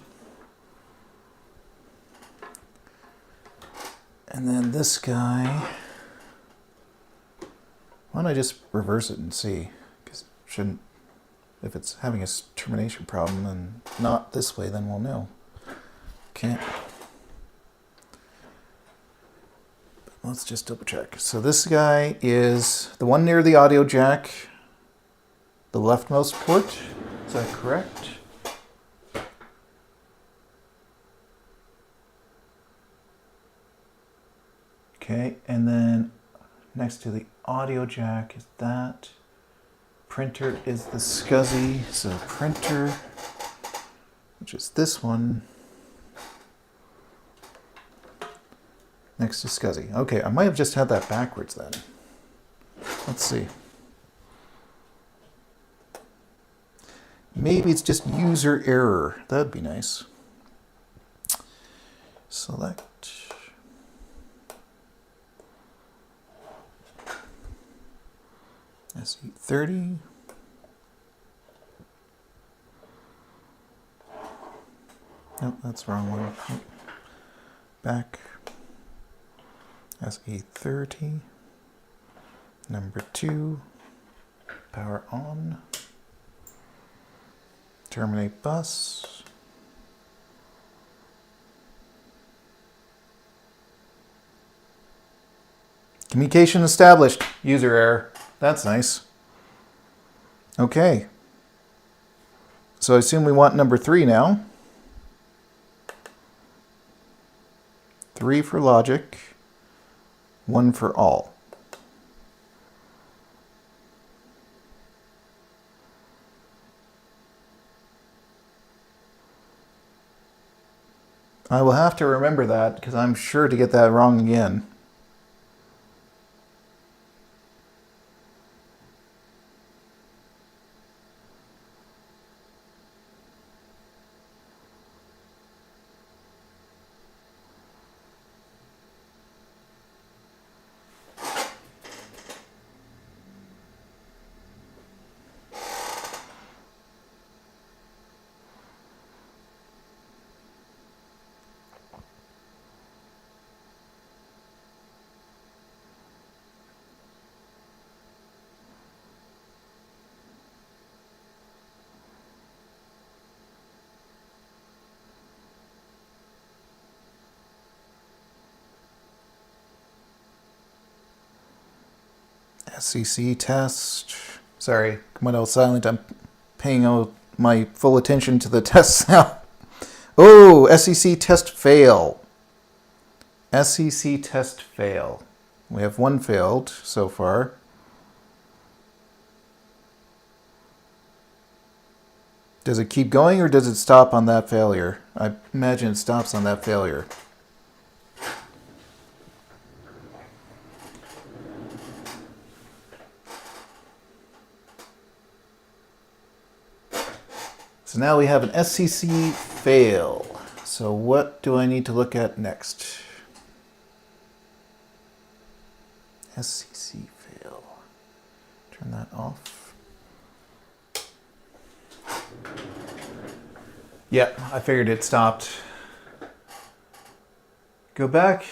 Speaker 1: And then this guy, why don't I just reverse it and see? Because shouldn't, if it's having a termination problem and not this way, then we'll know. Okay. Let's just double check. So this guy is the one near the audio jack, the leftmost port. Is that correct? Okay, and then next to the audio jack is that. Printer is the SCSI, so printer, which is this one, next to SCSI. Okay, I might have just had that backwards then. Let's see. Maybe it's just user error. That'd be nice. Select. SE30. Nope, that's the wrong one. Nope. Back. SE30. Number 2. Power on. Terminate bus. Communication established. User error. That's nice. Okay. So I assume we want number 3 now. 3 for logic, 1 for all. I will have to remember that because I'm sure to get that wrong again. SEC test. Sorry, went all silent. I'm paying all my full attention to the tests now. Oh, SEC test fail. SEC test fail. We have 1 failed so far. Does it keep going or does it stop on that failure? I imagine it stops on that failure. So now we have an SCC fail. So what do I need to look at next? SCC fail. Turn that off. Yep, I figured it stopped. Go back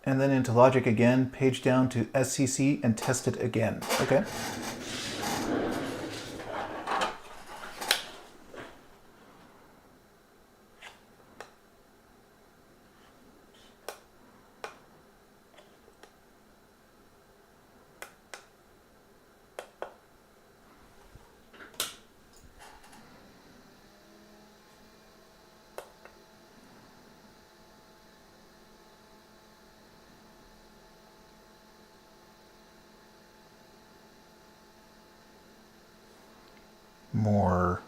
Speaker 1: and then into logic again, page down to SCC and test it again. Okay. More.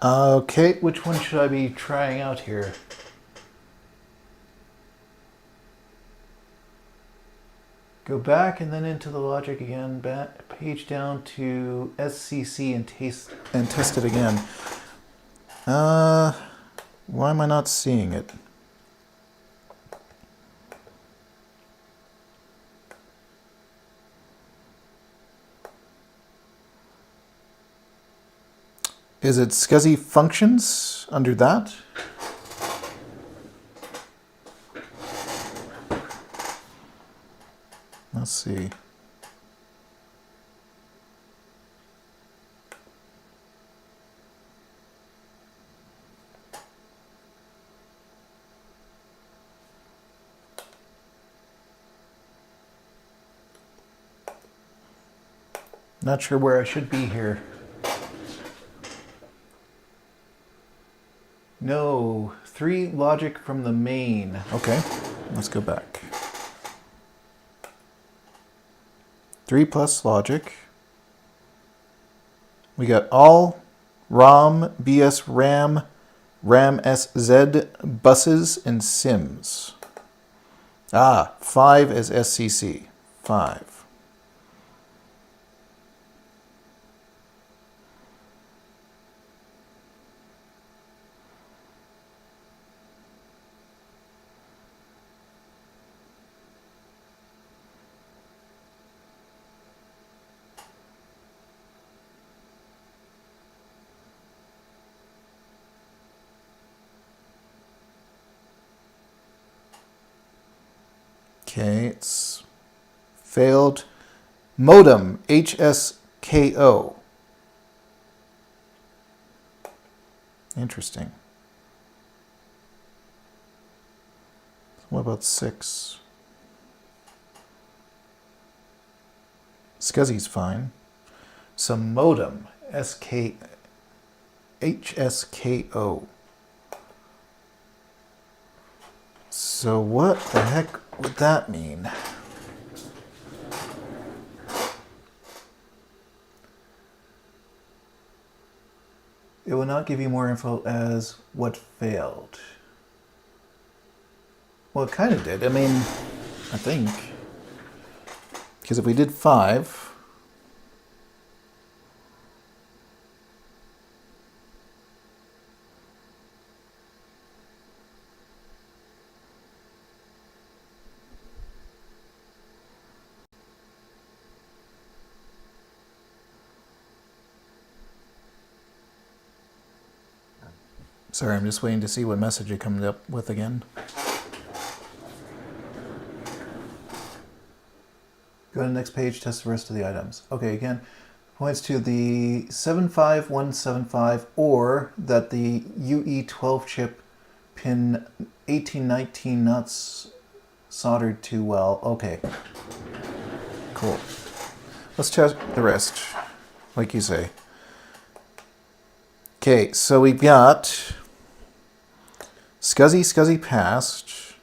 Speaker 1: Okay, which one should I be trying out here? Go back and then into the logic again, back, page down to SCC and test it again. Why am I not seeing it? Is it SCSI functions under that? Let's see. Not sure where I should be here. No, 3 logic from the main. Okay, let's go back. 3 plus logic. We got all ROM, BS RAM, RAM SZ buses, and SIMs. 5 is SCC. 5. Okay, it's failed. Modem, HSKO. Interesting. What about 6? SCSI's fine. Some modem, HSKO. So what the heck would that mean? It will not give you more info as what failed. Well, it kind of did. I mean, I think. Because if we did 5... Sorry, I'm just waiting to see what message it comes up with again. Go to the next page, test the rest of the items. Okay, again, points to the 75175 or that the UE12 chip pin 1819 not soldered too well. Okay, cool. Let's check the rest, like you say. Okay, so we've got SCSI passed.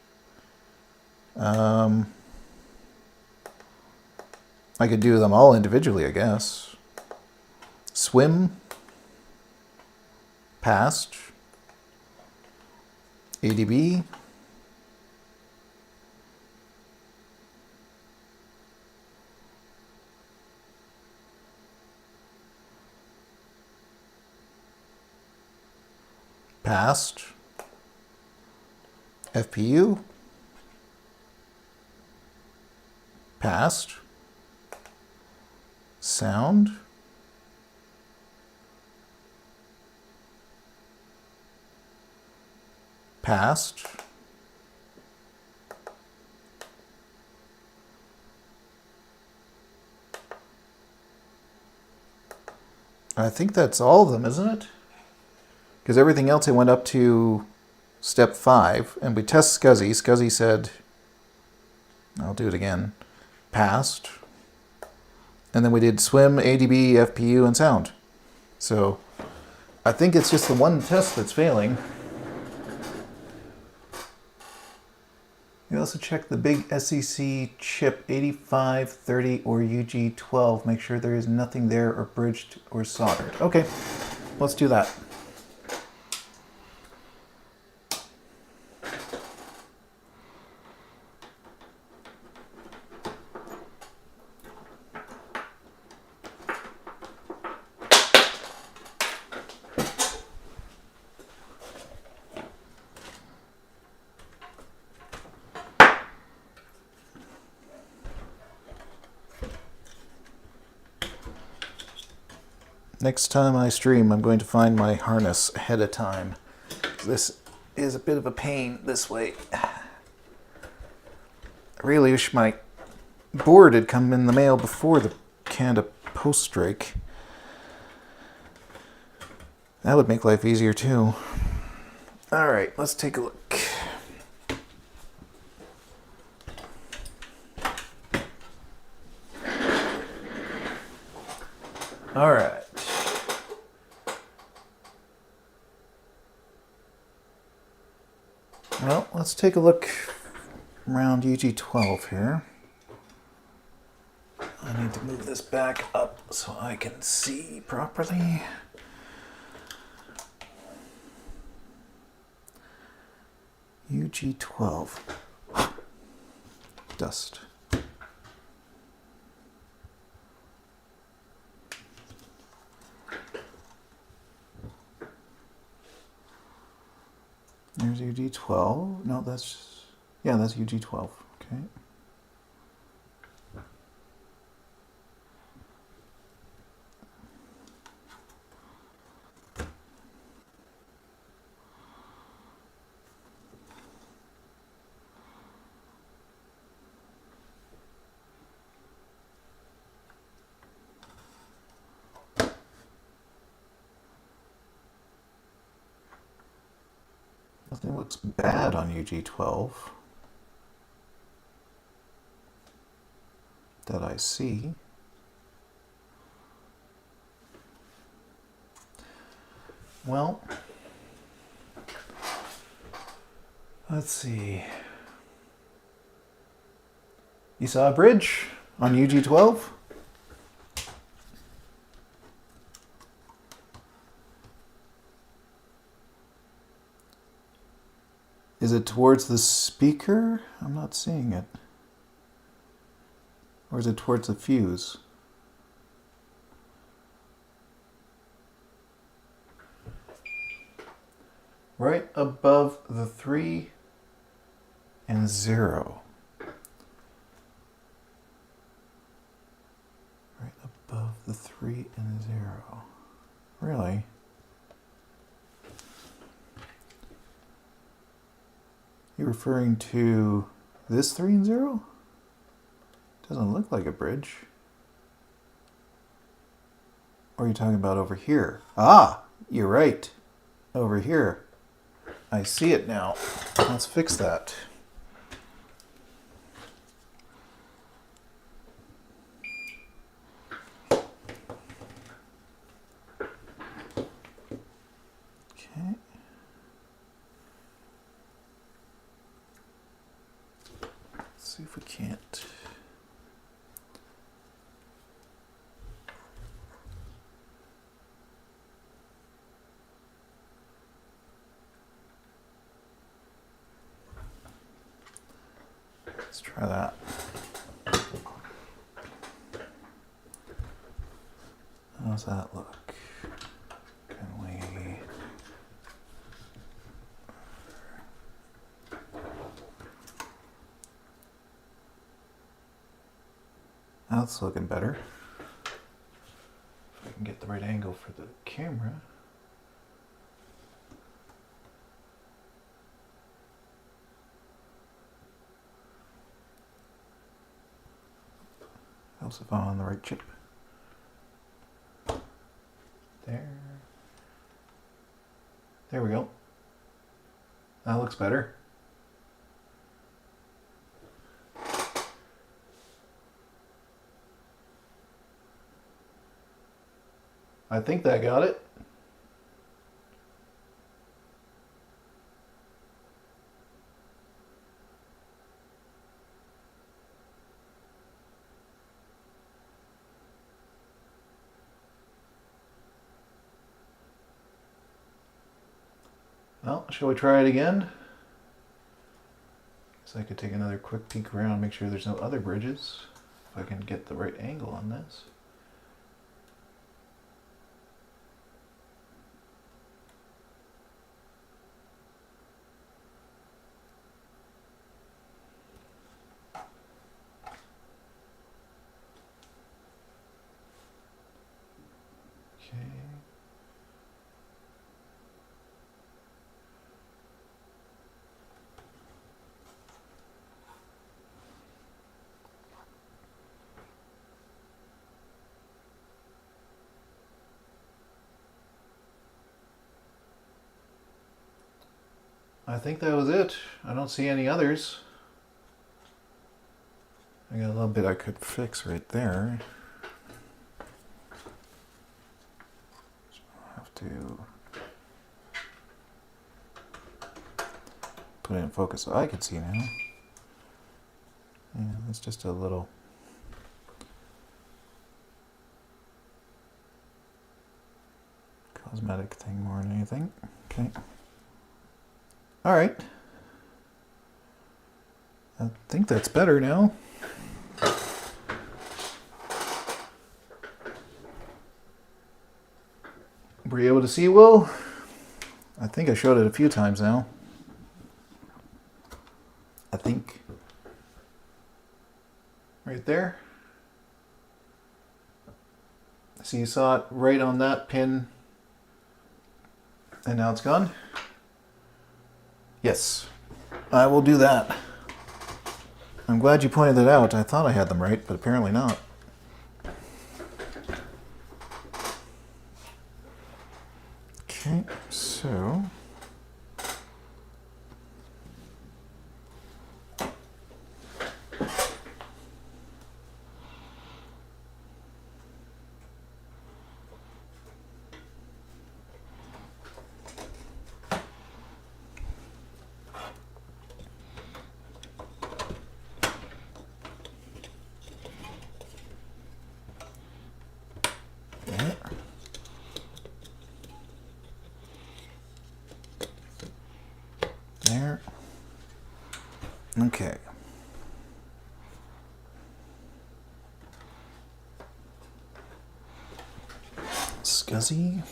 Speaker 1: I could do them all individually, I guess. Swim passed. ADB. Passed. FPU. Passed. sound. Passed. I think that's all of them, isn't it? Because everything else I went up to step 5, and we test SCSI. SCSI said, I'll do it again, passed. And then we did swim, ADB, FPU, and sound. So I think it's just the one test that's failing. You also check the big SEC chip 8530 or UG12. Make sure there is nothing there or bridged or soldered. Okay, let's do that. Next time I stream, I'm going to find my harness ahead of time. This is a bit of a pain this way. I really wish my board had come in the mail before the Canada Post strike. That would make life easier too. Alright, let's take a look. Alright. Well, let's take a look around UG12 here. I need to move this back up so I can see properly. UG12. Dust. There's UG12. No, that's UG12. Okay. Nothing looks bad on UG12 that I see. Well, let's see. You saw a bridge on UG12? Is it towards the speaker? I'm not seeing it. Or is it towards the fuse? Right above the 3 and 0. Right above the 3 and 0. Really? You're referring to this 3 and 0? Doesn't look like a bridge. Or are you talking about over here? Ah, you're right. Over here. I see it now. Let's fix that. Okay. Let's see if we can't. Let's try that. How's that look? Can we... That's looking better. the right angle for the camera. Helps if I'm on the right chip. There. There we go. That looks better. I think that got it. Well, shall we try it again? Guess I could take another quick peek around, make sure there's no other bridges. If I can get the right angle on this. Okay. I think that was it. I don't see any others. I got a little bit I could fix right there. So I'll have to put it in focus so I can see now. Yeah, that's just a little cosmetic thing more than anything. Okay. All right. I think that's better now. Were you able to see, Will? I think I showed it a few times now. I think. Right there. So you saw it right on that pin. And now it's gone. Yes, I will do that. I'm glad you pointed it out. I thought I had them right, but apparently not. Okay, so there. Okay. SCSI.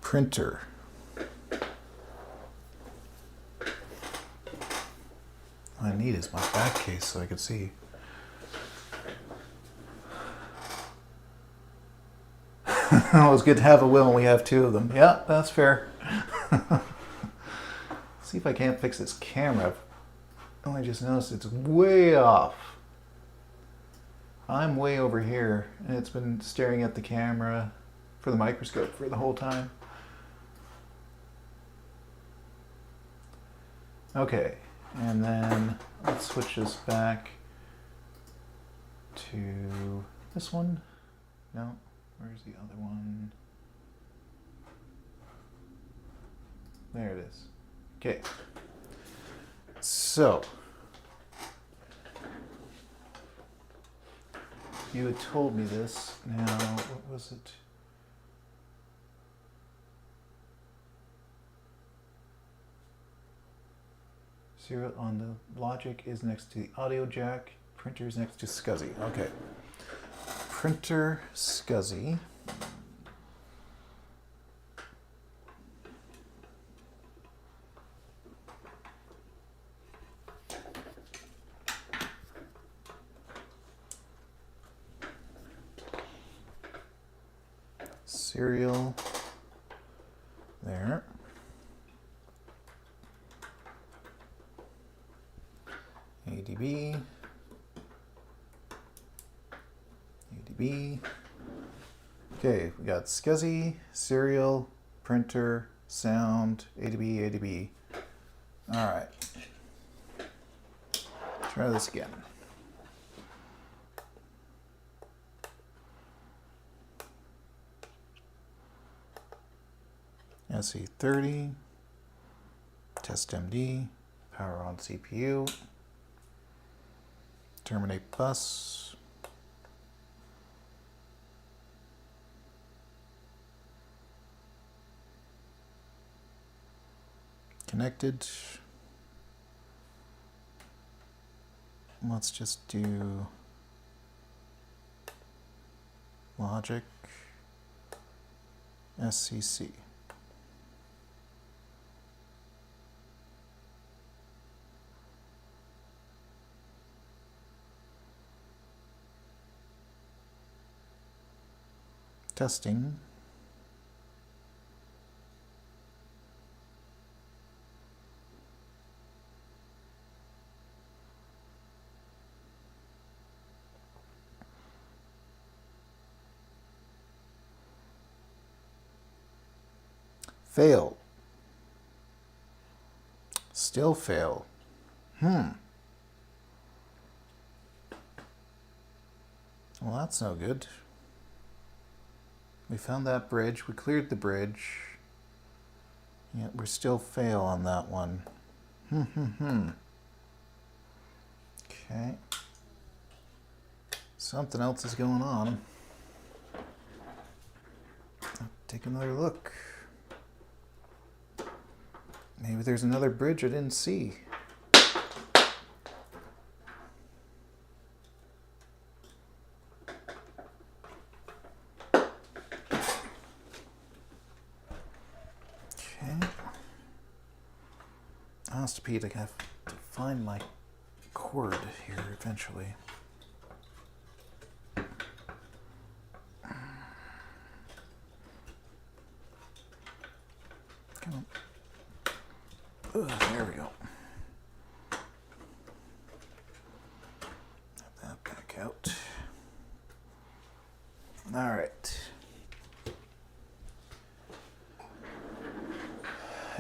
Speaker 1: Printer. All I need is my back case so I can see. Well, it's good to have a will when we have two of them. Yeah, that's fair. See if I can't fix this camera. Oh, I just noticed it's way off. I'm way over here, and it's been staring at the camera for the microscope for the whole time. Okay, and then let's switch this back to this one. No. Where's the other one? There it is. Okay. So, you had told me this. Now, what was it? Serial on the logic is next to the audio jack. Printer is next to SCSI. Okay. Printer SCSI. Serial. There. ADB. ADB. Okay, we got SCSI, serial, printer, sound, ADB, ADB. All right. Try this again. SE30, test MD, power on CPU, terminate bus, connected. Let's just do logic, SCC. Testing. Fail. Still fail. Well, that's no good. We found that bridge. We cleared the bridge. Yet we're still fail on that one. Okay. Something else is going on. Take another look. Maybe there's another bridge I didn't see. Pete, I have to find my cord here eventually. Come on. There we go. Have that back out. All right.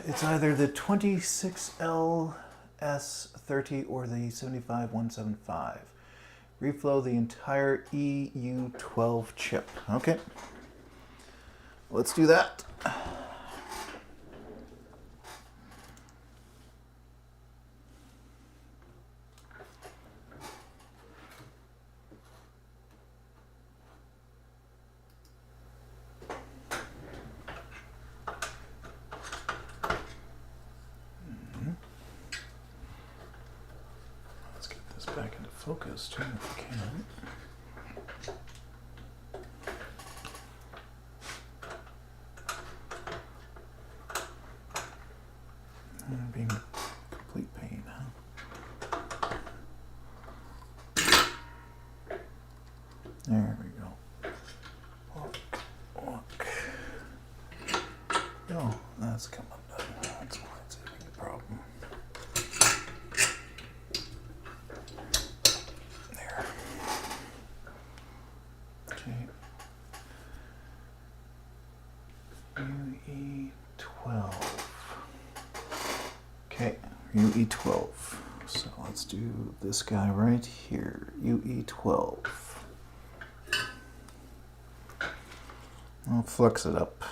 Speaker 1: It's either the 26LS30 or the 75175. Reflow the entire EU12 chip. Okay. Let's do that. Back into focus too, if we can. Being a complete pain, huh? There we go. Look. Oh, that's come undone. That's why it's having a problem. UE12. Okay, UE12. So let's do this guy right here, UE12. I'll flex it up.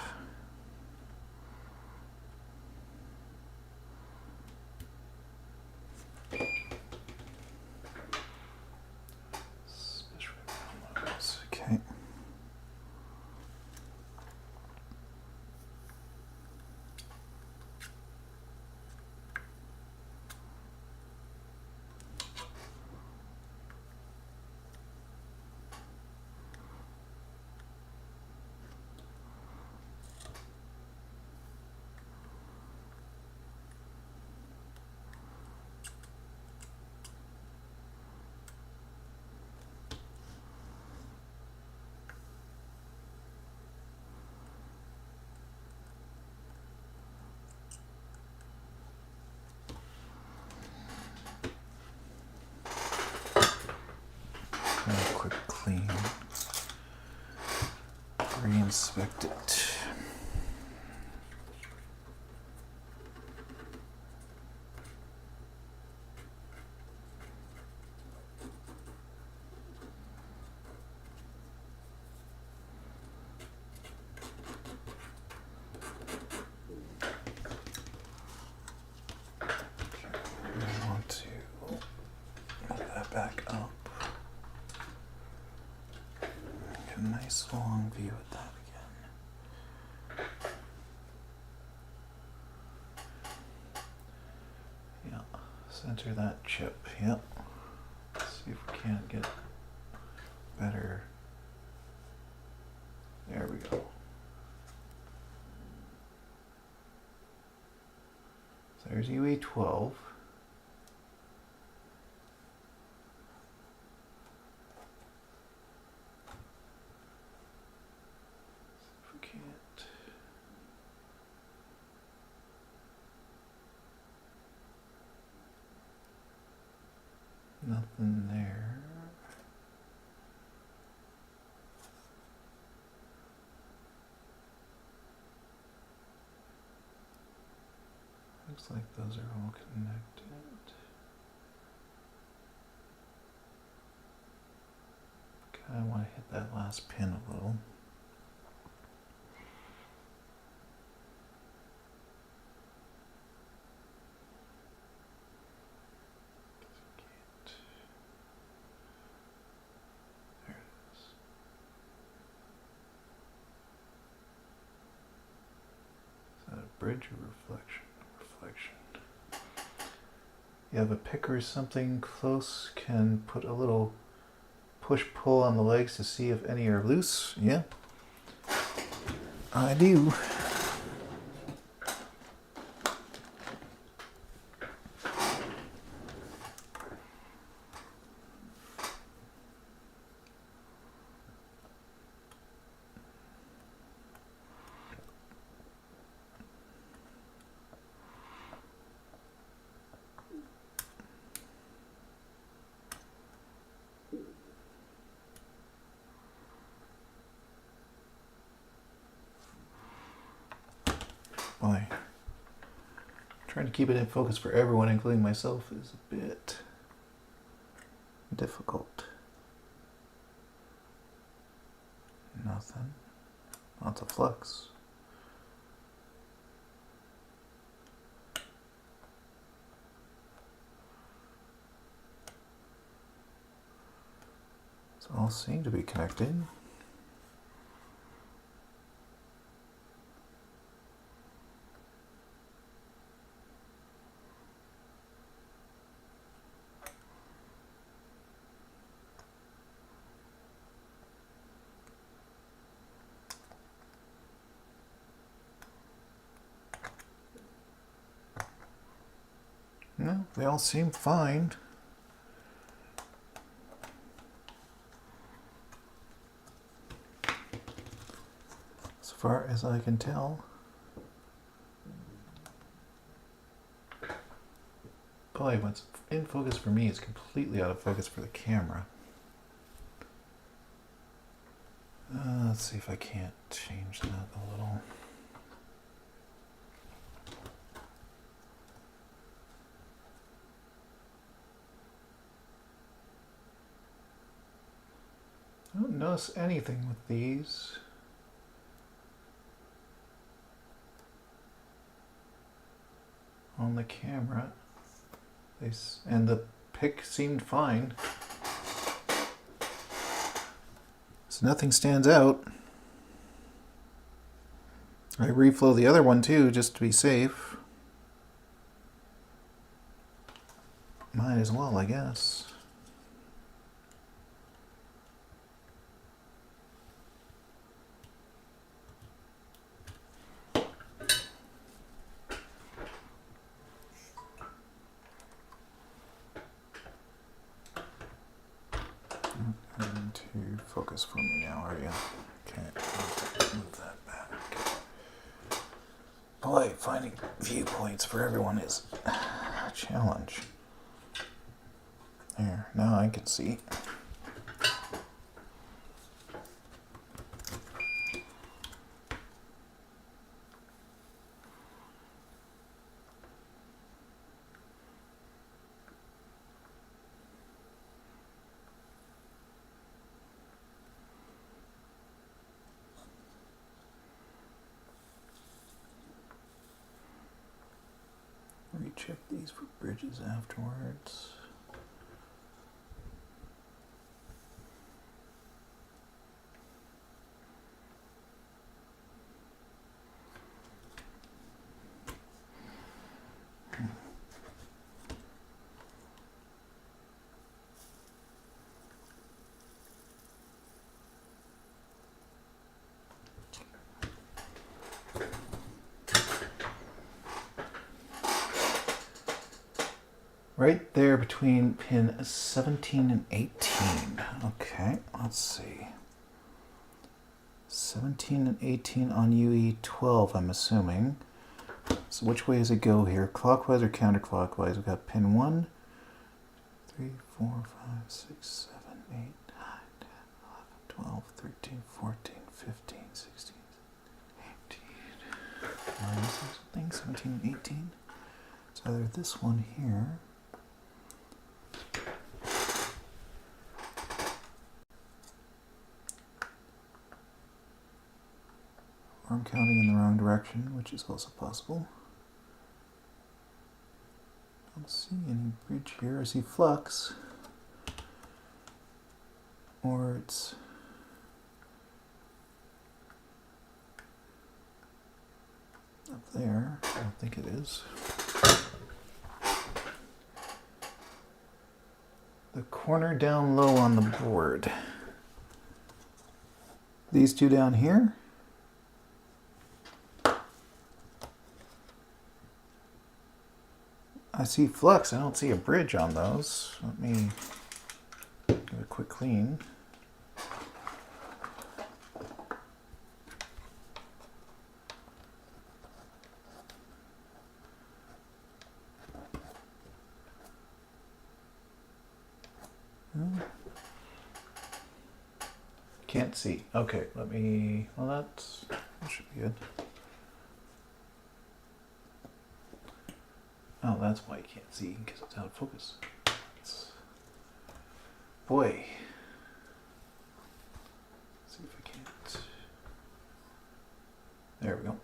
Speaker 1: Okay. re-inspect it. I want to move that back up. Get a nice long view of that again. Yeah, center that chip. Yep. Let's see if we can't get better. There we go. So there's UE12. If we can't. Nothing there. Looks like those are all connected. Kind of want to hit that last pin a little. There it is. Is that a bridge or reflection? Reflection. You have a pick or something close, can put a little push-pull on the legs to see if any are loose. Yeah, I do. Boy, trying to keep it in focus for everyone, including myself, is a bit difficult. Nothing. Lots of flux. So all seem to be connected. No, they all seem fine. As far as I can tell. Boy, what's in focus for me is completely out of focus for the camera. Let's see if I can't change that a little. I don't notice anything with these. On the camera. And the pick seemed fine. So nothing stands out. I reflow the other one too, just to be safe. Might as well, I guess. To focus for me now, are you? Can't move that back. Boy, finding viewpoints for everyone is a challenge. There, now I can see. check these for bridges afterwards. Right there between pin 17 and 18. Okay, let's see. 17 and 18 on UE12, I'm assuming. So which way does it go here? Clockwise or counterclockwise? We've got pin 1, 3, 4, 5, 6, 7, 8, 9, 10, 11, 12, 13, 14, 15, 16, 18. Am I missing something? 17 and 18? It's either this one here. Or I'm counting in the wrong direction, which is also possible. I don't see any bridge here. I see flux. Or it's... up there. I don't think it is. The corner down low on the board. These two down here. I see flux. I don't see a bridge on those. Let me give a quick clean. Can't see. Okay, let me... well, that should be good. Oh, that's why you can't see, because it's out of focus. Boy. Let's see if I can't... there we go.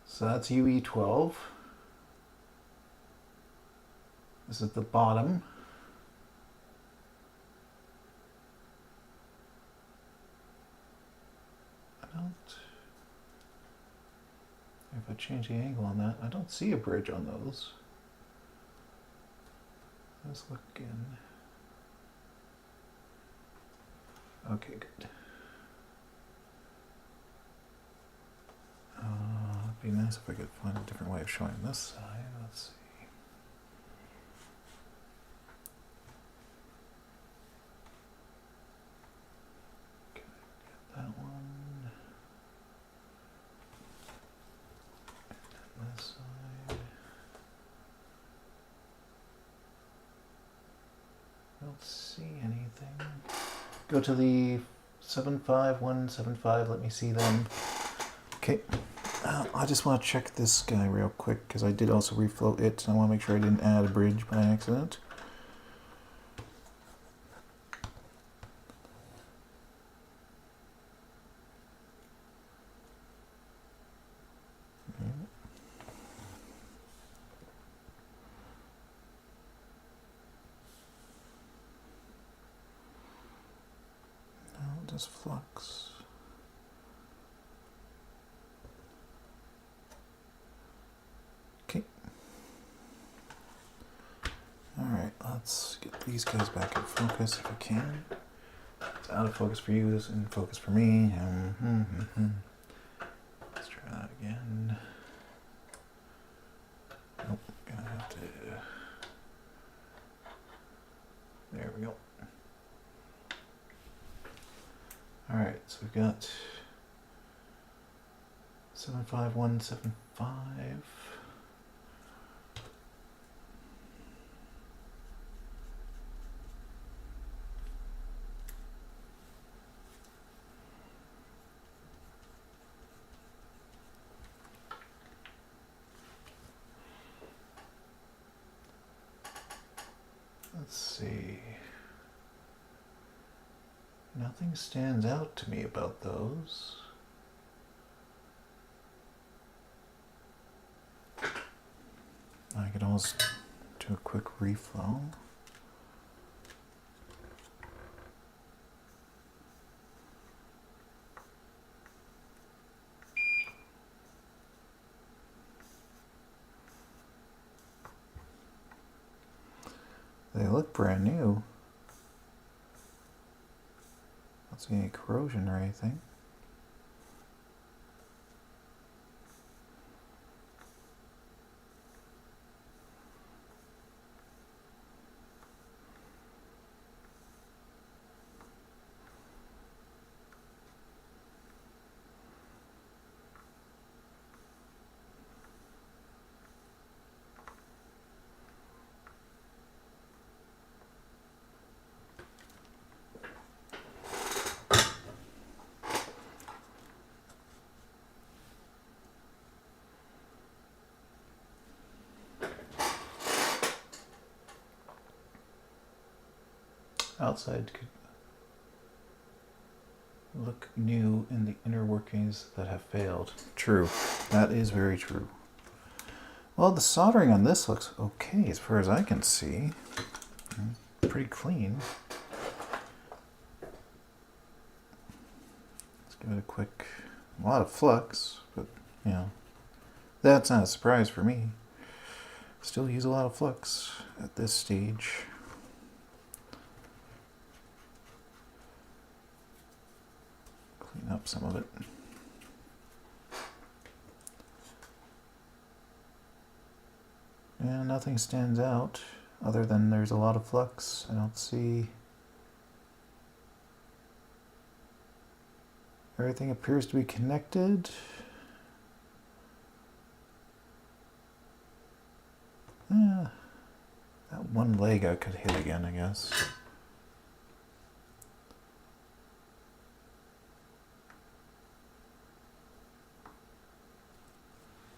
Speaker 1: So that's UE12. This is the bottom. If I change the angle on that, I don't see a bridge on those. Let's look again. Okay, good. It'd be nice if I could find a different way of showing this side. Let's see. Can I get that one? This side. I don't see anything. Go to the 75175. Let me see them. Okay. I just want to check this guy real quick because I did also refloat it. So I want to make sure I didn't add a bridge by accident. Just flux. Okay. Alright, let's get these guys back in focus if I can. It's out of focus for you, it's in focus for me. Let's try that again. Nope, gonna have to... there we go. Alright, so we've got 75175. Let's see. Nothing stands out to me about those. I can always do a quick reflow. They look brand new. Don't see any corrosion or anything. Outside could look new in the inner workings that have failed. True. That is very true. Well, the soldering on this looks okay as far as I can see. Pretty clean. Let's give it a quick... A lot of flux, but, you know, that's not a surprise for me. Still use a lot of flux at this stage. Clean up some of it. Yeah, nothing stands out other than there's a lot of flux. I don't see... Everything appears to be connected. Yeah, that one leg I could hit again, I guess.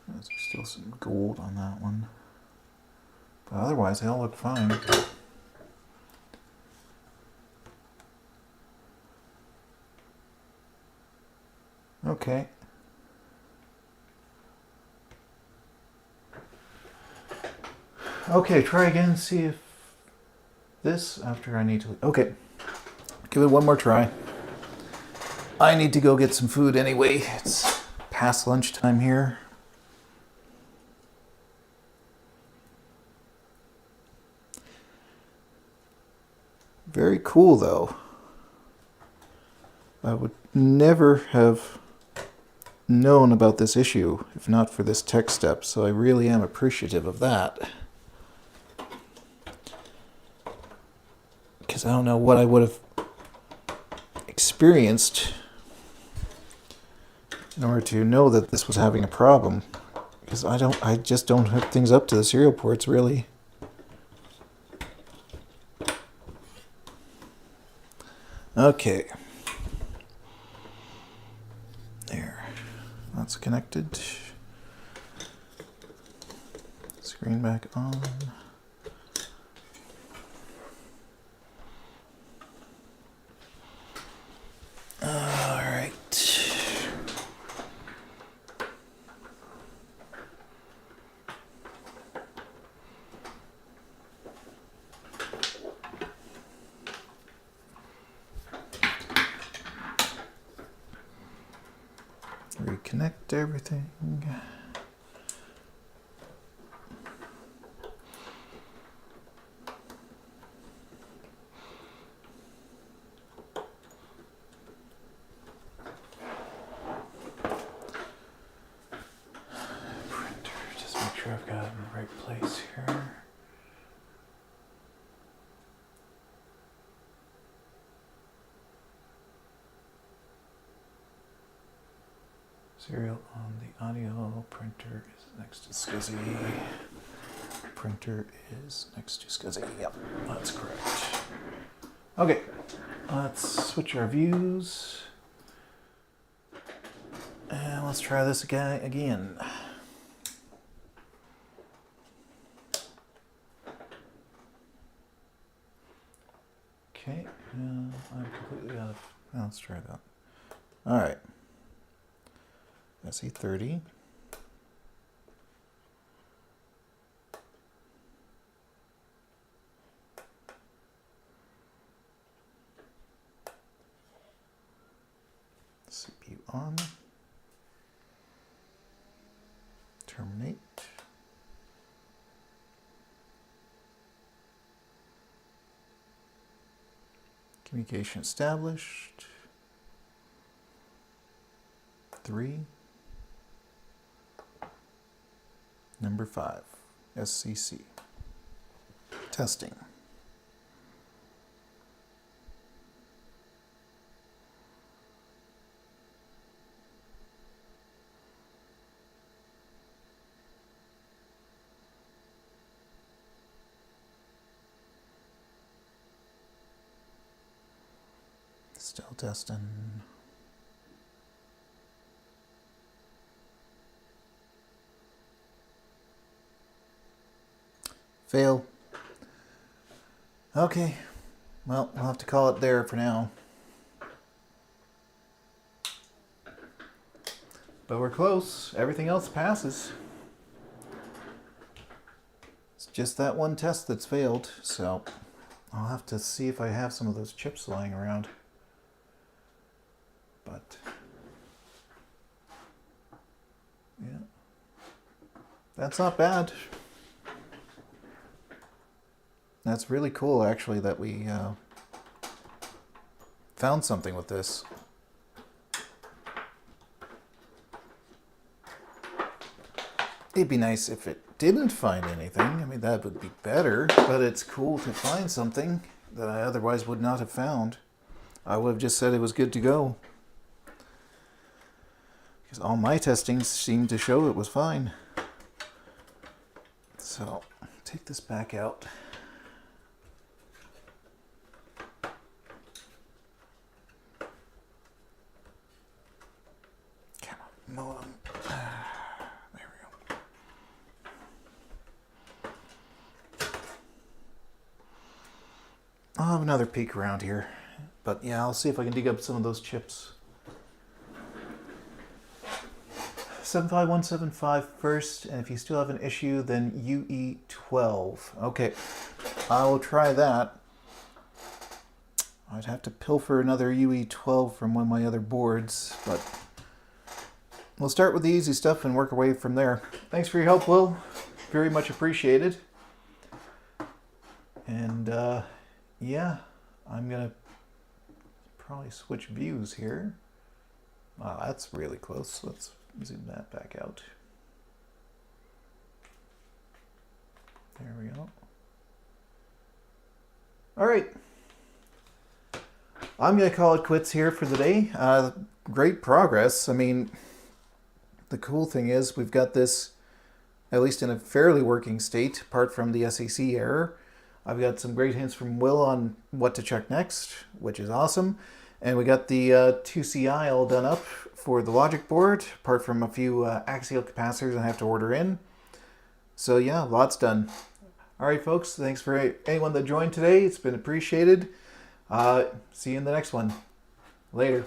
Speaker 1: There's still some gold on that one. But otherwise, they all look fine. Okay. Okay, try again, see if this, after I need to... Okay, give it one more try. I need to go get some food anyway. It's past lunchtime here. Very cool, though. I would never have known about this issue if not for this tech step, so I really am appreciative of that. Because I don't know what I would have experienced in order to know that this was having a problem. Because I just don't hook things up to the serial ports, really. Okay. There. That's connected. Screen back on. Alright. Reconnect everything. Printer, just make sure I've got it in the right place here. Serial on the audio. Printer is next to SCSI. Printer is next to SCSI. Yep, that's correct. Okay, let's switch our views. And let's try this again. Okay, I'm completely out of... Let's try that. All right. SE30. CPU on. Terminate. Communication established. 3. Number 5. SCC. Testing. Still testing. Fail. Okay. Well, we'll have to call it there for now. But we're close. Everything else passes. It's just that one test that's failed, so I'll have to see if I have some of those chips lying around. But yeah, that's not bad. That's really cool, actually, that we found something with this. It'd be nice if it didn't find anything. I mean, that would be better, but it's cool to find something that I otherwise would not have found. I would have just said it was good to go. Because all my testings seemed to show it was fine. So, take this back out. Come on, modem. There we go. I'll have another peek around here. But yeah, I'll see if I can dig up some of those chips. 75175 first, and if you still have an issue, then UE12. Okay, I will try that. I'd have to pilfer another UE12 from one of my other boards, but we'll start with the easy stuff and work our way from there. Thanks for your help, Will. Very much appreciated. And yeah, I'm gonna probably switch views here. Wow, that's really close. Let's zoom that back out. There we go. All right. I'm going to call it quits here for the day. Great progress. I mean, the cool thing is we've got this, at least in a fairly working state, apart from the SEC error. I've got some great hints from Will on what to check next, which is awesome. And we got the 2CI all done up for the logic board, apart from a few axial capacitors I have to order in. So yeah, lots done. All right, folks, thanks for anyone that joined today. It's been appreciated. See you in the next one. Later.